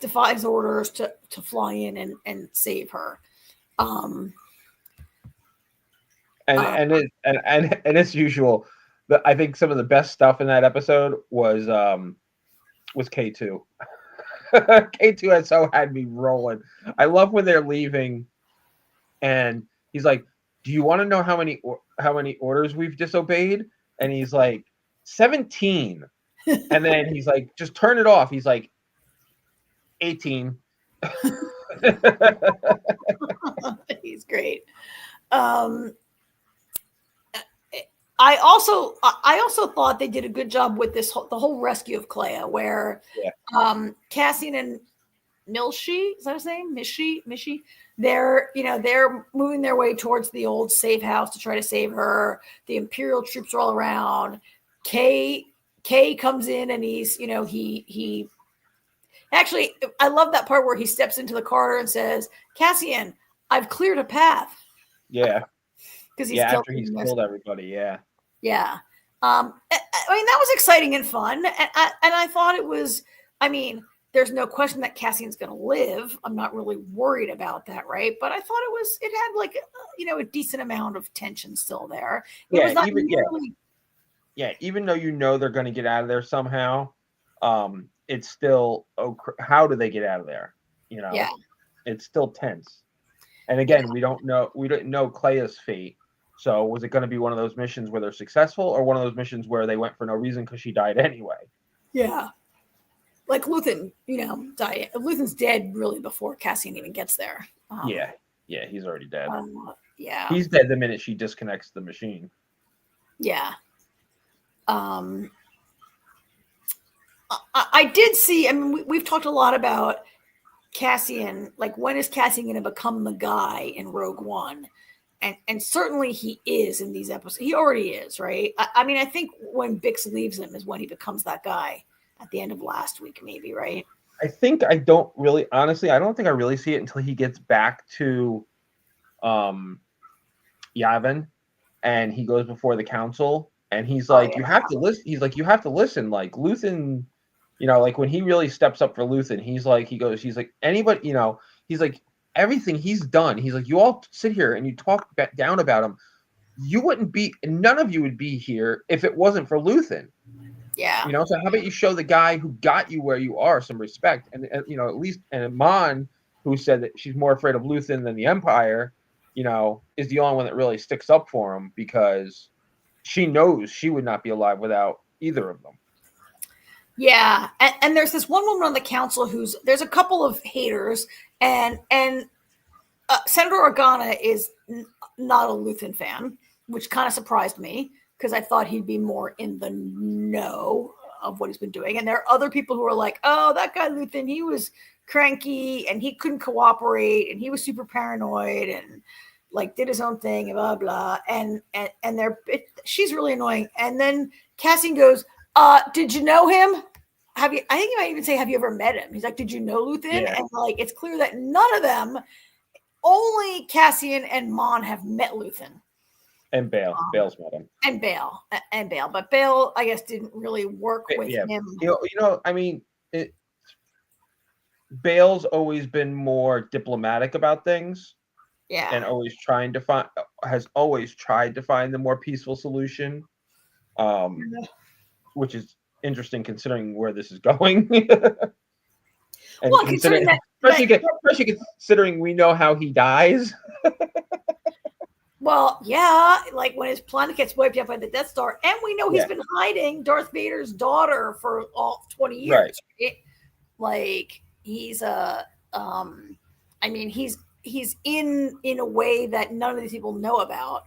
defies orders to fly in and save her. And as usual, I think some of the best stuff in that episode was K2. K2 had me rolling. I love when they're leaving, and he's like, "Do you want to know how many orders we've disobeyed?" And he's like, 17. And then he's like, "Just turn it off." He's like, 18. He's great. I also thought they did a good job with the whole rescue of Clea, where Cassian and Milshi, is that his name? Mishi. They're moving their way towards the old safe house to try to save her. The Imperial troops are all around. Kay comes in and he's, he actually, I love that part where he steps into the corridor and says, "Cassian, I've cleared a path." Yeah. Because he's after he's killed everybody. Yeah. Yeah. I mean, that was exciting and fun. And I thought it was, I mean, there's no question that Cassian's going to live. I'm not really worried about that, right? But I thought it had like, a decent amount of tension still there. It was not even though they're going to get out of there somehow, it's still, how do they get out of there? Yeah. It's still tense. And again, we didn't know Clea's fate. So was it going to be one of those missions where they're successful, or one of those missions where they went for no reason because she died anyway? Yeah. Like Luthen, died. Luthen's dead really before Cassian even gets there. Yeah, he's already dead. Yeah. He's dead the minute she disconnects the machine. Yeah. I did see, I mean, we've talked a lot about Cassian, like when is Cassian going to become the guy in Rogue One? And certainly he is in these episodes. He already is, right? I mean, I think when Bix leaves him is when he becomes that guy at the end of last week, maybe, right? I don't think I really see it until he gets back to Yavin and he goes before the council and he's like, you have to listen. He's like, you have to listen. Like Luthen, like when he really steps up for Luthen, he's like, anybody, he's like, everything he's done. He's like, you all sit here and you talk down about him. None of you would be here if it wasn't for Luthen. Yeah. So how about you show the guy who got you where you are some respect? And at least, and Mon, who said that she's more afraid of Luthen than the Empire, is the only one that really sticks up for him because she knows she would not be alive without either of them. Yeah. And there's this one woman on the council there's a couple of haters and Senator Organa is not a Luthen fan, which kind of surprised me because I thought he'd be more in the know of what he's been doing. And there are other people who are like, oh, that guy Luthen, he was cranky and he couldn't cooperate and he was super paranoid and like did his own thing and blah, blah. And she's really annoying. And then Cassian goes, did you know him? I think he might even say, have you ever met him? He's like, did you know Luthen? Yeah. And like, it's clear that none of them, only Cassian and Mon have met Luthen. And Bale's met him. And Bale. But Bale, I guess, didn't really work with him. I mean, Bale's always been more diplomatic about things. Yeah. And has always tried to find the more peaceful solution, which is interesting considering where this is going. And well, considering especially considering we know how he dies. Well, yeah, like when his planet gets wiped out by the Death Star, and we know he's been hiding Darth Vader's daughter for all 20 years. Right? Like he's I mean, he's in a way that none of these people know about.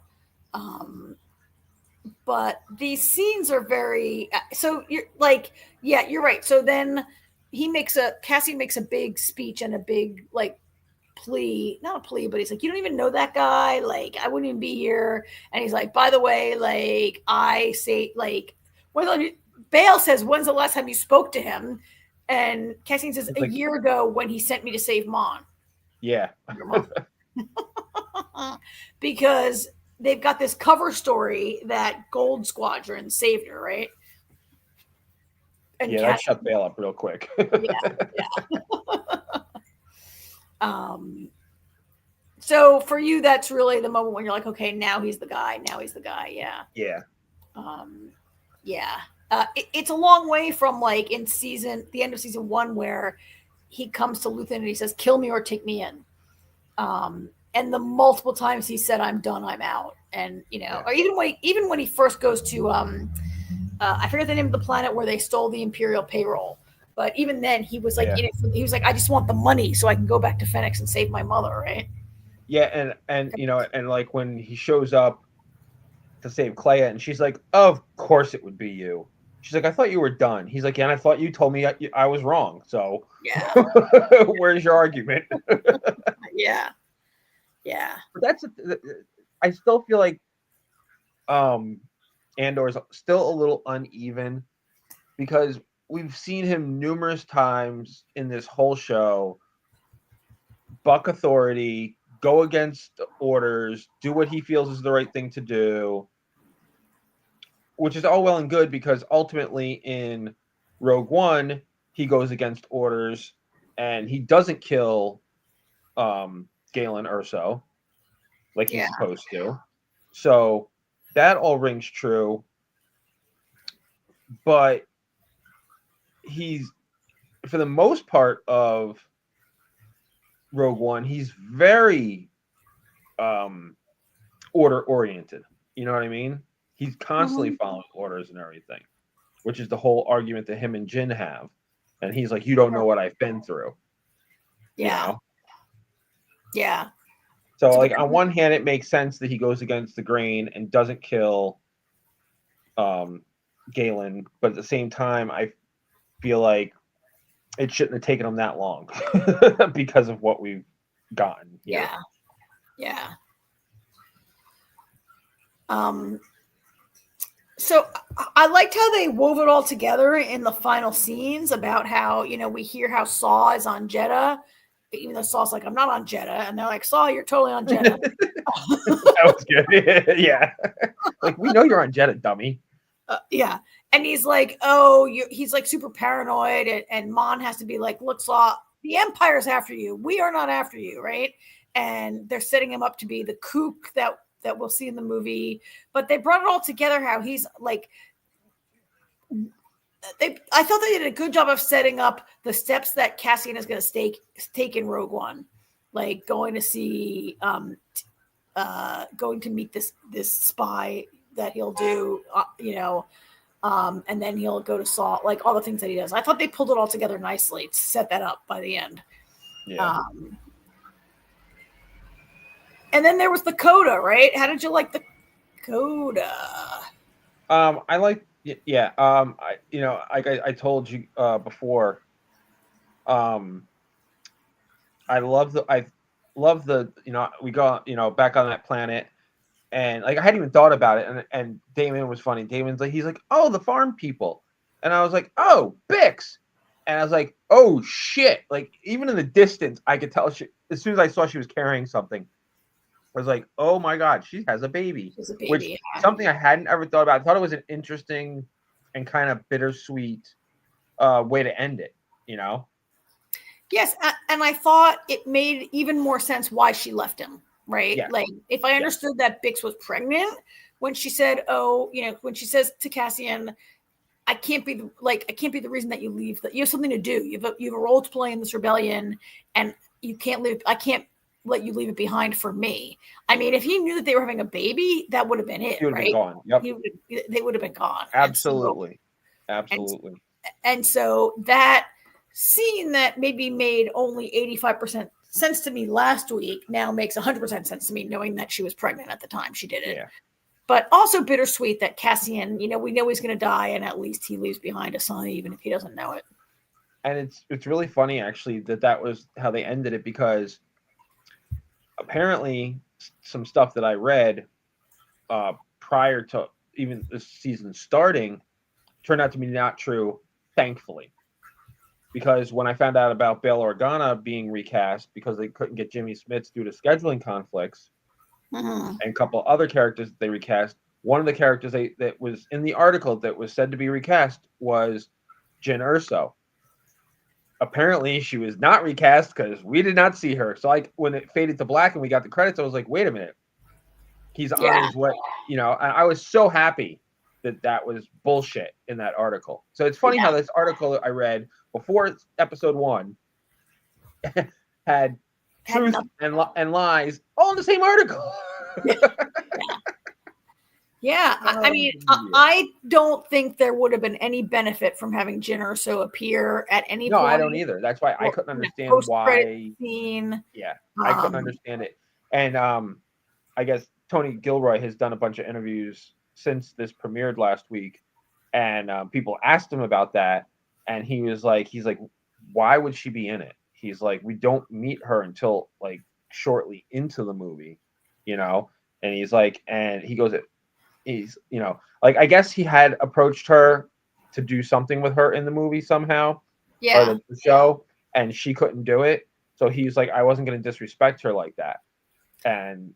But these scenes are very so you're like, yeah, you're right. So then Cassian makes a big speech and a big like plea, not a plea, but he's like, you don't even know that guy, like I wouldn't even be here. And he's like, by the way, like I say, like Bale says, when's the last time you spoke to him? And Cassian says, a year ago when he sent me to save Mon. Yeah. Because they've got this cover story that Gold Squadron saved her, right? And yeah, that shut Bale up real quick. yeah. So for you, that's really the moment when you're like, okay, now he's the guy. Yeah. Yeah. Yeah. It's a long way from like the end of season 1 where he comes to Luthen and he says, kill me or take me in. And the multiple times he said, I'm done, I'm out. And, or even when he first goes to, I forget the name of the planet where they stole the Imperial payroll. But even then he was like, he was like, I just want the money so I can go back to Phoenix and save my mother. Right. Yeah. And like when he shows up to save Clea and she's like, of course it would be you. She's like, I thought you were done. He's like, yeah, and I thought you told me I was wrong. So yeah, where's your argument? Yeah. But I still feel like Andor is still a little uneven because we've seen him numerous times in this whole show buck authority, go against orders, do what he feels is the right thing to do, which is all well and good because ultimately in Rogue One, he goes against orders and he doesn't kill Galen Erso like he's supposed to. So that all rings true. But he's, for the most part of Rogue One, he's very order oriented. You know what I mean? He's constantly following orders and everything, which is the whole argument that him and Jin have. And he's like, you don't know what I've been through. Yeah. You know? Yeah. So like on one hand, it makes sense that he goes against the grain and doesn't kill Galen, but at the same time, I feel like it shouldn't have taken him that long because of what we've gotten. Yeah. So I liked how they wove it all together in the final scenes about how, we hear how Saw is on Jeddah, even though Saw's like, I'm not on Jeddah. And they're like, Saw, you're totally on Jeddah. That was good. Yeah. Like, we know you're on Jeddah, dummy. Yeah. And he's like, he's like super paranoid. And Mon has to be like, look, Saw, the Empire's after you. We are not after you. Right. And they're setting him up to be the kook that we'll see in the movie. But they brought it all together how he's like, I thought they did a good job of setting up the steps that Cassian is going to take in Rogue One, like going to see, going to meet this spy that he'll do, and then he'll go to Saw, like all the things that he does. I thought they pulled it all together nicely to set that up by the end. Yeah. And then there was the coda, right? How did you like the coda? I like. Yeah. I told you before. I love the. We go. Back on that planet, and like I hadn't even thought about it, and Damon was funny. Damon's like, he's like, oh, the farm people, and I was like, oh, Bix, and I was like, oh shit! Like even in the distance, I could tell as soon as I saw she was carrying something. I was like, oh my God, she has a baby. She's a baby, which something I hadn't ever thought about. I thought it was an interesting and kind of bittersweet way to end it. you know? Yes, and I thought it made even more sense why she left him, right? Yeah. Like, if I understood that Bix was pregnant when she said, "Oh, when she says to Cassian, I can't be the reason that you leave. That you have something to do. You have a role to play in this rebellion, and you can't leave. I can't let you leave it behind for me." I mean, if he knew that they were having a baby, that would have been it. He would have right? been gone. Yep. They would have been gone. Absolutely. Absolutely. And so that scene that maybe made only 85% sense to me last week now makes 100% sense to me, knowing that she was pregnant at the time she did it. Yeah. But also bittersweet that Cassian, we know he's going to die, and at least he leaves behind a son, even if he doesn't know it. And it's really funny, actually, that was how they ended it, because apparently some stuff that I read prior to even this season starting turned out to be not true, thankfully. Because when I found out about Bail Organa being recast because they couldn't get Jimmy Smits due to scheduling conflicts, and a couple other characters that they recast, one of the characters that was in the article that was said to be recast was Jyn Erso. Apparently, she was not recast because we did not see her. So, like, when it faded to black and we got the credits, I was like, wait a minute. He's on his way. I was so happy that was bullshit in that article. So it's funny how this article I read before episode 1 had truth and lies all in the same article. Yeah. I mean, I don't think there would have been any benefit from having Jyn Erso appear at any point. No, I don't either. That's why I couldn't understand why. Scene. Yeah, I couldn't understand it. And I guess Tony Gilroy has done a bunch of interviews since this premiered last week, and people asked him about that, and he's like, why would she be in it? He's like, we don't meet her until like shortly into the movie, and he's like, and he goes, he's, like, I guess he had approached her to do something with her in the movie somehow, or the show, and she couldn't do it. So he's like, I wasn't going to disrespect her like that. And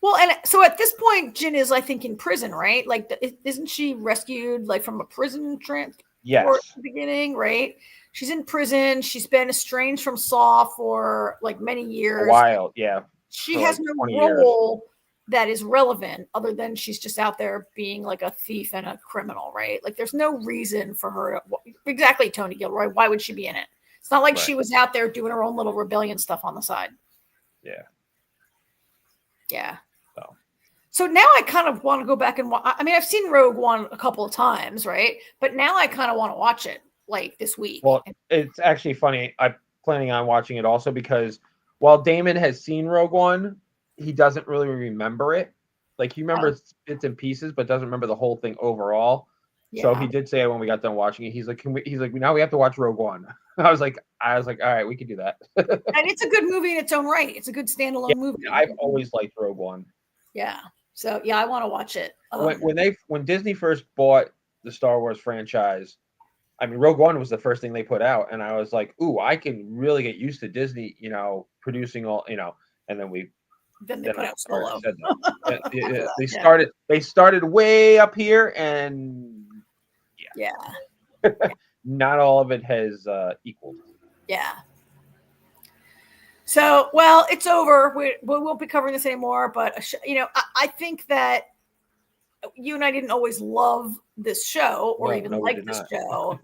well, and so at this point, Jyn is, I think, in prison, right? Like, isn't she rescued like from a prison transport at the beginning, right? She's in prison. She's been estranged from Saw for like many years. A while, yeah. She has no role that is relevant other than she's just out there being like a thief and a criminal, right? Like, there's no reason for her. Exactly, Tony Gilroy. Why would she be in it? It's not like she was out there doing her own little rebellion stuff on the side. Yeah. Yeah. So now I kind of want to go back and watch. I mean, I've seen Rogue One a couple of times, right? But now I kind of want to watch it like this week. Well, it's actually funny. I'm planning on watching it also because while Damon has seen Rogue One, he doesn't really remember it. Like, he remembers bits and pieces, but doesn't remember the whole thing overall. Yeah. So he did say when we got done watching it, he's like, now we have to watch Rogue One. I was like, all right, we can do that. And it's a good movie in its own right. It's a good standalone movie. I've always liked Rogue One. Yeah. So I want to watch it. When Disney first bought the Star Wars franchise, I mean, Rogue One was the first thing they put out, and I was like, ooh, I can really get used to Disney, producing all, and then they put out Solo. They started way up here, and not all of it has equaled. Yeah. So, well, it's over. We won't be covering this anymore. But, I think that you and I didn't always love this show or like this show.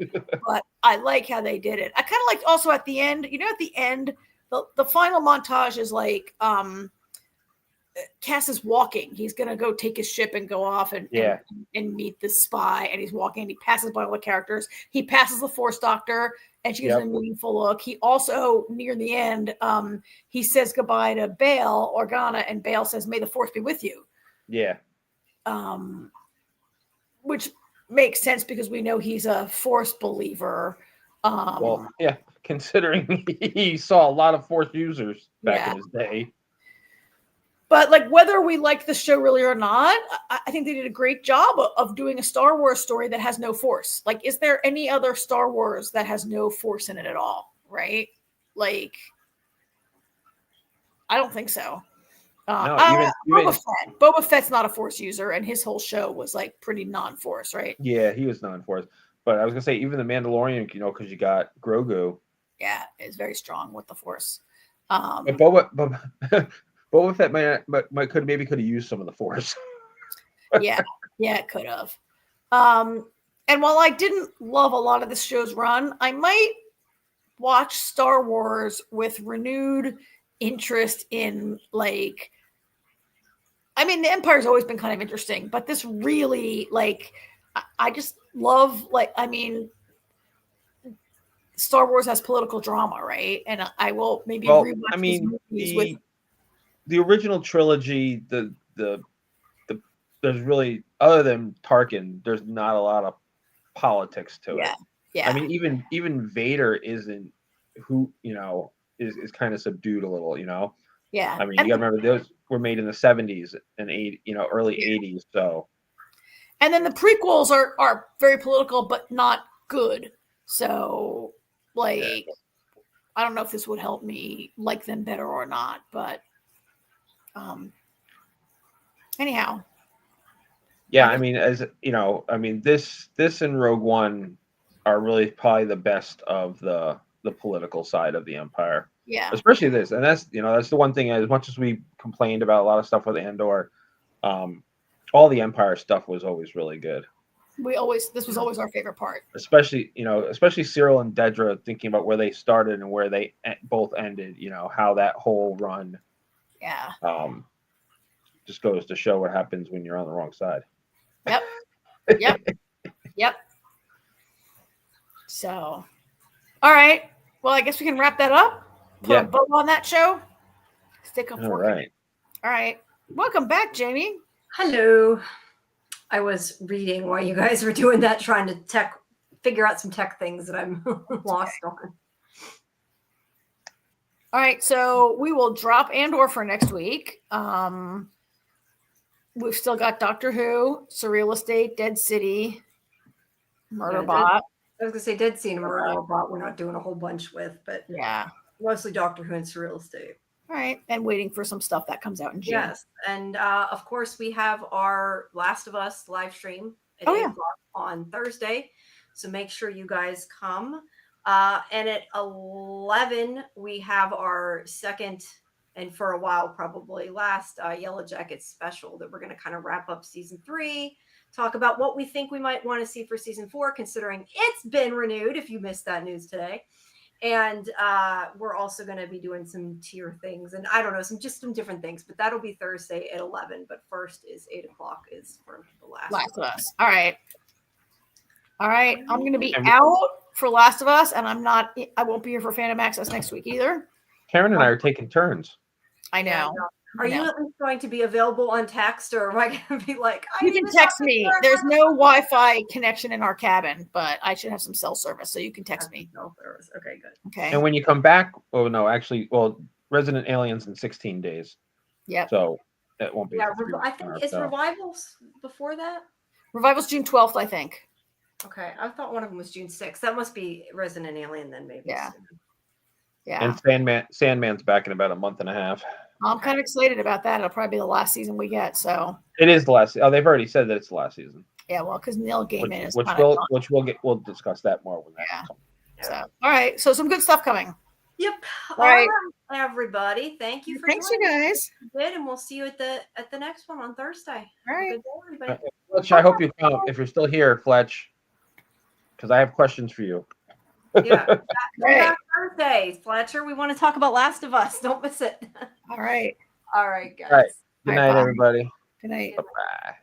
But I like how they did it. I kind of liked also at the end, at the end, the final montage is like Cass is walking. He's going to go take his ship and go off and meet the spy. And he's walking and he passes by all the characters. He passes the Force Doctor. And she gives him a meaningful look. He also, near the end, he says goodbye to Bail Organa, and Bail says, "May the Force be with you." Yeah. Which makes sense because we know he's a Force believer. Considering he saw a lot of Force users back in his day. But like, whether we like the show really or not, I think they did a great job of doing a Star Wars story that has no Force. Like, is there any other Star Wars that has no Force in it at all? Right? Like, I don't think so. Boba Fett's not a Force user, and his whole show was like pretty non-Force, right? Yeah, he was non-Force. but I was gonna say even the Mandalorian, you know, because you got Grogu. Yeah, is very strong with the Force. But Boba Fett might could have used some of the Force. Yeah, it could have. And while I didn't love a lot of this show's run, I might watch Star Wars with renewed interest in, like, I mean, the Empire's always been kind of interesting, but this really, like, I just love, like, I mean, Star Wars has political drama, right? And I will maybe rewatch these movies with the original trilogy. There's really, other than Tarkin, there's not a lot of politics to it. Yeah. I mean, even Vader isn't, who, you know, is kind of subdued a little, you know. Yeah. I mean, you got to remember those were made in the 70s and early 80s. So. And then the prequels are very political, but not good. So, like, I don't know if this would help me like them better or not, but anyhow. Yeah, I mean, as you know, I mean, this and Rogue One are really probably the best of the political side of the Empire. Yeah. Especially this. And that's the one thing, as much as we complained about a lot of stuff with Andor, all the Empire stuff was always really good. This was always our favorite part. Especially Cyril and Dedra, thinking about where they started and where they both ended, you know, how that whole run just goes to show what happens when you're on the wrong side. Yep. So, all right. Well, I guess we can wrap that up. Put a bow on that show. Stick up for it. All right. Welcome back, Jamie. Hello. I was reading while you guys were doing that, trying to figure out some tech things that I'm lost on. All right, so we will drop Andor for next week. We've still got Doctor Who, SurrealEstate, Dead City, Murderbot. I was gonna say Dead City and Murderbot. We're not doing a whole bunch with, but mostly Doctor Who and SurrealEstate. All right, and waiting for some stuff that comes out in June. Yes, and of course we have our Last of Us live stream at 8 o'clock on Thursday, so make sure you guys come. And at 11 we have our second, and for a while probably last, Yellow Jackets special that we're going to kind of wrap up season 3, talk about what we think we might want to see for season 4, considering it's been renewed, if you missed that news today. And we're also going to be doing some tier things, and I don't know, some different things, but that'll be Thursday at 11. But first is 8 o'clock is for the Last of Us. All right. I'm going to be out for Last of Us, and I won't be here for Fandom Access next week either. Karen and I are taking turns. I know. Are you at least going to be available on text, or am I going to be like, you can text me? There's no Wi-Fi connection in our cabin, but I should have some cell service, so you can text me. Okay, good. Okay. And when you come back, Resident Alien's in 16 days. Yep. So it won't be. Yeah, I think is Revivals before that? Revival's June 12th, I think. Okay, I thought one of them was June 6th. That must be Resident Alien then, maybe. Yeah. And Sandman's back in about a month and a half. I'm kind of excited about that. It'll probably be the last season we get. So it is the last. Oh, they've already said that it's the last season. Yeah, well, because Neil Gaiman is we'll discuss that more when that comes. So all right, so some good stuff coming. Yep. All right, everybody. Thank you for Thanks, you guys. And we'll see you at the next one on Thursday. All right. Good day, everybody. Fletch, I hope you come if you're still here, Fletch, because I have questions for you. Yeah. Back Thursday, Fletcher. We want to talk about Last of Us. Don't miss it. All right. All right, guys. All right. Good night, everybody. Good night. Bye-bye.